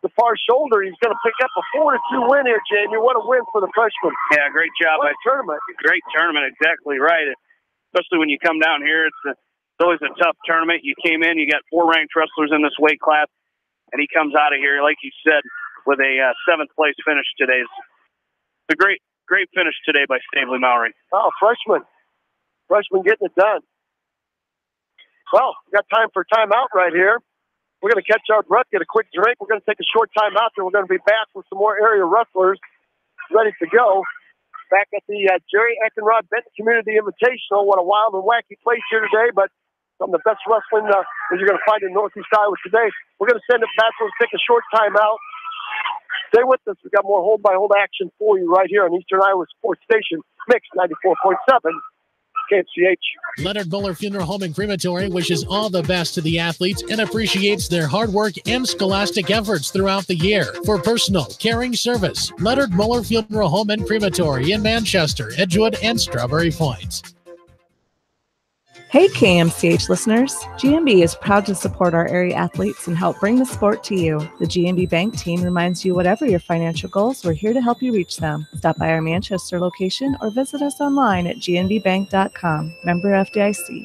The far shoulder. He's going to pick up a 4-2 win here, Jamie. What a win for the freshman. Yeah, great job. What a tournament. Great tournament. Exactly right. Especially when you come down here. It's always a tough tournament. You came in. You got 4 ranked wrestlers in this weight class. And he comes out of here, like you said, with a 7th place finish today. It's a great finish today by Stavely Mallory. Oh, freshman getting it done. Well, we got time for a timeout right here. We're going to catch our breath, get a quick drink. We're going to take a short timeout, then we're going to be back with some more area wrestlers ready to go. Back at the Jerry Eckenrod Benton Community Invitational. What a wild and wacky place here today, but some of the best wrestling that you're going to find in Northeast Iowa today. We're going to send it back. We'll take a short timeout. Stay with us. We've got more hold-by-hold action for you right here on Eastern Iowa Sports Station, Mix 94.7 KFCH. Leonard Muller Funeral Home and Crematory wishes all the best to the athletes and appreciates their hard work and scholastic efforts throughout the year. For personal, caring service, Leonard Muller Funeral Home and Crematory in Manchester, Edgewood, and Strawberry Point. Hey KMCH listeners, GMB is proud to support our area athletes and help bring the sport to you. The GMB Bank team reminds you whatever your financial goals, we're here to help you reach them. Stop by our Manchester location or visit us online at gnbbank.com. Member FDIC.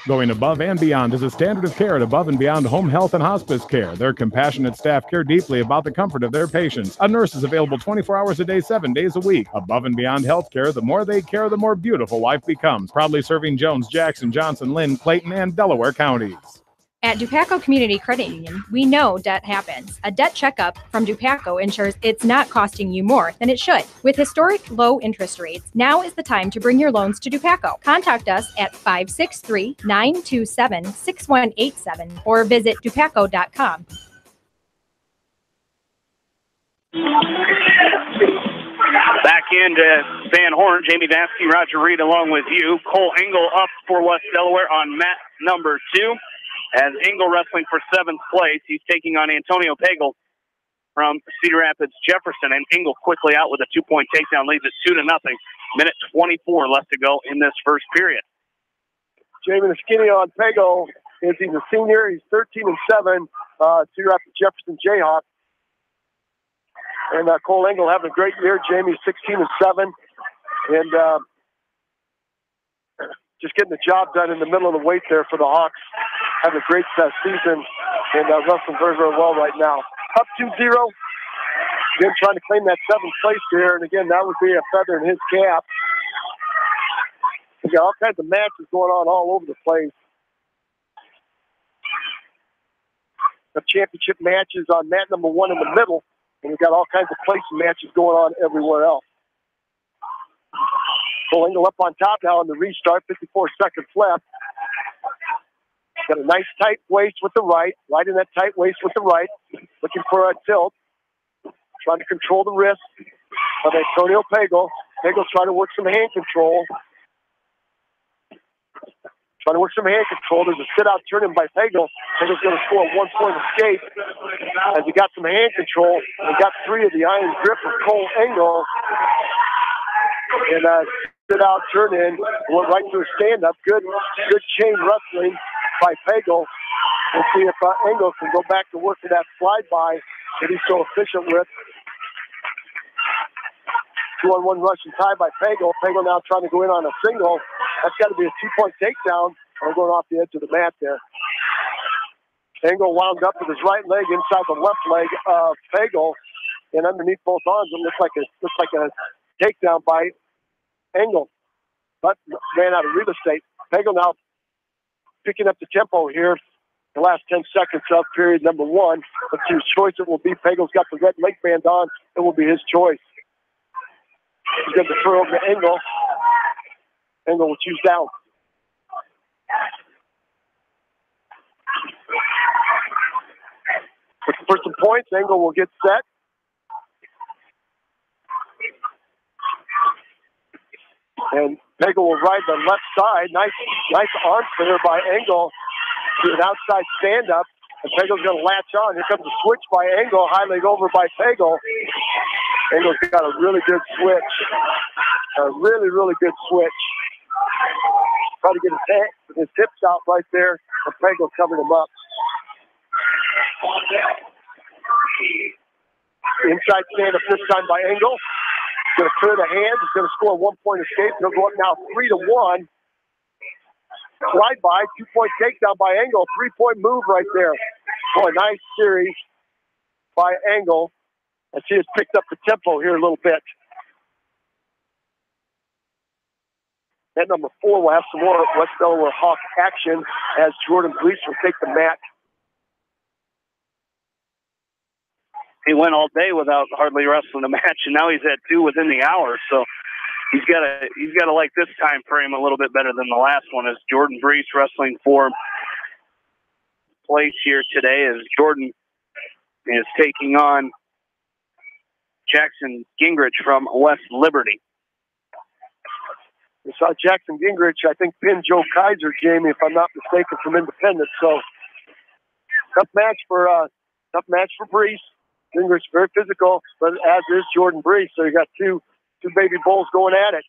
Going above and beyond is a standard of care at Above and Beyond Home Health and Hospice Care. Their compassionate staff care deeply about the comfort of their patients. A nurse is available 24 hours a day, 7 days a week. Above and Beyond Healthcare, the more they care, the more beautiful life becomes. Proudly serving Jones, Jackson, Johnson, Lynn, Clayton, and Delaware counties. At Dupaco Community Credit Union, we know debt happens. A debt checkup from Dupaco ensures it's not costing you more than it should. With historic low interest rates, now is the time to bring your loans to Dupaco. Contact us at 563-927-6187 or visit Back into Van Horn, Jamie Vansky, Roger Reed along with you. Cole Engel up for West Delaware on mat number 2. As Engel wrestling for 7th place, he's taking on Antonio Pagel from Cedar Rapids Jefferson. And Engel quickly out with a 2-point takedown, leads it 2-0. Minute 24 left to go in this first period. Jamie the skinny on Pagel is he's a senior. He's 13-7. Cedar Rapids Jefferson Jayhawk. And Cole Engel having a great year. Jamie 16-7. And just getting the job done in the middle of the weight there for the Hawks. Having a great season and wrestling very, very well right now. Up 2-0. Again, trying to claim that 7th place here. And again, that would be a feather in his cap. We got all kinds of matches going on all over the place. The championship matches on mat number 1 in the middle. And we've got all kinds of placing matches going on everywhere else. Cole Engel up on top now on the restart, 54 seconds left. Got a nice tight waist with the right in that tight waist with the right. Looking for a tilt. Trying to control the wrist of Antonio Pagel. Pagel's trying to work some hand control. There's a sit-out turn-in by Pagel. Pagel's going to score a 1-point escape as he got some hand control and got 3 of the iron grip of Cole Engel. And sit-out turn-in went right to a stand-up. Good chain wrestling by Pagel. We'll see if Engel can go back to work for that slide-by that he's so efficient with. 2-on-1 Russian tie by Pagel. Pagel now trying to go in on a single. That's got to be a 2-point takedown. Or going off the edge of the mat there. Engel wound up with his right leg inside the left leg of Pagel, and underneath both arms, it looks like a takedown by Engel, but ran out of real estate. Pagel now picking up the tempo here. The last 10 seconds of period number 1. Let's see whose choice it will be. Pagel's got the red leg band on. It will be his choice. He's going to defer over to Engel. Engel will choose down. Looking for some points. Engel will get set. And Pagel will ride the left side. Nice arm clear by Engel to an outside stand-up. And Pagel's going to latch on. Here comes a switch by Engel. High leg over by Pagel. Engel's got a really good switch. A really, really good switch. Try to get his hips out right there. And Pagel covered him up. Inside stand-up this time by Engel. Going to clear the hands. He's going to score a 1-point escape. He'll go up now 3-1. Slide by, 2-point takedown by Engel. 3-point move right there. Boy, nice series by Engel. I see it's picked up the tempo here a little bit. At number 4, we'll have some more West Delaware Hawk action as Jordan Brees will take the mat. He went all day without hardly wrestling a match, and now he's at 2 within the hour. So he's got to like this time frame a little bit better than the last one. As Jordan Brees wrestling for place here today, as Jordan is taking on Jackson Gingrich from West Liberty. We saw Jackson Gingrich, I think, pin Joe Kaiser, Jamie, if I'm not mistaken, from Independence. So tough match for Brees. Gingrich very physical, but as is Jordan Brees. So you got two baby bulls going at it.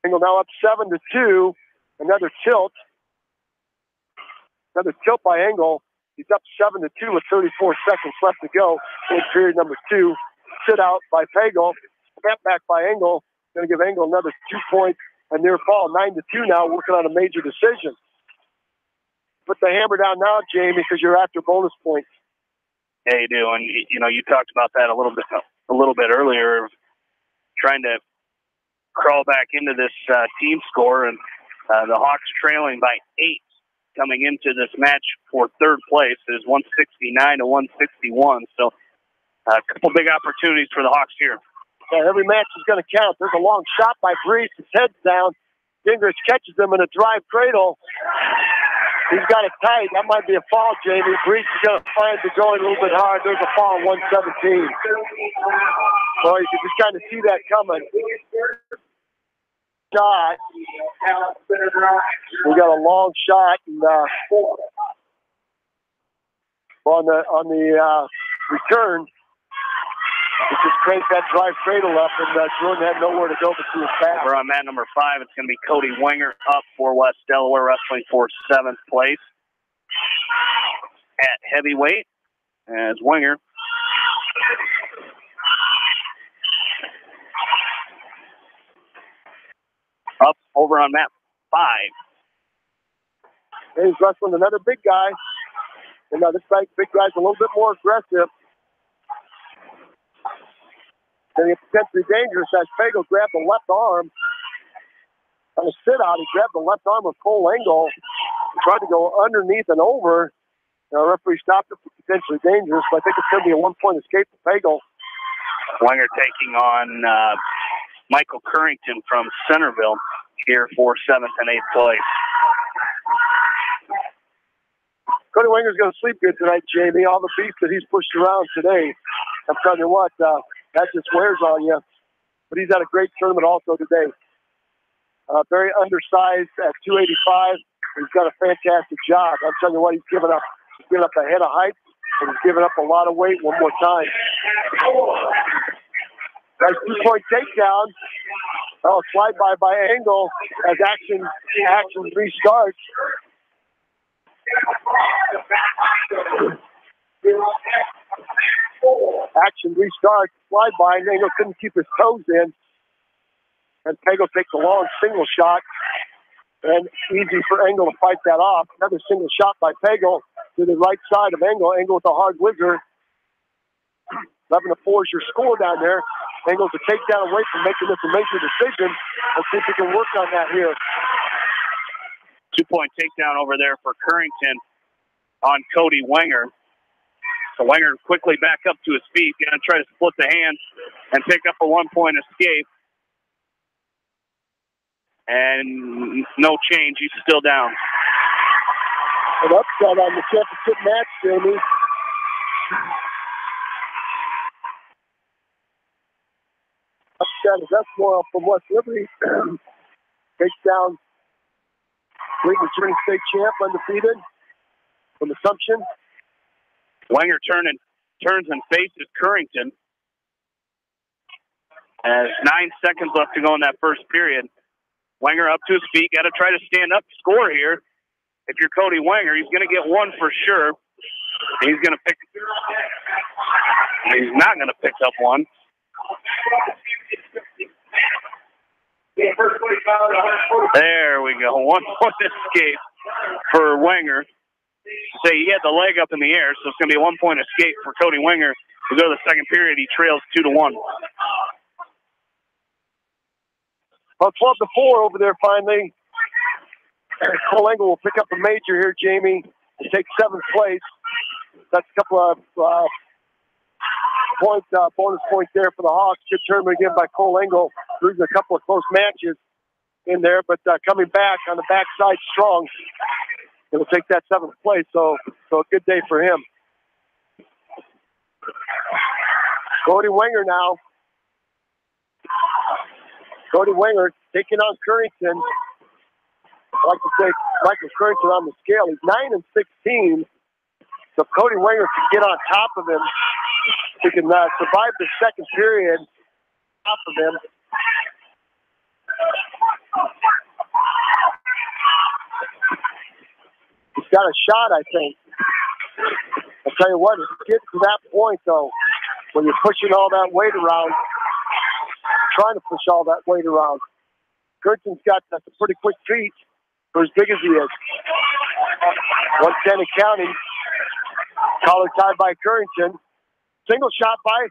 Engel now up 7-2. Another tilt. Another tilt by Engel. He's up 7-2 with 34 seconds left to go in period number 2. Sit out by Pagel. Step back by Engel. Going to give Engel another 2 points. A near fall. 9-2 now, working on a major decision. Put the hammer down now, Jamie, because you're after bonus points. Yeah, you do, and you talked about that a little bit earlier, trying to crawl back into this team score, and the Hawks trailing by 8 coming into this match for third place is 169-161. So a couple big opportunities for the Hawks here. Yeah, every match is going to count. There's a long shot by Brees. His head's down. Gingrich catches him in a drive cradle. He's got it tight. That might be a foul, Jamie. Breach is going to find it going a little bit hard. There's a foul, 117. So you can just kind of see that coming. Shot. We got a long shot, and on the return, he just cranked that drive cradle up, and Jordan had nowhere to go but to his back. We're on mat number 5. It's going to be Cody Wenger up for West Delaware Wrestling for 7th place at heavyweight, as Wenger up over on mat 5. And he's wrestling another big guy. And this big guy's a little bit more aggressive. And it's potentially dangerous as Fago grabbed the left arm. On a sit-out, he grabbed the left arm of Cole Engel. He tried to go underneath and over. The referee stopped it for potentially dangerous, but I think it's going to be a one-point escape for Fago. Wenger taking on Michael Currington from Centerville here for 7th and 8th place. Cody Wenger's going to sleep good tonight, Jamie. All the beef that he's pushed around today, I'm telling you what, that just wears on you. But he's had a great tournament also today. Very undersized at 285. He's got a fantastic job. I'm telling you what, he's given up a head of height, and he's given up a lot of weight one more time. Nice 2-point takedown. Oh, slide by Engel as action restarts. Action restarts. Slide by, and Engel couldn't keep his toes in. And Fago takes a long single shot. And easy for Engel to fight that off. Another single shot by Fago to the right side of Engel. Engel with a hard whizzer. 11-4 is your score down there. Engel's a takedown away from making this a major decision. Let's see if he can work on that here. 2-point takedown over there for Currington on Cody Wenger. So Wenger quickly back up to his feet. Going to try to split the hand and pick up a 1-point escape. And no change. He's still down. An upset on the championship match, Jamie. Upset is Esmoil from West Liberty. Takes down league returning state champ, undefeated from Assumption. Wenger turns and faces Currington. As 9 seconds left to go in that first period. Wenger up to his feet. Got to try to stand up, score here. If you're Cody Wenger, he's going to get one for sure. He's going to pick. He's not going to pick up one. There we go. 1-point escape for Wenger. Say he had the leg up in the air, so it's going to be a 1-point escape for Cody Wenger. We go to the second period. He trails 2-1. Well, 12-4 over there finally. Cole Engel will pick up a major here, Jamie, and take 7th place. That's a couple of bonus points there for the Hawks. Good tournament again by Cole Engel. Losing a couple of close matches in there, but coming back on the backside strong. It'll take that 7th place, so a good day for him. Cody Wenger now. Cody Wenger taking on Currington. I like to say Michael Currington on the scale. He's 9-16. So if Cody Wenger can get on top of him, he can survive the second period top of him. He's got a shot, I think. I'll tell you what, if you get to that point, though, when you're pushing all that weight around, trying to push all that weight around. Currington's got some pretty quick feet for as big as he is. 110 and counting. Collar tied by Currington. Single shot by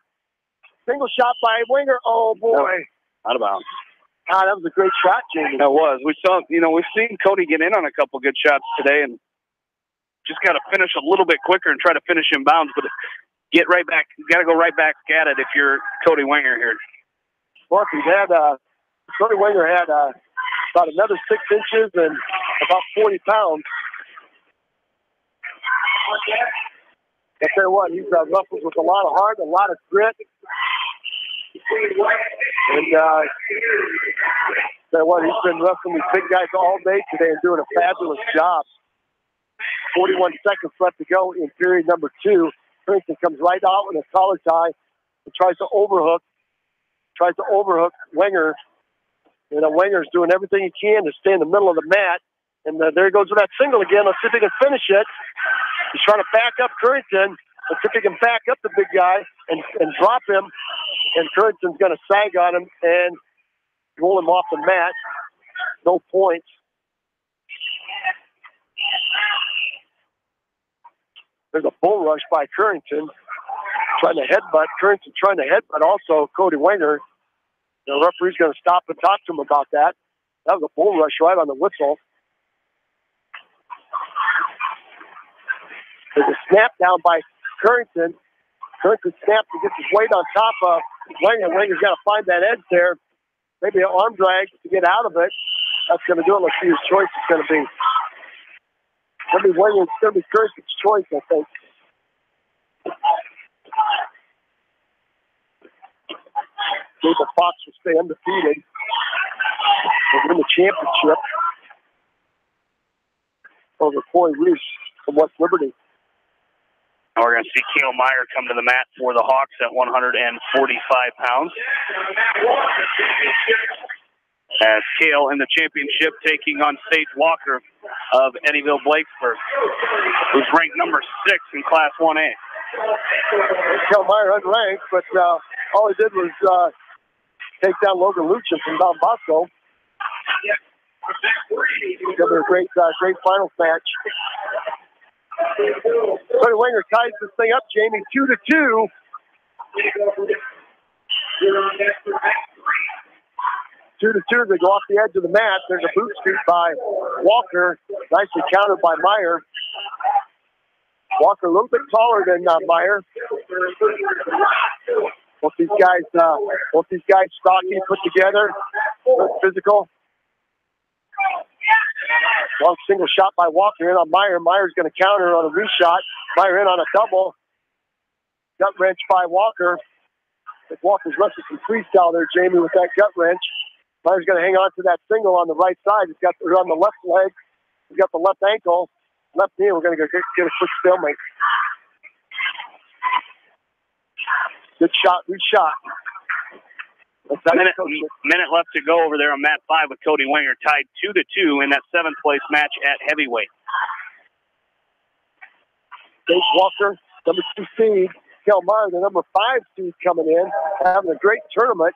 Wenger. Oh boy. Out of bounds. Ah, that was a great shot, Jamie. That was. We've seen Cody get in on a couple good shots today, and just got to finish a little bit quicker and try to finish in bounds. But get right back. You got to go right back at it if you're Cody Wenger here. Well, Cody Wenger had about another 6 inches and about 40 pounds. I tell you what, he's wrestles with a lot of heart, a lot of grit. And tell you what, he's been wrestling these big guys all day today and doing a fabulous job. 41 seconds left to go in period number 2. Princeton comes right out with a collar tie and tries to overhook Wenger. And Wenger's doing everything he can to stay in the middle of the mat. And there he goes with that single again. Let's see if he can finish it. He's trying to back up Currington. Let's see if he can back up the big guy and drop him. And Currington's going to sag on him and roll him off the mat. No points. There's a bull rush by Currington. Trying to headbutt. Currington trying to headbutt also Cody Wenger. The referee's going to stop and talk to him about that. That was a bull rush right on the whistle. There's a snap down by Currington. Currington snaps and gets his weight on top of Wenger. Wenger's got to find that edge there. Maybe an arm drag to get out of it. That's going to do it. Let's see whose choice it's going to be. It's going to be Wenger. It's going to be Currington's choice, I think. David Fox will stay undefeated. They'll win the championship over Corey Reese from West Liberty. Now we're going to see Kale Meyer come to the mat for the Hawks at 145 pounds. As Kale in the championship taking on Sage Walker of Eddyville-Blakesburg, who's ranked number 6 in Class 1A. Kale Meyer unranked, but all he did was take down Logan Luchin from Don Bosco. It's going to be a great finals match. Cody Wenger ties this thing up, Jamie, 2-2. 2-2. They go off the edge of the mat. There's a boot scoop by Walker. Nicely countered by Meyer. Walker a little bit taller than Meyer. Both these guys stocky, put together, physical. Long single shot by Walker in on Meyer. Meyer's going to counter on a reshot. Meyer in on a double. Gut wrench by Walker. I think Walker's wrestling some freestyle there, Jamie, with that gut wrench. Meyer's going to hang on to that single on the right side. He's got on the left leg. He's got the left ankle, left knee. We're going to get a quick stalemate. Good shot, reshot. Minute left to go over there on mat 5 with Cody Wenger tied 2-2 in that 7th place match at heavyweight. Dave Walker, number 2 seed. Kel Meyer, the number 5 seed coming in, having a great tournament.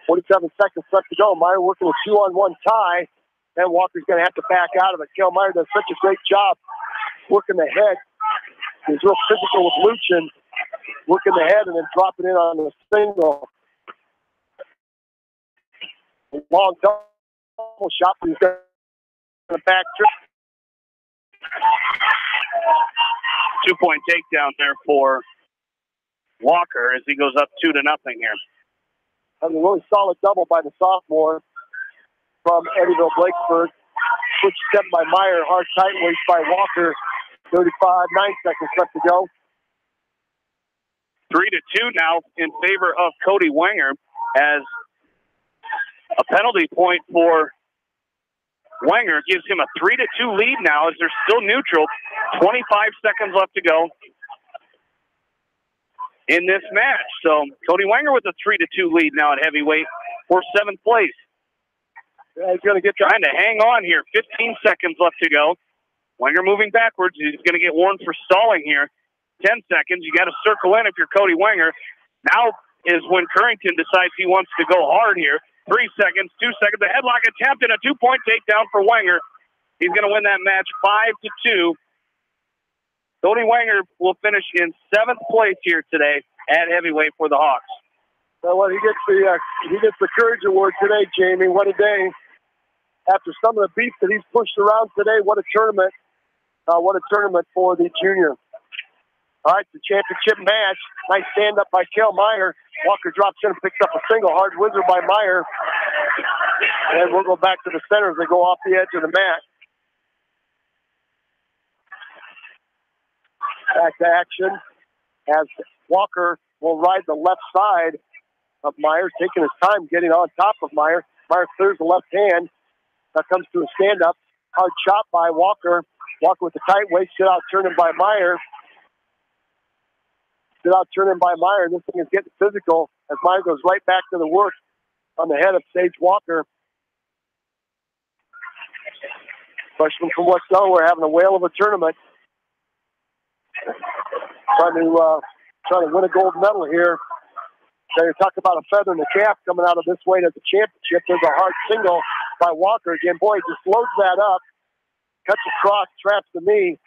47 seconds left to go. Meyer working a 2-on-1 tie. And Walker's going to have to back out of it. Kel Meyer does such a great job working the head. He's real physical with Luchin, working the head and then dropping in on the single. Long double shot. He's got the back trip. 2-point takedown there for Walker as he goes up 2-0 here. That was a really solid double by the sophomore from Eddyville-Blakesburg. Switch step by Meyer, hard tight waist by Walker. 9 seconds left to go. 3-2 now in favor of Cody Wenger as a penalty point for Wenger gives him a 3-2 lead now as they're still neutral. 25 seconds left to go in this match. So Cody Wenger with a 3-2 lead now at heavyweight for 7th place. Yeah, he's going to get trying to hang on here. 15 seconds left to go. Wenger moving backwards. He's going to get warned for stalling here. 10 seconds. You got to circle in if you're Cody Wenger. Now is when Currington decides he wants to go hard here. 3 seconds, 2 seconds. The headlock attempt and a 2-point takedown for Wenger. He's going to win that match 5-2. Cody Wenger will finish in 7th place here today at heavyweight for the Hawks. Well, he gets the Courage Award today, Jamie. What a day. After some of the beef that he's pushed around today, what a tournament. What a tournament for the junior. All right, the championship match. Nice stand-up by Kel Meyer. Walker drops in and picks up a single. Hard whizzer by Meyer. And we'll go back to the center as they go off the edge of the mat. Back to action as Walker will ride the left side of Myers, taking his time getting on top of Myers. Myers clears the left hand. That comes to a stand-up. Hard shot by Walker. Walker with the tight waist, sit out, turning by Myers. Sit out, turning by Myers. This thing is getting physical as Myers goes right back to the work on the head of Sage Walker. Freshman from West Delaware having a whale of a tournament. Trying to win a gold medal here. So you talk about a feather in the cap coming out of this way to the championship. There's a hard single by Walker again. Boy, just loads that up. Cuts across, traps the knee.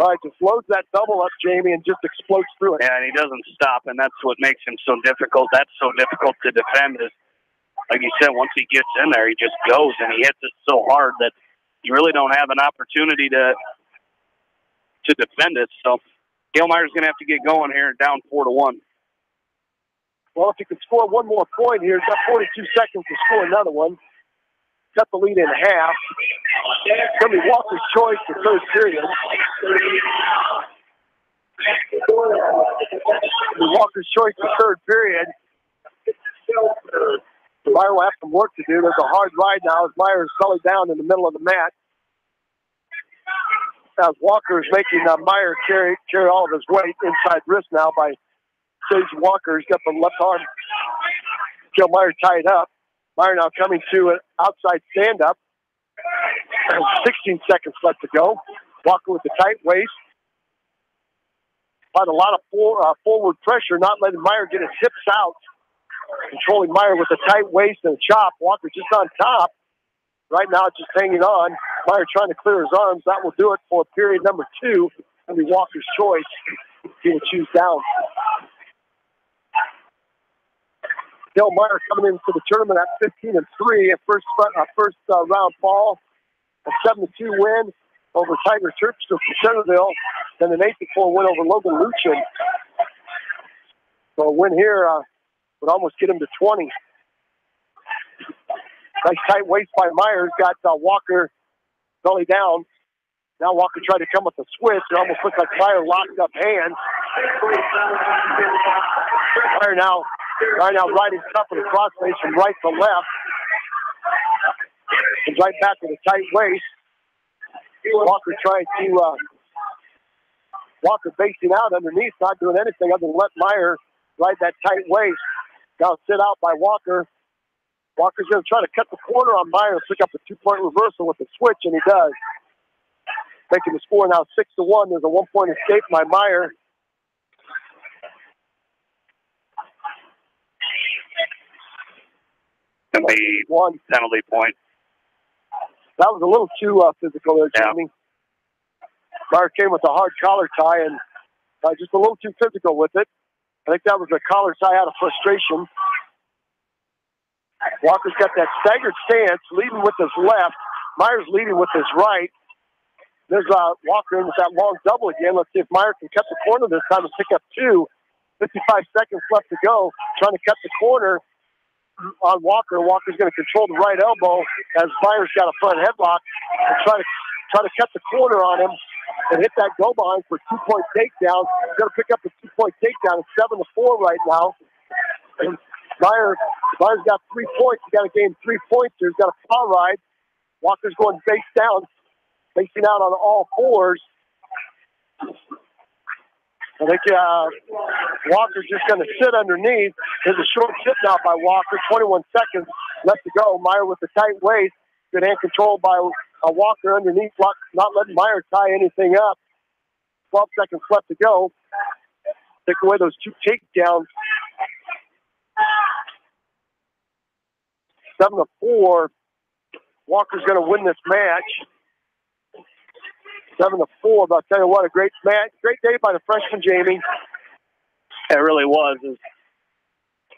All right, just loads that double up, Jamie, and just explodes through it. Yeah, and he doesn't stop, and that's what makes him so difficult. That's so difficult to defend is, like you said, once he gets in there, he just goes, and he hits it so hard that you really don't have an opportunity to defend it. So Gilmeyer's going to have to get going here, down 4-1. Well, if he could score one more point here, he's got 42 seconds to score another one. Cut the lead in half. It's going to be Walker's choice the third period. Walker's choice the third period. Meyer will have some work to do. There's a hard ride now as Meyer is sullied down in the middle of the mat. As Walker is making Meyer carry all of his weight inside wrist now by Sage Walker. He's got the left arm. Joe Meyer tied up. Meyer now coming to an outside stand-up. 16 seconds left to go. Walker with the tight waist. But a lot of forward pressure, not letting Meyer get his hips out. Controlling Meyer with a tight waist and a chop. Walker just on top. Right now, just hanging on. Meyer trying to clear his arms. That will do it for period number 2. That'll be Walker's choice. He will choose down. Dale Meyer coming into the tournament at 15-3. A first round fall. A 7-2 win over Tiger Terpstra from Centerville. Then an 8-4 win over Logan Luchin. So a win here would almost get him to 20. Nice tight waist by Myers. Got Walker belly down. Now Walker tried to come with a switch. It almost looked like Meyer locked up hands. Meyer now riding tough in the crossface from right to left. And right back with a tight waist. Walker trying to Walker facing out underneath, not doing anything other than let Meyer ride that tight waist. Now sit out by Walker. Walker's going to try to cut the corner on Meyer and pick up a 2-point reversal with the switch, and he does. Making the score now 6-1. There's a 1-point escape by Meyer. And the one penalty point. That was a little too physical there, Jamie. Yeah. Meyer came with a hard collar tie and just a little too physical with it. I think that was a collar tie out of frustration. Walker's got that staggered stance, leading with his left. Meyer's leading with his right. There's Walker in with that long double again. Let's see if Meyer can cut the corner this time and pick up 2. 55 seconds left to go. Trying to cut the corner on Walker. Walker's going to control the right elbow as Meyer's got a front headlock and try to cut the corner on him and hit that go behind for a 2-point takedown. He's going to pick up a 2-point takedown. It's 7-4 right now. And Meyer's got 3 points. He's got to gain 3 points here. He's got a foul ride. Walker's going face down, facing out on all fours. I think Walker's just going to sit underneath. There's a short sit now by Walker. 21 seconds left to go. Meyer with the tight waist. Good hand control by Walker underneath, not letting Meyer tie anything up. 12 seconds left to go. Take away those 2 takedowns. 7-4. Walker's going to win this match. 7-4. But I'll tell you what, a great match. Great day by the freshman, Jamie. It really was.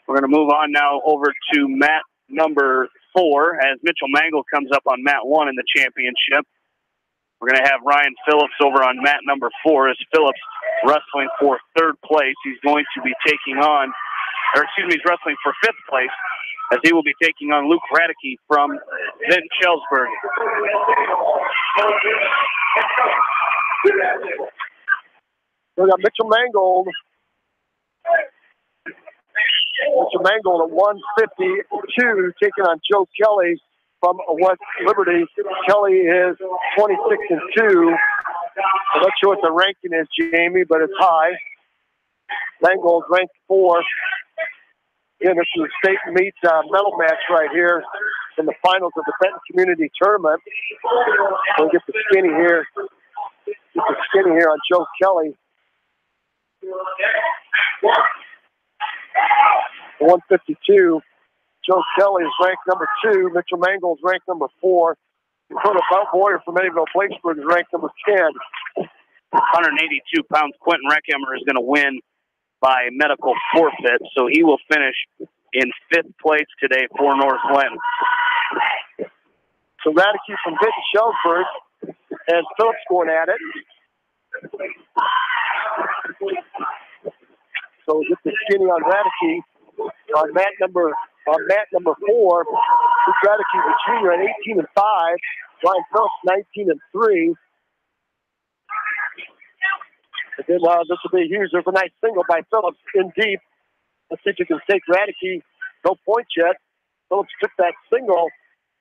We're going to move on now over to mat number 4 as Mitchell Mangle comes up on mat 1 in the championship. We're going to have Ryan Phillips over on mat number 4 as Phillips wrestling for 3rd place. He's going to be taking on, he's wrestling for 5th place as he will be taking on Luke Radicke from Benton Schellsburg. We got Mitchell Mangold. Mitchell Mangold at 152, taking on Joe Kelly from West Liberty. Kelly is 26-2. I'm not sure what the ranking is, Jamie, but it's high. Mangold's ranked 4. Again, this is a state meet medal match right here in the finals of the Benton Community Tournament. We'll get the skinny here. Get the skinny here on Joe Kelly. 152. Joe Kelly is ranked number 2. Mitchell Mangold is ranked number 4. Dakota Warrior from Eddyville Blacksburg is ranked number 10. 182 pounds. Quentin Reckheimer is going to win by medical forfeit, so he will finish in 5th place today for North Lynn. So Radke from Benton Shellsburg and Phillips going at it. So get the skinny on Radke. On mat number 4, Luke Radke, the junior, at 18-5. Ryan Phillips, 19-3. And then this will be huge. There's a nice single by Phillips in deep. Let's see if you can take Radke. No points yet. Phillips took that single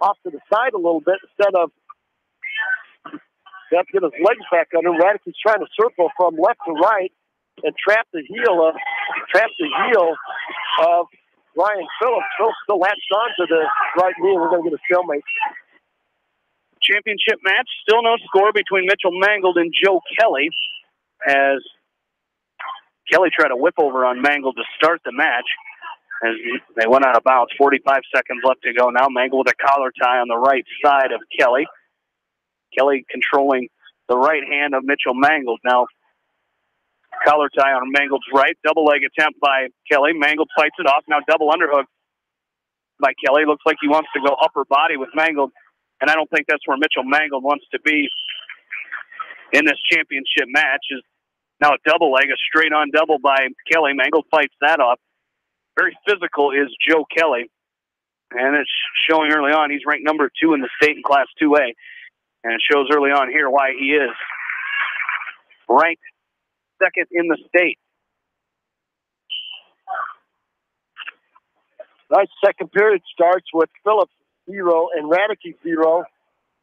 off to the side a little bit instead of have to get his legs back under. Radke's trying to circle from left to right and trap the heel of Ryan Phillips. Phillips still latched onto the right knee, and we're going to get a stalemate. Championship match. Still no score between Mitchell Mangold and Joe Kelly, as Kelly tried to whip over on Mangold to start the match. As they went out of bounds, 45 seconds left to go now. Mangold with a collar tie on the right side of Kelly. Kelly controlling the right hand of Mitchell Mangold. Now, collar tie on Mangold's right. Double leg attempt by Kelly. Mangold fights it off. Now double underhook by Kelly. Looks like he wants to go upper body with Mangold, and I don't think that's where Mitchell Mangold wants to be in this championship match. Is now a double leg, a straight-on double by Kelly. Mangold fights that off. Very physical is Joe Kelly, and it's showing early on he's ranked number 2 in the state in Class 2A, and it shows early on here why he is ranked 2nd in the state. Nice second period starts with Phillips 0 and Radke 0.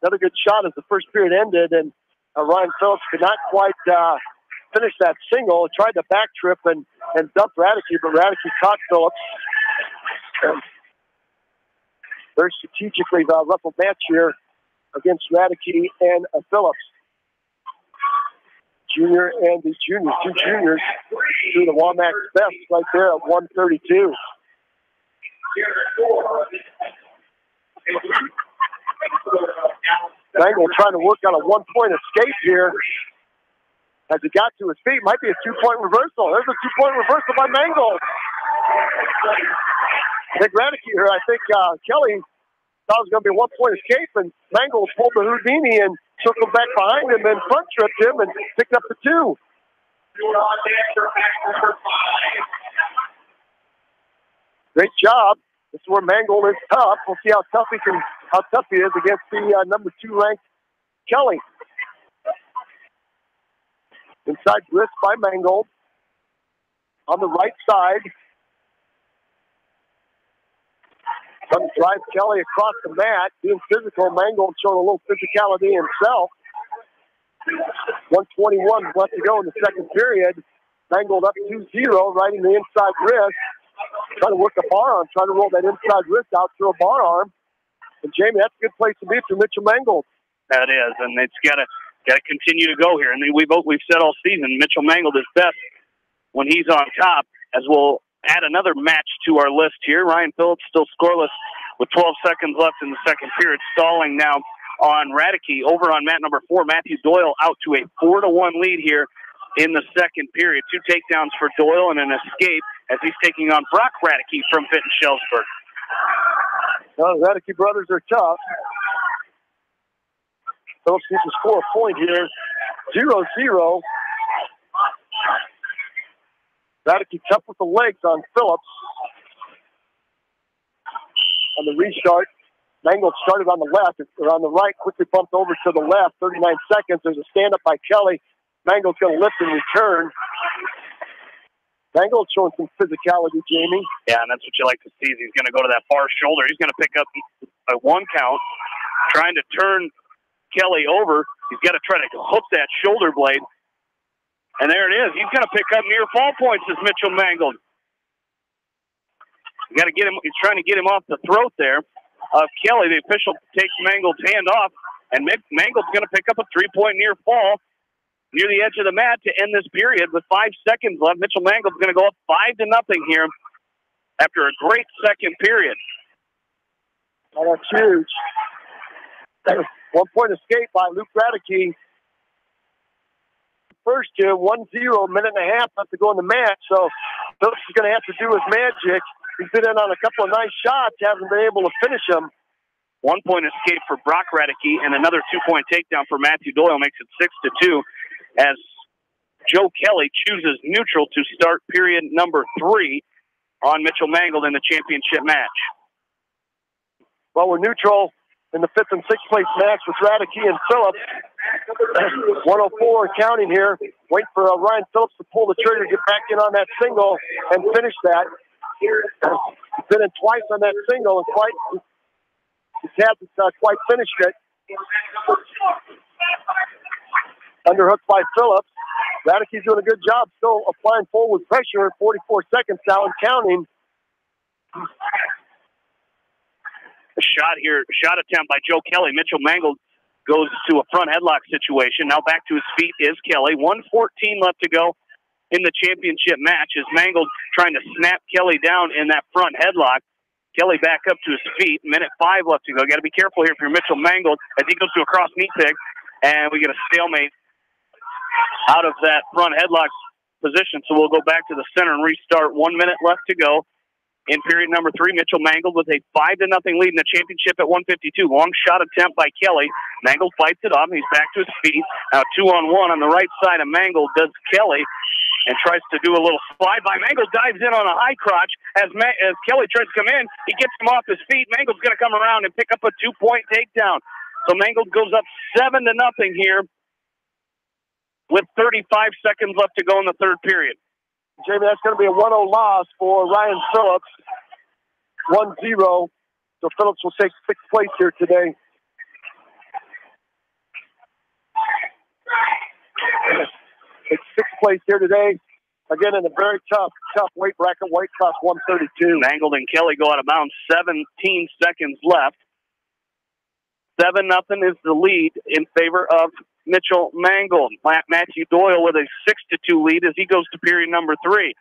Another good shot as the first period ended, and Ryan Phillips could not quite finish that single. Tried to back trip and dump Radke, but Radke caught Phillips. Very strategically ruffled match here against Radke and Phillips. Junior and the juniors, 2 juniors, do the Womack's best right there at 132. Mangold trying to work on a 1-point escape here. As he got to his feet, might be a 2-point reversal. There's a 2-point reversal by Mangold. I think Radke here, Kelly thought it was going to be a 1-point escape, and Mangold pulled the Houdini and circled back behind him and front tripped him and picked up the 2. Great job. This is where Mangold is tough. We'll see how tough he is against the number 2 ranked Kelly. Inside wrist by Mangold on the right side. Some drive Kelly across the mat, being physical. Mangold showing a little physicality himself. 1:21 left to go in the second period. Mangold up 2-0, right in the inside wrist. Trying to work a bar arm, trying to roll that inside wrist out through a bar arm. And Jamie, that's a good place to be for Mitchell Mangold. That is, and it's got to continue to go here. And we've said all season, Mitchell Mangold is best when he's on top, as we'll add another match to our list here. Ryan Phillips still scoreless with 12 seconds left in the second period, stalling now on Radke. Over on mat number 4, Matthew Doyle out to a 4-1 lead here in the second period. 2 takedowns for Doyle and an escape as he's taking on Brock Radke from Benton Shellsburg. Well, the Radke brothers are tough. Phillips needs to score a point here. 0-0. Radke tough with the legs on Phillips. On the restart, Mangold started on the left, or on the right, quickly bumped over to the left. 39 seconds. There's a stand-up by Kelly. Mangold's going to lift and return. Mangold showing some physicality, Jamie. Yeah, and that's what you like to see. He's going to go to that far shoulder. He's going to pick up a 1 count, trying to turn Kelly over. He's got to try to hook that shoulder blade. And there it is. He's going to pick up near fall points as Mitchell Mangold. You got to get him. He's trying to get him off the throat there of Kelly. The official takes Mangold's hand off, and Mangold's going to pick up a 3-point near fall near the edge of the mat to end this period with 5 seconds left. Mitchell Mangold's going to go up 5-0 here after a great second period. Oh, that's huge. 1-point escape by Luke Radeke. First here, 1-0, minute and a half left to go in the match. So Phillips is going to have to do his magic. He's been in on a couple of nice shots, hasn't been able to finish them. 1-point escape for Brock Radeke and another 2-point takedown for Matthew Doyle makes it 6-2 as Joe Kelly chooses neutral to start period number 3 on Mitchell Mangold in the championship match. Well, we're neutral in the 5th and 6th place match with Radeke and Phillips. 104 counting here. Wait for Ryan Phillips to pull the trigger, get back in on that single, and finish that. He's been in twice on that single, and he hasn't quite finished it. Underhooked by Phillips. Radeke's doing a good job, still applying forward pressure. 44 seconds now and counting. Shot attempt by Joe Kelly. Mitchell Mangold goes to a front headlock situation. Now back to his feet is Kelly. 1:14 left to go in the championship match as Mangold trying to snap Kelly down in that front headlock. Kelly back up to his feet. Minute 5 left to go. Got to be careful here if you're Mitchell Mangold as he goes to a cross knee pick, and we get a stalemate out of that front headlock position. So we'll go back to the center and restart. 1 minute left to go. In period number 3, Mitchell Mangold with a 5-0 lead in the championship at 1:52. Long shot attempt by Kelly. Mangold fights it off, and he's back to his feet. Now 2-on-1 on the right side of Mangold does Kelly and tries to do a little slide by. Mangold dives in on a high crotch as Kelly tries to come in. He gets him off his feet. Mangold's going to come around and pick up a 2-point takedown. So Mangold goes up 7-0 here with 35 seconds left to go in the third period. Jamie, that's going to be a 1-0 loss for Ryan Phillips. 1-0. So Phillips will take 6th place here today. It's 6th place here today. Again, in a very tough weight bracket, weight class 132. Mangold and Kelly go out of bounds. 17 seconds left. 7-0 is the lead in favor of Mitchell Mangold. Matthew Doyle with a 6-2 lead as he goes to period number 3.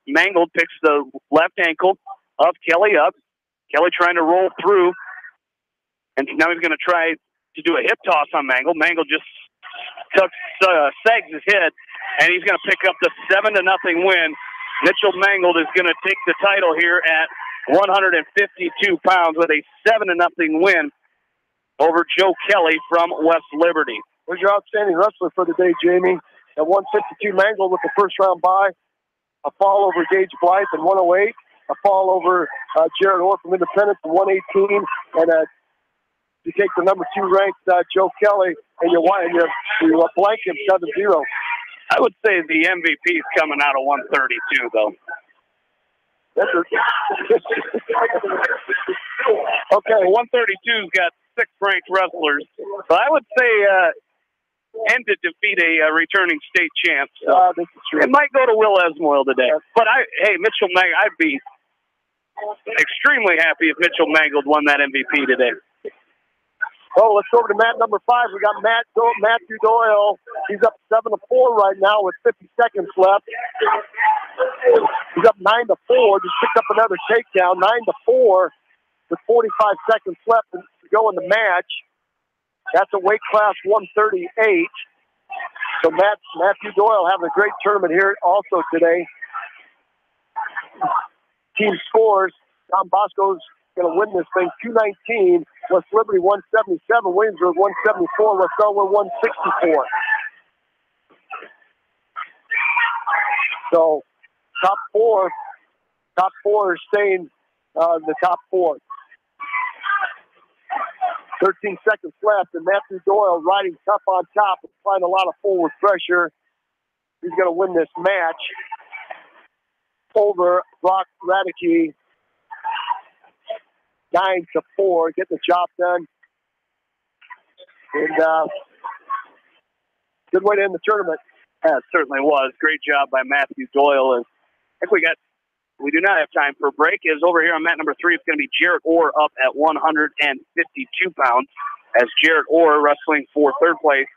Mangold picks the left ankle of Kelly up. Kelly trying to roll through, and now he's going to try to do a hip toss on Mangold. Mangold just sags his head, and he's going to pick up the 7-0 win. Mitchell Mangold is going to take the title here at 152 pounds with a 7-0 win over Joe Kelly from West Liberty. Where's your outstanding wrestler for the day, Jamie? At 152, Mangold with the first round bye. A fall over Gage Blythe at 108. A fall over Jared Orr from Independence at 118. And you take the number 2 ranked Joe Kelly and you blank him 7-0. I would say the MVP is coming out of 132, though. Okay, 132's got 6 ranked wrestlers. So I would say and to defeat a returning state champ. So it might go to Will Esmoil today. But Mitchell Mangold, I'd be extremely happy if Mitchell Mangold won that MVP today. Oh, let's go over to mat number 5. We got Matthew Doyle. He's up 7-4 right now with 50 seconds left. He's up 9-4. Just picked up another takedown. 9-4 with 45 seconds left to go in the match. That's a weight class 138. So Matthew Doyle having a great tournament here also today. Team scores. Tom Bosco's going to win this thing 219. West Liberty 177. Williamsburg 174. West Delaware 164. So top four are staying in the top 4. 13 seconds left, and Matthew Doyle riding tough on top, applying a lot of forward pressure. He's going to win this match over Brock Radicke, 9-4. Get the job done. And good way to end the tournament. It certainly was. Great job by Matthew Doyle. And I think we do not have time for a break. Is over here on mat number 3, it's going to be Jarrett Orr up at 152 pounds as Jarrett Orr wrestling for third place.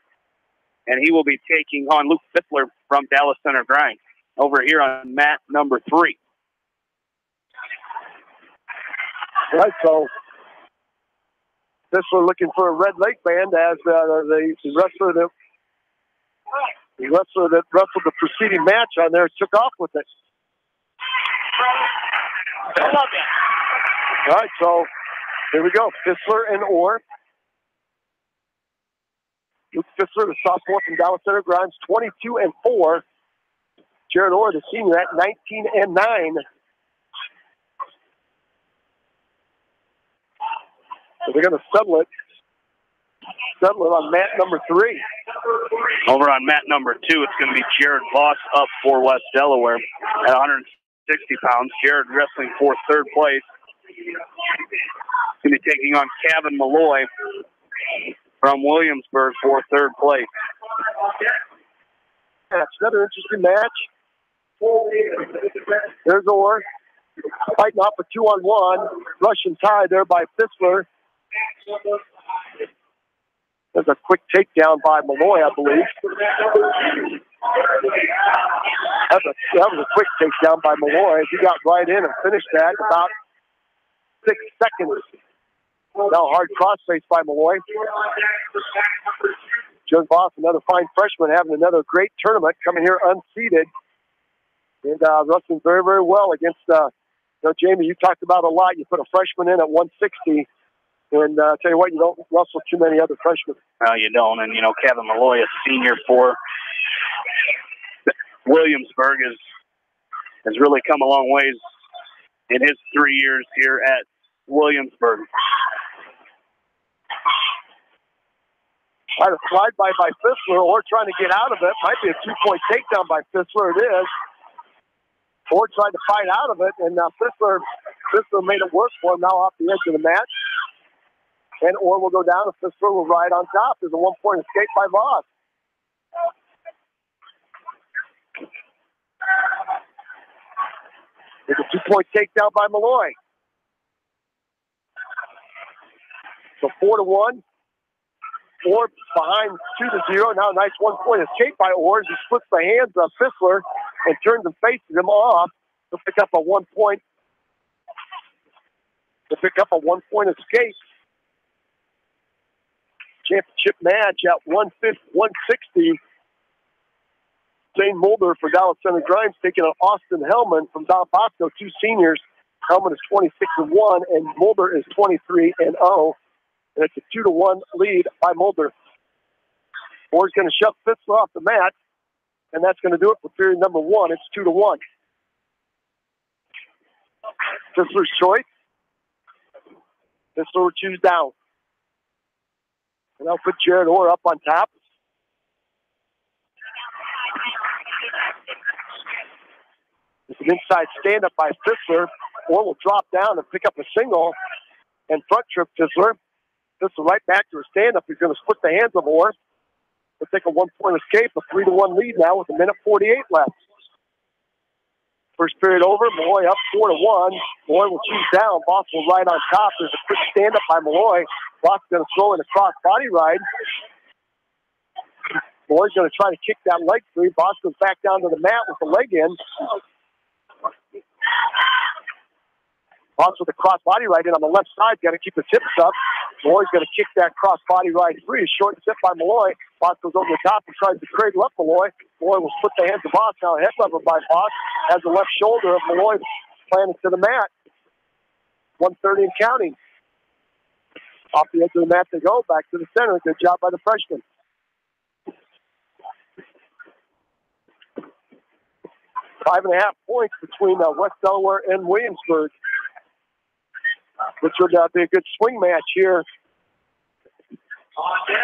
And he will be taking on Luke Fitzler from Dallas Center Grind over here on mat number 3. Right, so Fitzler looking for a red leg band as the wrestler that wrestled the preceding match on there took off with it. All right, so here we go. Fitzler and Orr. Luke Fitzler, the sophomore from Dallas Center Grimes, 22-4. Jared Orr, the senior, at 19-9. So they're going to settle it on mat number 3. Over on mat number 2, it's going to be Jared Voss up for West Delaware at 160 pounds. Jared wrestling for third place. He's going to be taking on Kevin Malloy from Williamsburg for third place. That's another interesting match. There's Orr fighting off a 2-on-1. Russian tie there by Fitzler. There's a quick takedown by Malloy, I believe. That was a quick takedown by Malloy. He got right in and finished that in about 6 seconds. Now hard crossface by Malloy. Joe Voss, another fine freshman, having another great tournament, coming here unseeded. And wrestling very, very well against, Jamie, you talked about a lot. You put a freshman in at 160. And tell you what, you don't wrestle too many other freshmen. No, you don't. And, Kevin Malloy, a senior for Williamsburg, has really come a long ways in his 3 years here at Williamsburg. Trying to slide by Fitzler, or trying to get out of it. Might be a 2-point takedown by Fitzler. It is. Or tried to fight out of it, and Fitzler made it work for him now off the edge of the mat. And Orr will go down, and Fitzler will ride on top. There's a 1-point escape by Voss. There's a 2-point takedown by Malloy. So 4-1. Orr behind 2-0. Now a nice 1-point escape by Orr as he splits the hands of Fitzler and turns and faces him off to pick up a 1-point. To pick up a 1-point escape. Championship match at 160. Zane Mulder for Dallas Center Grimes taking on Austin Hellman from Don Bosco, 2 seniors. Hellman is 26-1 and Mulder is 23-0. And it's a 2-1 lead by Mulder. Orr's going to shove Fitzler off the mat, and that's going to do it for period number 1. It's 2-1. Fitzler's choice. Fitzler will choose down. And I'll put Jared Orr up on top. It's an inside stand-up by Fitzler. Orr will drop down and pick up a single and front trip Fitzler. Fitzler right back to a stand-up. He's going to split the hands of Orr. He'll take a 1-point escape, a 3-1 lead now with 1:48 left. First period over. Malloy up 4-1. Malloy will choose down. Voss will ride on top. There's a quick stand-up by Malloy. Voss is going to throw in a cross body ride. Malloy's going to try to kick that leg free. Voss goes back down to the mat with the leg in. Voss with a cross body ride in on the left side. Got to keep his hips up. Malloy's going to kick that cross body ride free. Short step by Malloy. Voss goes over the top and tries to cradle up Malloy. Malloy will split the hands of Voss. Now a head lever by Voss. Has the left shoulder of Malloy planted to the mat. 130 and counting. Off the edge of the mat they go. Back to the center. Good job by the freshman. Five and a half points between West Delaware and Williamsburg. Which would be a good swing match here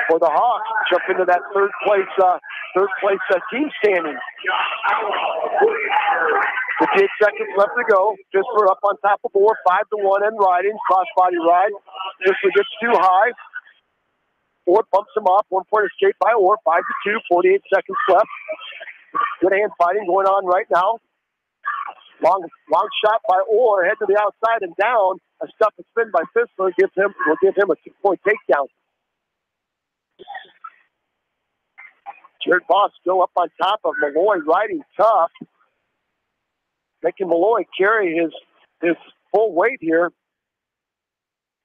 for the Hawks. Jump into that third place team standing. 58 seconds left to go. Fissler up on top of Orr, 5-1 and riding, crossbody ride. Fissler gets too high. Orr bumps him off. 1 point escape by Orr, 5-2, 48 seconds left. Good hand fighting going on right now. Long shot by Orr, head to the outside and down. A stuff and spin by Fissler will give him a 2-point takedown. Jared Voss still up on top of Malloy, riding tough. Making Malloy carry his full weight here.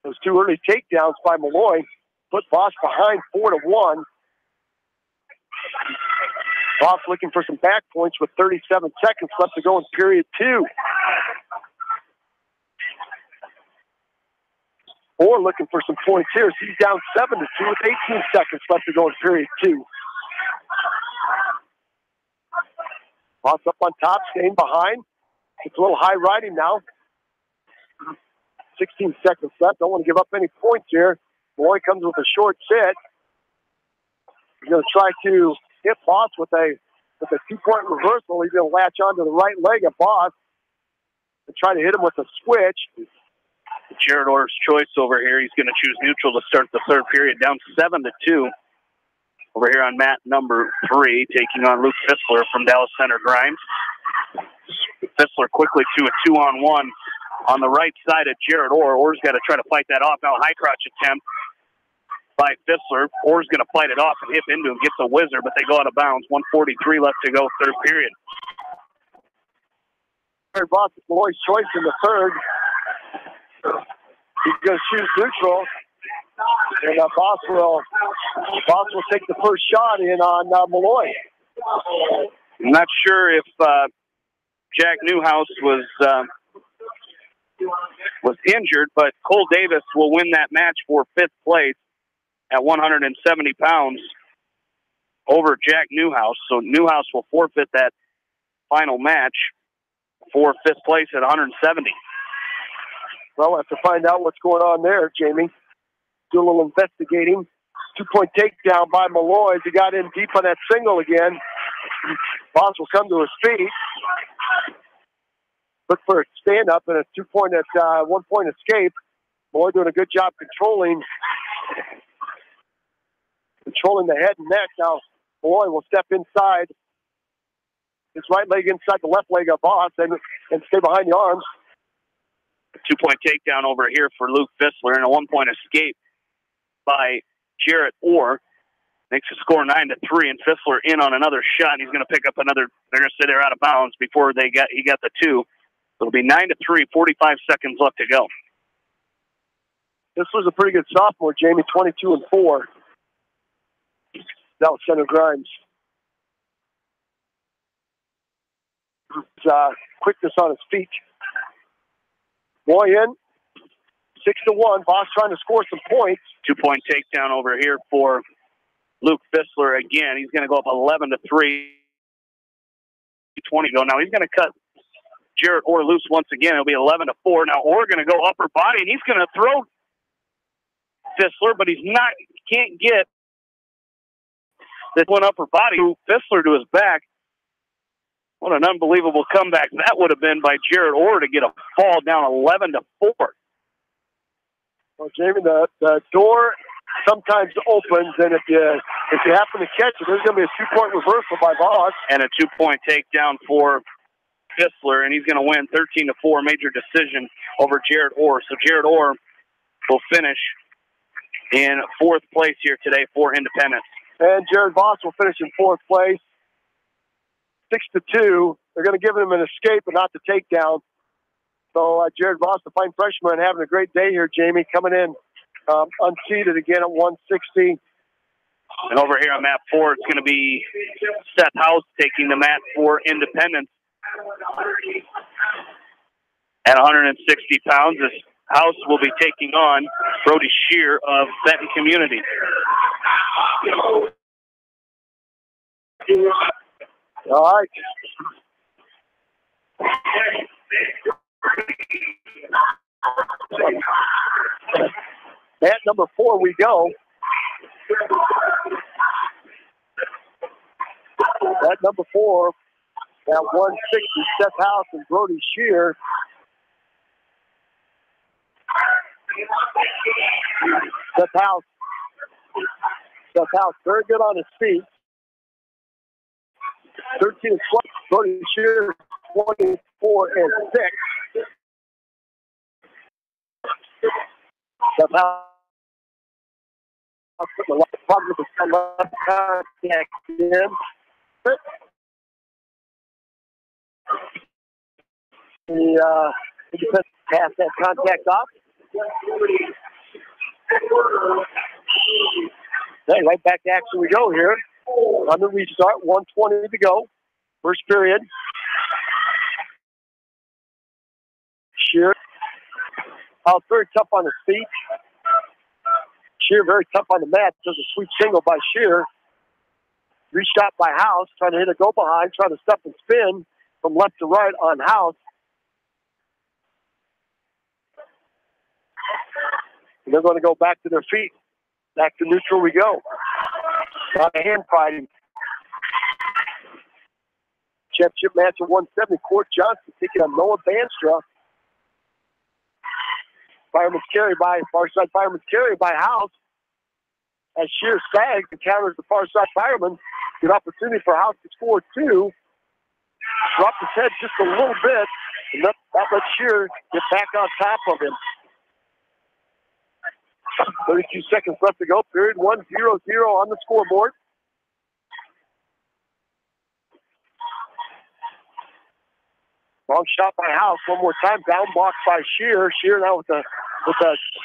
Those 2 early takedowns by Malloy put Voss behind 4-1. Voss looking for some back points with 37 seconds left to go in period 2. Orr looking for some points here. He's down 7-2 with 18 seconds left to go in period 2. Voss up on top, staying behind. It's a little high riding now. 16 seconds left. Don't want to give up any points here. Malloy comes with a short sit. He's going to try to hit Voss with a 2-point reversal. He's going to latch onto the right leg of Voss and try to hit him with a switch. Jared Orr's choice over here. He's going to choose neutral to start the third period, down 7-2. Over here on mat number 3, taking on Luke Fissler from Dallas Center Grimes. Fissler quickly to a 2-on-1 on the right side of Jared Orr. Orr's got to try to fight that off. Now high crotch attempt by Fissler. Orr's going to fight it off and hip into him. Gets a whizzer, but they go out of bounds. 1:43 left to go, third period. Jared Voss is Malloy's choice in the third. He's going to choose neutral. And Voss will take the first shot in on Malloy. I'm not sure if Jack Newhouse was injured, but Cole Davis will win that match for 5th place at 170 pounds over Jack Newhouse. So Newhouse will forfeit that final match for 5th place at 170. Well, we'll have to find out what's going on there, Jamie. Do a little investigating. 2-point takedown by Malloy as he got in deep on that single again. Voss will come to his feet. Look for a stand-up and a 2-point 1-point escape. Malloy doing a good job controlling the head and neck. Now Malloy will step inside. His right leg inside the left leg of Voss and stay behind the arms. 2-point takedown over here for Luke Fissler and a 1-point escape by Jarrett Orr. Makes the score 9-3, and Fissler in on another shot. He's going to pick up another. They're going to say they're out of bounds before he got the 2. It'll be 9-3, 45 seconds left to go. This was a pretty good sophomore, Jamie, 22-4. That was Center Grimes. Quickness on his feet. Boy in. 6-1. Voss trying to score some points. 2-point takedown over here for Luke Fissler again. He's going to go up 11-3. 20 go. Now he's going to cut Jarrett Orr loose once again. It'll be 11-4. Now Orr going to go upper body, and he's going to throw Fissler, but he can't get this one upper body. Fissler to his back. What an unbelievable comeback that would have been by Jarrett Orr to get a fall down 11-4. Well, Jamie, the door sometimes opens, and if you happen to catch it, there's going to be a 2-point reversal by Voss. And a 2-point takedown for Fissler, and he's going to win 13-4 major decision over Jarrett Orr. So Jarrett Orr will finish in 4th place here today for Independence. And Jared Voss will finish in 4th place. 6-2. They're going to give him an escape, but not the takedown. So Jared Voss, the fine freshman, having a great day here, Jamie, coming in unseated again at 160. And over here on mat 4, it's going to be Seth House taking the mat for Independence. At 160 pounds, this House will be taking on Brody Shear of Benton Community. All right. Mat number 4 we go. At number 4, at 160, Seth House and Brody Shear. Seth House very good on his feet. 13 and 12. Brody Shear 24 and 6. Seth House putting a lot of progress with left contact in. He just pass that contact off. Okay, right back to action we go here. On the restart, 1:20 to go. First period. Shear. House very tough on his feet. Shear very tough on the mat. Does a sweet single by Shear. Reshot by House, trying to hit a go behind, trying to step and spin from left to right on House. And they're going to go back to their feet. Back to neutral we go. Not a hand fighting. Championship match at 170. Court Johnson taking on Noah Banstra. Fireman's carry by Farside Fireman's carry by House. As Shear sags and counters the Farside Fireman. Good opportunity for House to score 2. Dropped his head just a little bit. And that lets Shear get back on top of him. 32 seconds left to go. Period 1-0-0 on the scoreboard. Long shot by House. One more time. Down block by Shear. Shear now with the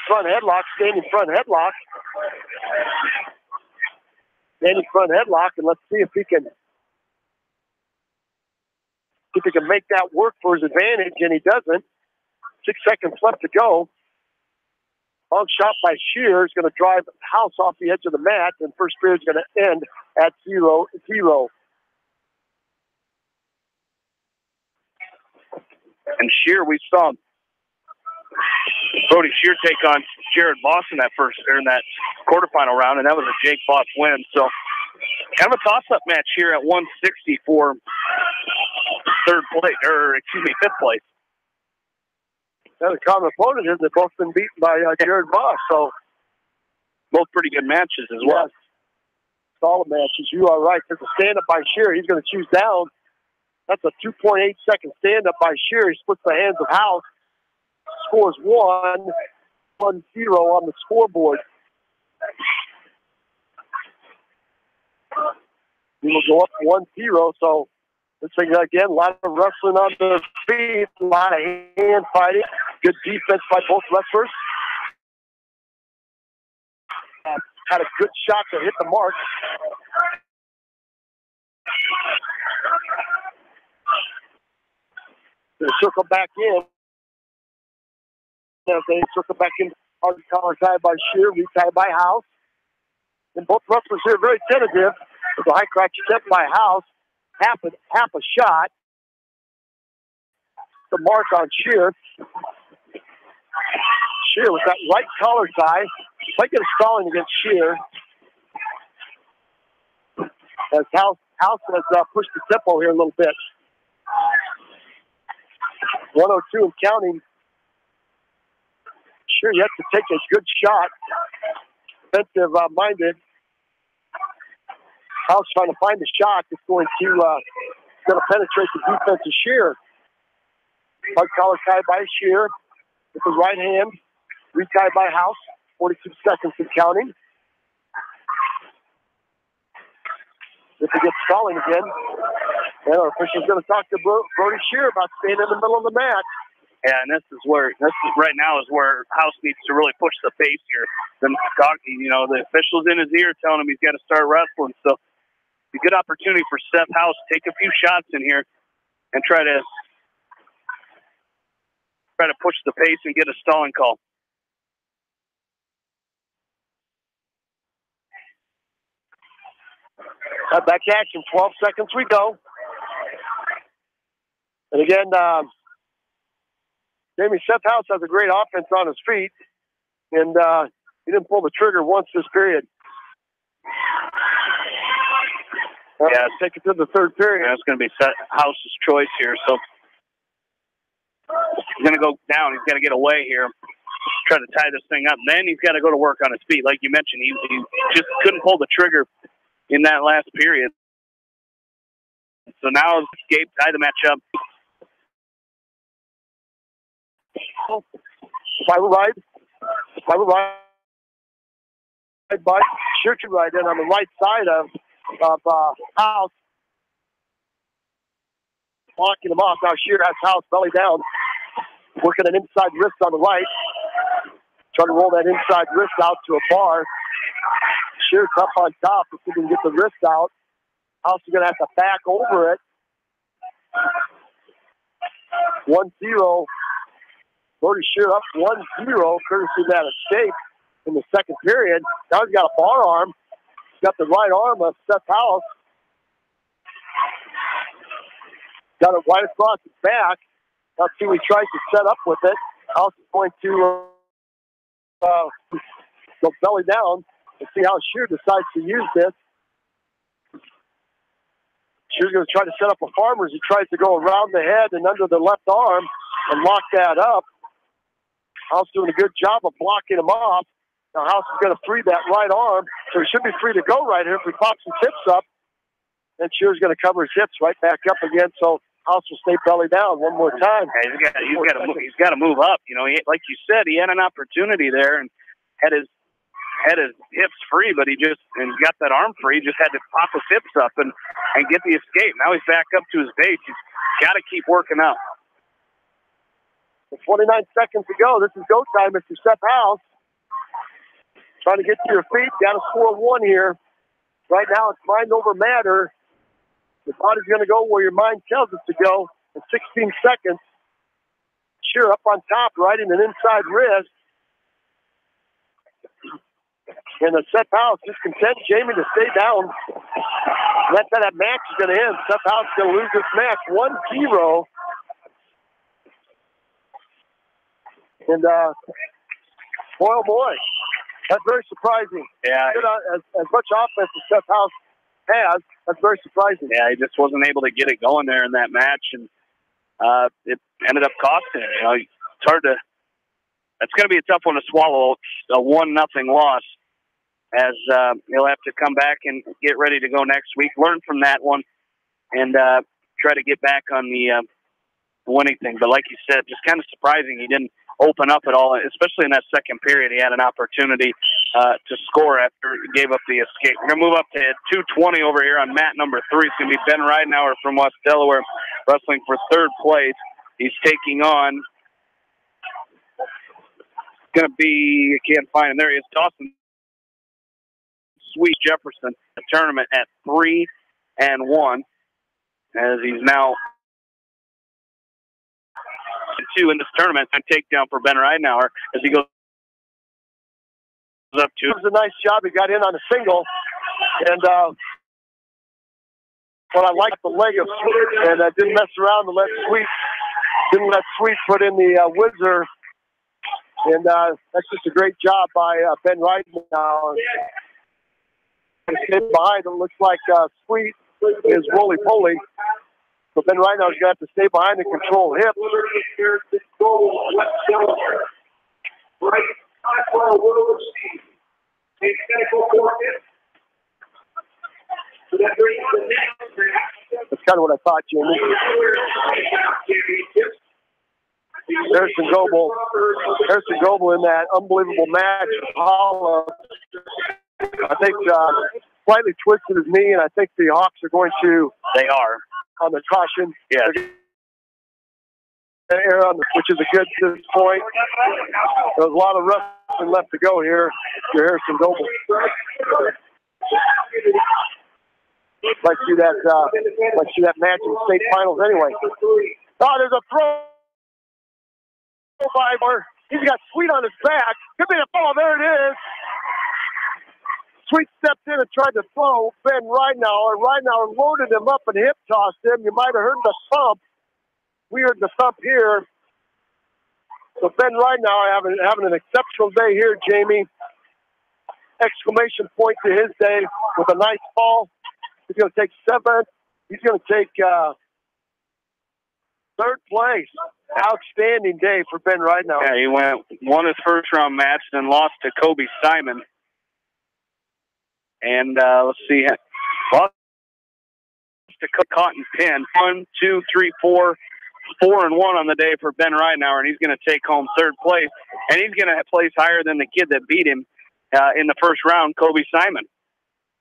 front headlock. Standing front headlock. Standing front headlock. And let's see if he can make that work for his advantage. And he doesn't. 6 seconds left to go. Long shot by Shear is going to drive House off the edge of the mat, and first period is going to end at 0-0. And Shear, we saw Brody Shear take on Jared Boss in that quarterfinal round, and that was a Jake Boss win. So kind of a toss-up match here at 160 for fifth place. The common opponent is they've both been beaten by Jared Boss, so both pretty good matches as well. Yes. Solid matches. You are right. There's a stand-up by Shear. He's going to choose down. That's a 2.8 second stand-up by Shear. He splits the hands of House. Scores 1-0 on the scoreboard. He will go up 1-0, so this thing again, a lot of wrestling on the feet, a lot of hand fighting. Good defense by both wrestlers. Had a good shot to hit the mark. They circle back in. As they circle back in, hard collar tie by Shear, retie by House. And both wrestlers here very tentative. With a high crouch step by House. Half a shot. The mark on Shear. Shear with that right collar tie. Might get a stalling against Shear. As House has pushed the tempo here a little bit. 102 and counting. Shear yet to take a good shot. Defensive minded. House trying to find the shot. It's going to penetrate the defense of Shear. Hard collar tie by Shear with the right hand. Retie by House. 42 seconds and counting. If he gets stalling again, and our official's going to talk to Brody Shear about staying in the middle of the mat. Yeah, and this is right now is where House needs to really push the pace here. The official's in his ear telling him he's got to start wrestling. So a good opportunity for Seth House to take a few shots in here and try to push the pace and get a stalling call. Back to action, 12 seconds we go. And again, Jamie, Seth House has a great offense on his feet, and he didn't pull the trigger once this period. Yeah, take it to the third period. That's going to be House's choice here. So he's going to go down. He's got to get away here. Try to tie this thing up. Then he's got to go to work on his feet. Like you mentioned, he just couldn't pull the trigger in that last period. So now Gabe tied the match up. Spiral ride. But sure to ride in on the right side of House. Blocking him off. Now Shear has House belly down. Working an inside wrist on the right. Trying to roll that inside wrist out to a bar. Shear's up on top. If he can get the wrist out. House is going to have to back over it. 1-0. Brody Shear up 1-0, courtesy of that escape in the second period. Now he's got a bar arm. He's got the right arm of Seth House. Got it right across his back. Now see what he tries to set up with it. House is going to go belly down and see how Shear decides to use this. Shear's going to try to set up a farmer's. He tries to go around the head and under the left arm and lock that up. House doing a good job of blocking him off. Now House is going to free that right arm, so he should be free to go right here if he pops his hips up. And Shear's going to cover his hips right back up again, so House will stay belly down one more time. Yeah, he's got to move up. You know, like you said, he had an opportunity there and had his hips free, but he got that arm free. He just had to pop his hips up and get the escape. Now he's back up to his base. He's got to keep working out. With 29 seconds to go, this is go time. It's Seth House. Trying to get to your feet. Got to score one here. Right now, it's mind over matter. Your body's going to go where your mind tells it to go in 16 seconds. Shear up on top, right in an inside wrist. And the Seth House is content, Jamie, to stay down. That's how that match is going to end. Seth House is going to lose this match 1-0. And, boy, oh boy, that's very surprising. Yeah. As much offense as Seth House has, that's very surprising. Yeah, he just wasn't able to get it going there in that match, and it ended up costing him. You know, it's hard to. That's going to be a tough one to swallow, a 1-0 loss, as he'll have to come back and get ready to go next week, learn from that one, and try to get back on the winning thing. But like you said, just kind of surprising he didn't open up at all, especially in that second period. He had an opportunity to score after he gave up the escape. We're going to move up to 220 over here on mat number 3. It's going to be Ben Ridenauer from West Delaware wrestling for third place. He's taking on, going to be, I can't find him. There he is, Dawson Sweet Jefferson, the tournament at 3-1, as he's now 2 in this tournament, and takedown for Ben Ridenauer as he goes up to. It was a nice job. He got in on a single, and what I liked the leg of Sweet, and didn't mess around to let Sweet put in the whizzer, and that's just a great job by Ben Ridenauer. Behind it looks like Sweet is roly-poly. So Ben Ridenauer's going to have to stay behind and control hips. That's kind of what I thought, Jimmy. Harrison Goebel in that unbelievable match with Holla. I think slightly twisted his knee, and I think the Hawks are going to. They are. On the caution. Yes. Which is a good to this point. There's a lot of wrestling left to go here for Harrison Goebel. Like see that match in the state finals anyway. Oh, there's a throw by Bar. He's got Sweet on his back. Could be a fall. There it is. Sweet stepped in and tried to throw Ben Ridenauer. Ridenauer loaded him up and hip tossed him. You might have heard the thump. We heard the thump here. So Ben Ridenauer having an exceptional day here, Jamie. Exclamation point to his day with a nice fall. He's going to take seventh. He's going to take third place. Outstanding day for Ben Ridenauer. Yeah, he won his first-round match, then lost to Kobe Simon. And let's see. Lost to Cotton Penn. 1, 2, 3, 4. 4-1 on the day for Ben Ridenauer, and he's going to take home third place. And he's going to place higher than the kid that beat him in the first round, Kobe Simon.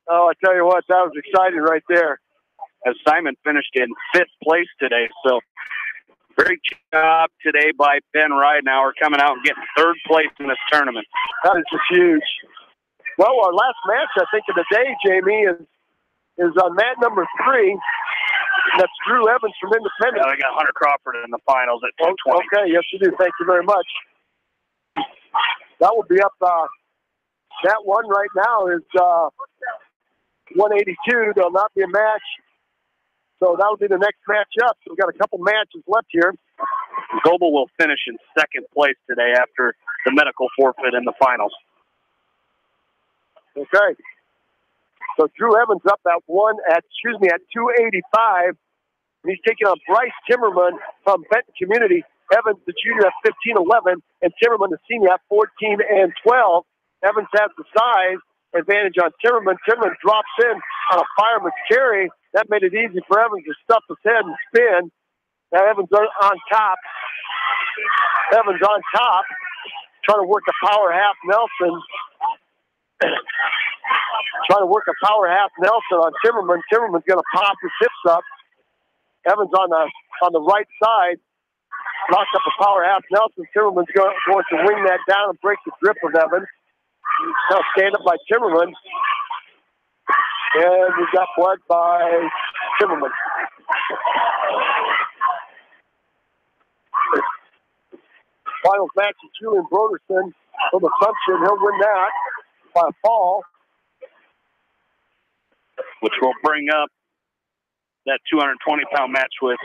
Oh, I tell you what, that was exciting right there. As Simon finished in 5th place today. So, great job today by Ben Ridenauer coming out and getting third place in this tournament. That is just huge. Well, our last match, I think, of the day, Jamie, is on mat number 3. That's Drew Evans from Independence. I got Hunter Crawford in the finals at 220. Okay, yes, you do. Thank you very much. That will be up. That one right now is 182. There'll not be a match. So that'll be the next match up. So we've got a couple matches left here. Goebel will finish in 2nd place today after the medical forfeit in the finals. Okay. So Drew Evans up at 285. And he's taking on Bryce Timmerman from Benton Community. Evans, the junior, at 15-11, and Timmerman, the senior, at 14-12. Evans has the size advantage on Timmerman. Timmerman drops in on a fireman's carry. That made it easy for Evans to stuff his head and spin. Now Evans on top. Evans on top, trying to work a power half Nelson. Trying to work a power half Nelson on Timmerman. Timmerman's going to pop his hips up. Evans on the right side knocks up a power half Nelson. Timmerman's going to wing that down and break the grip of Evans. Now stand up by Timmerman. And we got blood by Timmerman. Finals match is Julian Broderson from Assumption. He'll win that by a fall. Which will bring up that 220-pound match with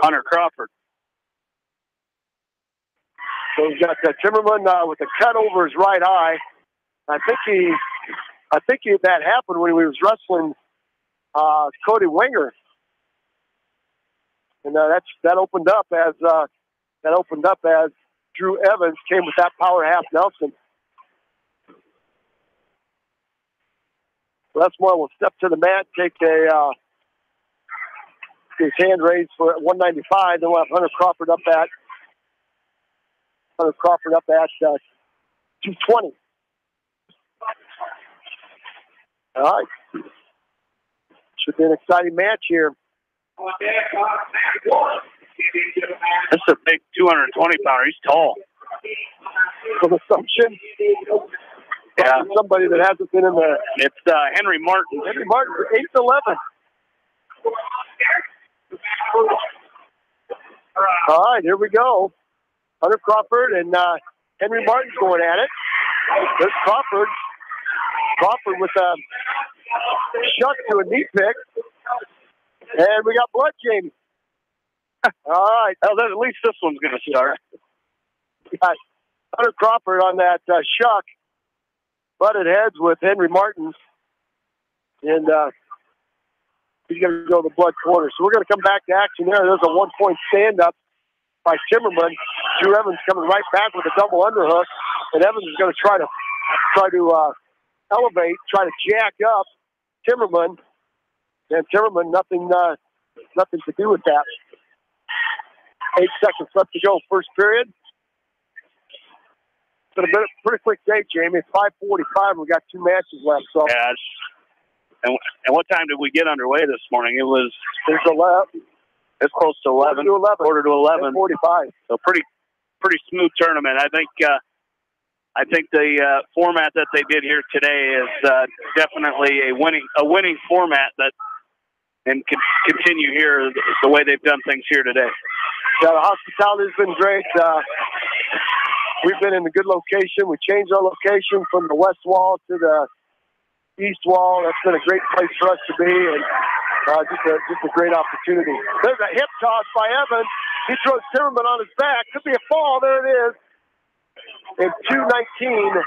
Hunter Crawford. So we've got Timmerman with a cut over his right eye. I think that happened when he was wrestling Cody Wenger, and that opened up as Drew Evans came with that power half Nelson. Westmore will step to the mat, take his hand raised for 195. Then we'll have Hunter Crawford up at 220. All right. Should be an exciting match here. This is a big 220-pounder. He's tall. From Assumption. Yeah. Somebody that hasn't been in there. It's Henry Martin. Henry Martin, 8-11. All right, here we go. Hunter Crawford and Henry Martin going at it. There's Crawford. Crawford with a shuck to a knee pick. And we got blood, Jamie. All right. Oh, at least this one's going to start. We got Hunter Crawford on that shuck. Butted heads with Henry Martin. And he's going to go to the blood corner. So we're going to come back to action there. There's a 1-point stand-up by Timmerman. Drew Evans coming right back with a double underhook. And Evans is going to try to elevate, try to jack up Timmerman. And Timmerman, nothing to do with that. 8 seconds left to go, first period. It's been a pretty quick day, Jamie. It's 5:45. We got 2 matches left. So yeah. And what time did we get underway this morning? It's close to 11. Quarter to 11. 45. So pretty smooth tournament. I think the format that they did here today is definitely a winning format that and can continue here the way they've done things here today. Yeah, the hospitality's been great. We've been in a good location. We changed our location from the west wall to the east wall. That's been a great place for us to be, and just a great opportunity. There's a hip toss by Evans. He throws Timmerman on his back. Could be a fall. There it is. In 2:19,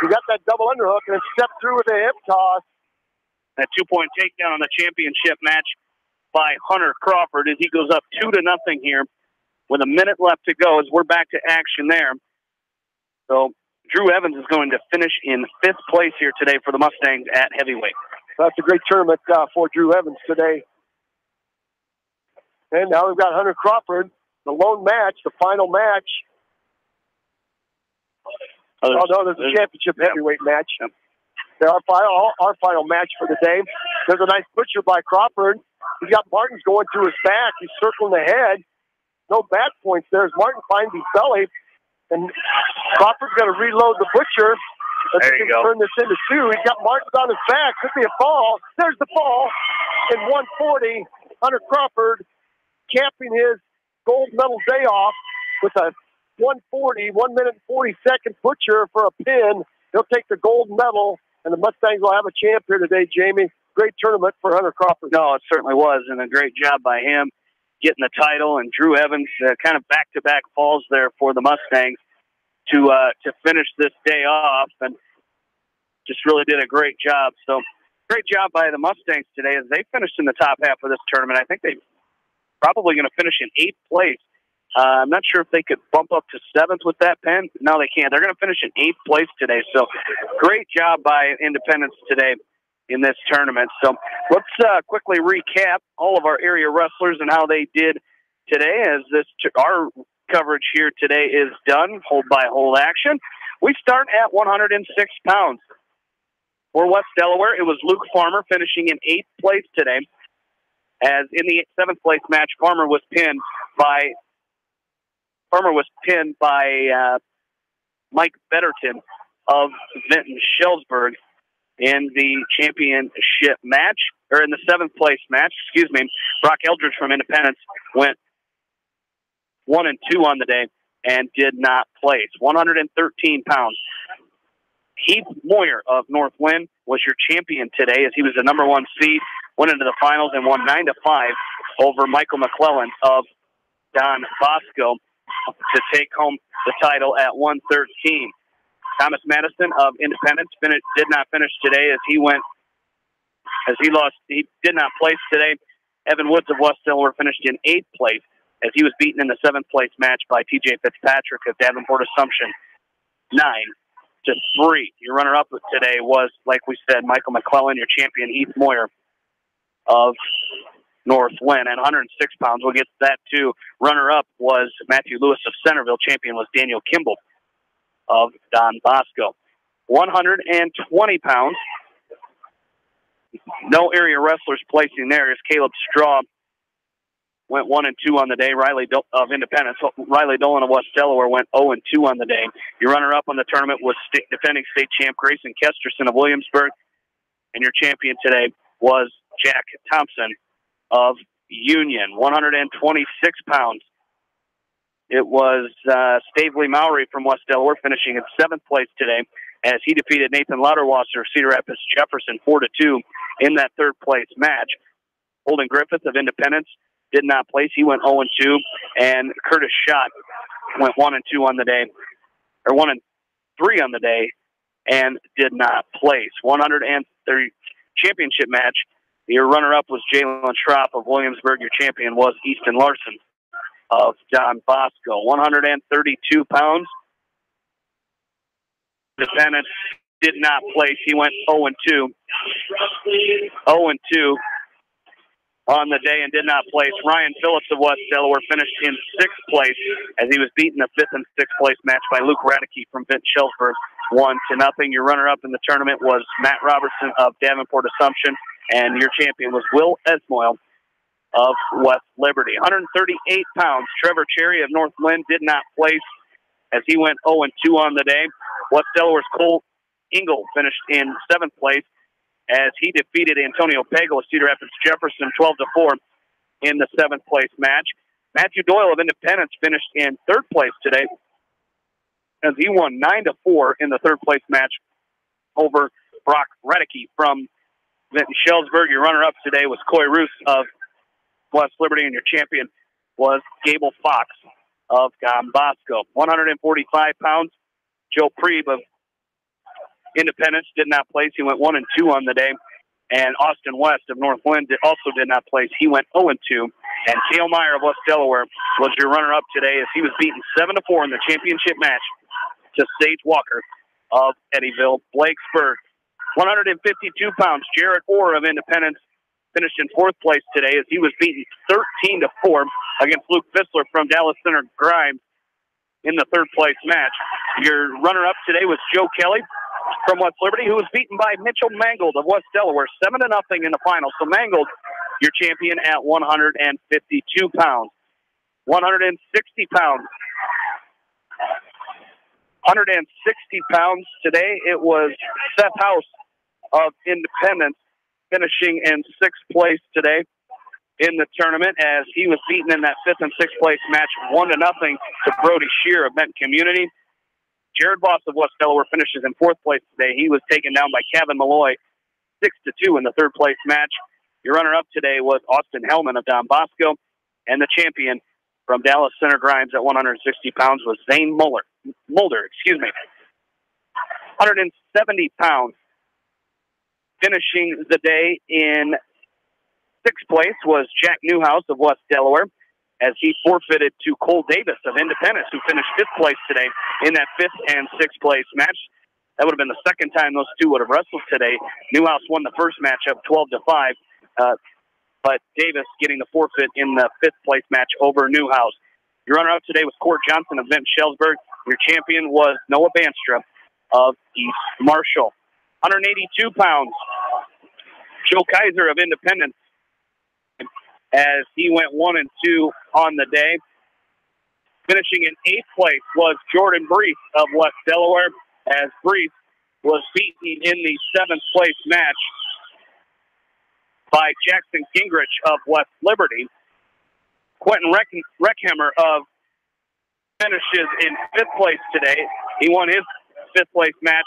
he got that double underhook and stepped through with a hip toss. That 2-point takedown on the championship match by Hunter Crawford as he goes up 2-0 here with a minute left to go as we're back to action there. So Drew Evans is going to finish in 5th place here today for the Mustangs at heavyweight. That's a great tournament for Drew Evans today. And now we've got Hunter Crawford, the lone match, the final match. There's a championship heavyweight match. Our final match for the day. There's a nice butcher by Crawford. He's got Martins going to his back. He's circling the head. No bad points there as Martin finds his belly. And Crawford's going to reload the butcher. Let's turn this into 2. He's got Martins on his back. Could be a fall. There's the fall. In 140, Hunter Crawford capping his gold medal day off with a 1:40, 1 minute and 40 second butcher for a pin. He'll take the gold medal, and the Mustangs will have a champ here today, Jamie. Great tournament for Hunter Crawford. No, it certainly was, and a great job by him getting the title. And Drew Evans, kind of back-to-back falls there for the Mustangs to finish this day off, and just really did a great job. So great job by the Mustangs today as they finished in the top half of this tournament. I think they're probably going to finish in 8th place. I'm not sure if they could bump up to 7th with that pen. No, they can't. They're going to finish in 8th place today. So great job by Independence today in this tournament. So let's quickly recap all of our area wrestlers and how they did today as our coverage here today is done, hold by hold action. We start at 106 pounds. For West Delaware, it was Luke Farmer finishing in 8th place today. As in the 7th place match, Farmer was pinned by Mike Betterton of Benton Shellsburg in the championship match, or in the 7th place match, Brock Eldridge from Independence went 1-2 on the day and did not place. 113 pounds. Heath Moyer of North Lynn was your champion today as he was the number 1 seed, went into the finals and won 9-5 over Michael McClellan of Don Bosco to take home the title at 113. Thomas Madison of Independence did not finish today as he did not place today. Evan Woods of West Delaware finished in 8th place as he was beaten in the 7th place match by TJ Fitzpatrick of Davenport Assumption 9-3. Your runner-up today was, like we said, Michael McClellan. Your champion, Heath Moyer of North Lynn at 106 pounds. We'll get to that too. Runner-up was Matthew Lewis of Centerville. Champion was Daniel Kimball of Don Bosco. 120 pounds. No area wrestlers placing there as Caleb Straw went 1-2 on the day. Riley of Independence. Riley Dolan of West Delaware went 0-2 on the day. Your runner-up on the tournament was defending state champ Grayson Kesterson of Williamsburg. And your champion today was Jack Thompson of Union. 126 pounds. It was Stavely Mowry from West Delaware finishing in 7th place today as he defeated Nathan Lauderwasser of Cedar Rapids Jefferson 4-2 in that 3rd place match. Holden Griffith of Independence did not place. He went 0-2, and Curtis Schott went 1-2 on the day, or 1-3 on the day, and did not place. 130 championship match. Your runner-up was Jalen Schropp of Williamsburg. Your champion was Easton Larson of Don Bosco. 132 pounds. Defendant did not place. He went 0-2. 0-2 on the day and did not place. Ryan Phillips of West Delaware finished in 6th place as he was beaten the 5th and 6th place match by Luke Radicke from Benton Shellsburg 1-0. Your runner-up in the tournament was Matt Robertson of Davenport Assumption, and your champion was Will Esmoil of West Liberty. 138 pounds. Trevor Cherry of North Lynn did not place as he went 0-2 on the day. West Delaware's Cole Engel finished in 7th place as he defeated Antonio Pagel of Cedar Rapids Jefferson 12-4 in the 7th place match. Matthew Doyle of Independence finished in 3rd place today as he won 9-4 in the 3rd place match over Brock Redicke from Benton Shellsburg. Your runner-up today was Coy Roos of West Liberty, and your champion was Gable Fox of Don Bosco. 145 pounds. Joe Preeb of Independence did not place. He went 1-2 on the day And Austin West of Northland also did not place. He went 0-2. And Cale Meyer of West Delaware was your runner-up today as he was beaten 7-4 in the championship match to Sage Walker of Eddyville. Blakesburg, 152 pounds. Jarrett Orr of Independence finished in 4th place today as he was beaten 13-4 against Luke Fissler from Dallas Center Grimes in the 3rd place match. Your runner-up today was Joe Kelly from West Liberty, who was beaten by Mitchell Mangold of West Delaware 7-0 in the final. So Mangold, your champion at 152 pounds. 160 pounds. 160 pounds today, it was Seth House of Independence finishing in 6th place today in the tournament as he was beaten in that 5th and 6th place match 1-0 to Brody Shear of Benton Community. Jared Voss of West Delaware finishes in 4th place today. He was taken down by Kevin Malloy 6-2 in the 3rd place match. Your runner-up today was Austin Hellman of Don Bosco, and the champion from Dallas Center Grimes at 160 pounds was Zane Mulder. 170 pounds. Finishing the day in 6th place was Jack Newhouse of West Delaware as he forfeited to Cole Davis of Independence, who finished 5th place today in that 5th and 6th place match. That would have been the second time those two would have wrestled today. Newhouse won the first matchup 12-5, but Davis getting the forfeit in the 5th place match over Newhouse. Your runner-up today was Court Johnson of Benton Shellsburg. Your champion was Noah Banstra of East Marshall. 182 pounds. Joe Kaiser of Independence as he went 1-2 on the day. Finishing in 8th place was Jordan Brees of West Delaware as Brees was beaten in the 7th place match by Jackson Gingrich of West Liberty. Quentin Reckhammer of finishes in 5th place today. He won his 5th place match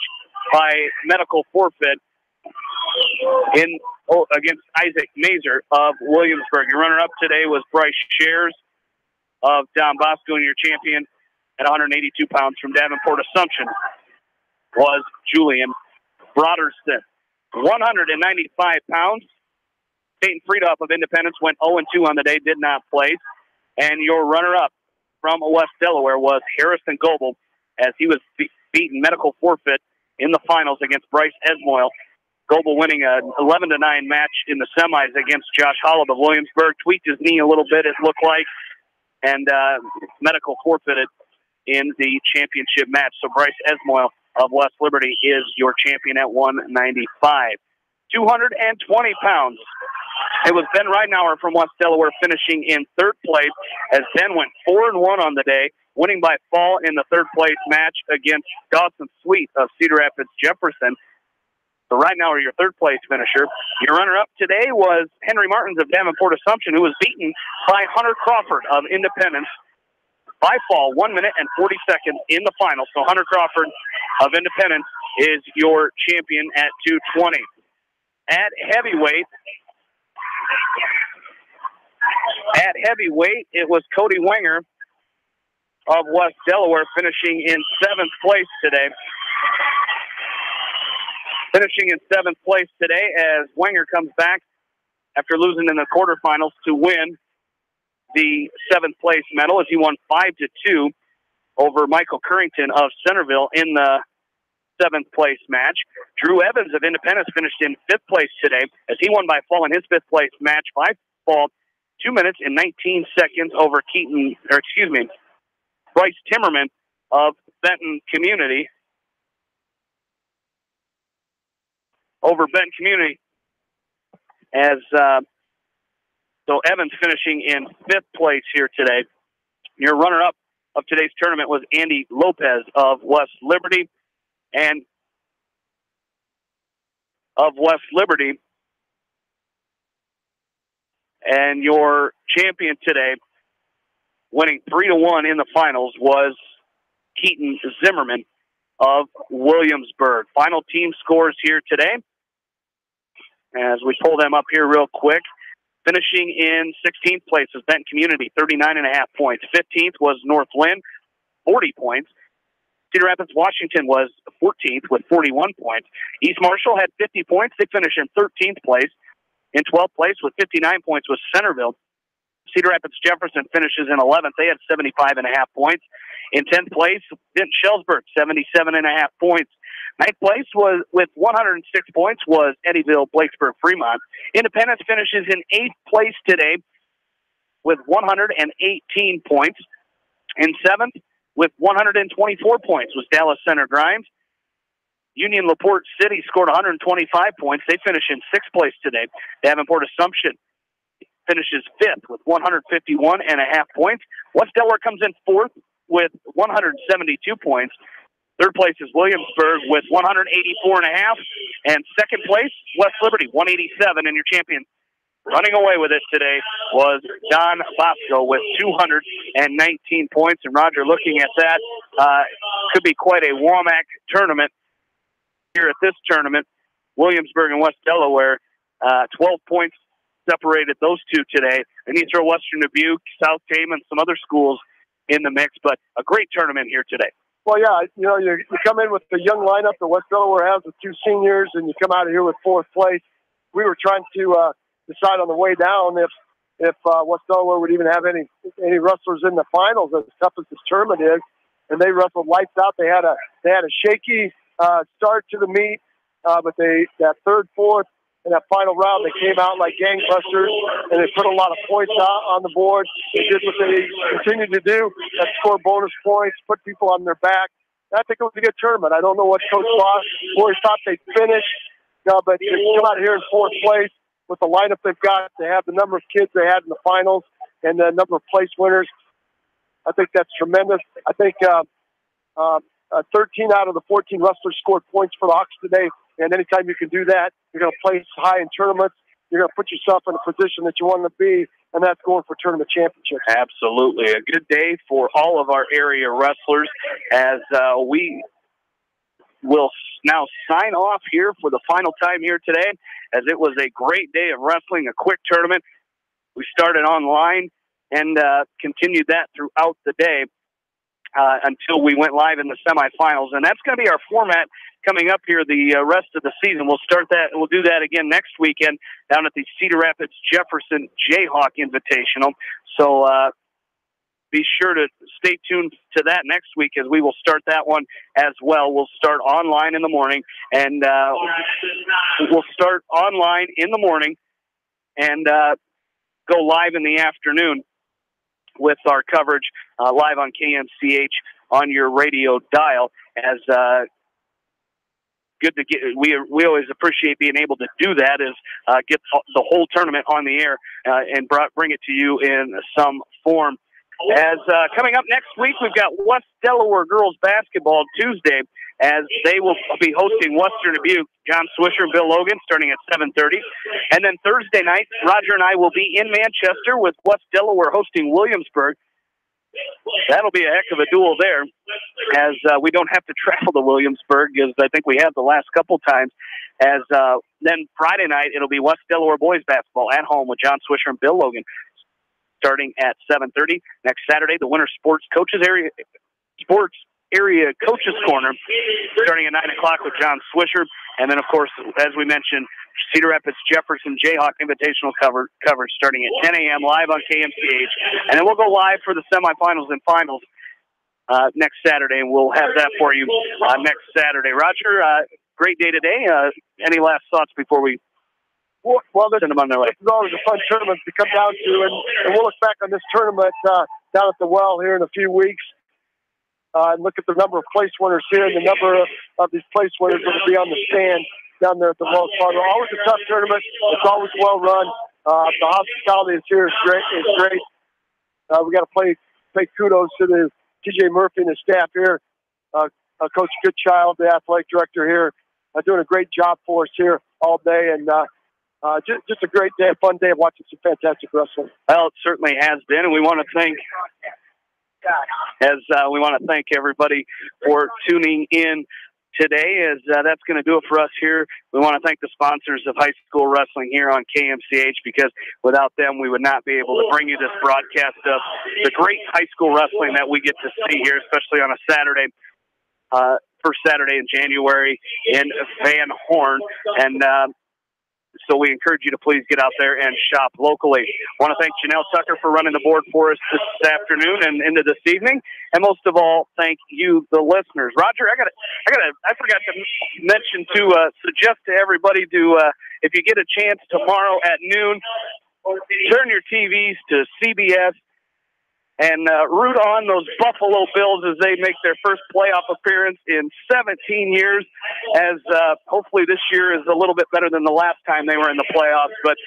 by medical forfeit against Isaac Mazer of Williamsburg. Your runner-up today was Bryce Shares of Don Bosco, and your champion at 182 pounds from Davenport Assumption was Julian Broderston. 195 pounds. Peyton Friedoff of Independence went 0-2 on the day, did not place. And your runner-up from West Delaware was Harrison Goebel as he was beaten medical forfeit in the finals against Bryce Esmoil. Goebel winning an 11-9 match in the semis against Josh Hollop of Williamsburg. Tweaked his knee a little bit, it looked like, and medical forfeited in the championship match. So Bryce Esmoil of West Liberty is your champion at 195. 220 pounds. It was Ben Ridenour from West Delaware finishing in 3rd place as Ben went 4-1 on the day, winning by fall in the 3rd place match against Dawson Sweet of Cedar Rapids Jefferson. So right now, your 3rd place finisher. Your runner-up today was Henry Martins of Davenport Assumption, who was beaten by Hunter Crawford of Independence by fall, 1 minute and 40 seconds in the final. So Hunter Crawford of Independence is your champion at 220. At heavyweight, it was Cody Wenger of West Delaware finishing in 7th place today. Finishing in 7th place today as Wenger comes back after losing in the quarterfinals to win the 7th place medal as he won 5-2 over Michael Currington of Centerville in the 7th place match. Drew Evans of Independence finished in 5th place today as he won by fall in his 5th place match by fall 2 minutes and 19 seconds over Bryce Timmerman of Benton Community. Over Benton Community as so Evans finishing in 5th place here today. Your runner-up of today's tournament was Andy Lopez of West Liberty. And your champion today, winning 3-1 in the finals, was Keaton Zimmerman of Williamsburg. Final team scores here today, as we pull them up here real quick. Finishing in 16th place was Benton Community, 39.5 points. 15th was North Lynn, 40 points. Cedar Rapids, Washington was 14th with 41 points. East Marshall had 50 points. They finished in 13th place. In 12th place with 59 points was Centerville. Cedar Rapids Jefferson finishes in 11th. They had 75.5 points. In 10th place, Benton Shellsburg, 77.5 points. 9th place was with 106 points was Eddyville Blakesburg Fremont. Independence finishes in 8th place today with 118 points. In 7th with 124 points was Dallas Center Grimes. Union LaPorte City scored 125 points. They finish in 6th place today. Davenport Assumption finishes 5th with 151.5 points. West Delaware comes in 4th with 172 points. 3rd place is Williamsburg with 184.5. And 2nd place, West Liberty, 187. And your champion running away with it today was Don Bosco with 219 points. And Roger, looking at that, could be quite a WAMAC tournament here at this tournament. Williamsburg and West Delaware, 12 points separated those two today. And you throw Western Dubuque, South Tame, and some other schools in the mix, but a great tournament here today. Well, yeah, you come in with the young lineup that West Delaware has with 2 seniors, and you come out of here with 4th place. We were trying to decide on the way down if West Delaware would even have any wrestlers in the finals, as tough as this tournament is. And they wrestled lights out. They had a shaky start to the meet, but that 3rd, 4th, and that final round, they came out like gangbusters, and they put a lot of points out on the board. They did what they continued to do, that score bonus points, put people on their back. I think it was a good tournament. I don't know what Coach Boy thought they'd finish, but to come out here in 4th place with the lineup they've got, to have the number of kids they had in the finals and the number of place winners, I think that's tremendous. I think 13 out of the 14 wrestlers scored points for the Hawks today. And anytime you can do that, you're going to place high in tournaments. You're going to put yourself in a position that you want to be, and that's going for tournament championships. Absolutely. A good day for all of our area wrestlers as we will now sign off here for the final time here today, as it was a great day of wrestling, a quick tournament. We started online and continued that throughout the day until we went live in the semifinals. And that's going to be our format coming up here the rest of the season. We'll start that, and we'll do that again next weekend down at the Cedar Rapids Jefferson Jayhawk Invitational. So be sure to stay tuned to that next week, as we will start that one as well. We'll start online in the morning, and we'll start online in the morning and go live in the afternoon with our coverage live on KMCH on your radio dial. As good to get, we always appreciate being able to do that, is get the whole tournament on the air and bring it to you in some form. As coming up next week, we've got West Delaware girls basketball Tuesday, as they will be hosting Western Dubuque. John Swisher and Bill Logan starting at 7:30. And then Thursday night, Roger and I will be in Manchester with West Delaware hosting Williamsburg. That'll be a heck of a duel there, as we don't have to travel to Williamsburg, as I think we have the last couple times. As then Friday night, it'll be West Delaware boys basketball at home with John Swisher and Bill Logan starting at 7:30. Next Saturday, the Winter Sports Area Coaches Corner starting at 9 o'clock with John Swisher. And then, of course, as we mentioned, Cedar Rapids Jefferson Jayhawk Invitational coverage starting at 10 a.m. live on KMCH. And then we'll go live for the semifinals and finals next Saturday, and we'll have that for you next Saturday. Roger, great day today. Any last thoughts before we send them on their way? This is always a fun tournament to come down to, and we'll look back on this tournament down at the well here in a few weeks. And look at the number of place winners here, and the number of these place winners that will be on the stand down there at the Wells Fargo. Always a tough tournament. It's always well run. The hospitality is here is great. We got to pay kudos to the TJ Murphy and his staff here. Coach Goodchild, the athletic director here, doing a great job for us here all day, and just a great day, a fun day of watching some fantastic wrestling. Well, it certainly has been, and we want to thank everybody for tuning in today, as that's going to do it for us here. We want to thank the sponsors of high school wrestling here on KMCH, because without them, we would not be able to bring you this broadcast of the great high school wrestling that we get to see here, especially on a Saturday. first Saturday in January in Van Horn. And so we encourage you to please get out there and shop locally. I want to thank Janelle Tucker for running the board for us this afternoon and into this evening. And most of all, thank you, the listeners. Roger, I forgot to mention to suggest to everybody to, if you get a chance tomorrow at noon, turn your TVs to CBS and root on those Buffalo Bills as they make their first playoff appearance in 17 years, as hopefully this year is a little bit better than the last time they were in the playoffs. But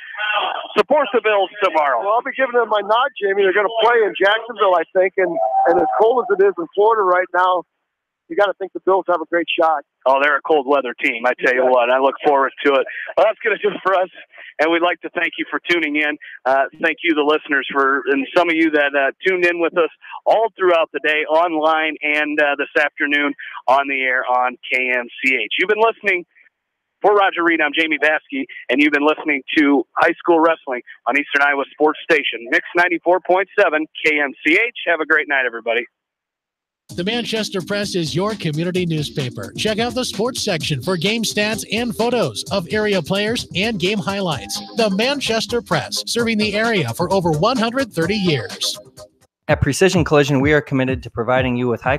support the Bills tomorrow. Well, I'll be giving them my nod, Jamie. They're going to play in Jacksonville, I think, and as cold as it is in Florida right now, you got to think the Bills have a great shot. Oh, they're a cold weather team. I tell you what, I look forward to it. Well, that's going to do it for us, and we'd like to thank you for tuning in. Thank you, the listeners, and some of you that tuned in with us all throughout the day, online and this afternoon on the air on KMCH. You've been listening. For Roger Reed, I'm Jamie Vaskey, and you've been listening to High School Wrestling on Eastern Iowa Sports Station, Mix 94.7 KMCH. Have a great night, everybody. The Manchester Press is your community newspaper. Check out the sports section for game stats and photos of area players and game highlights. The Manchester Press, serving the area for over 130 years. At Precision Collision, we are committed to providing you with high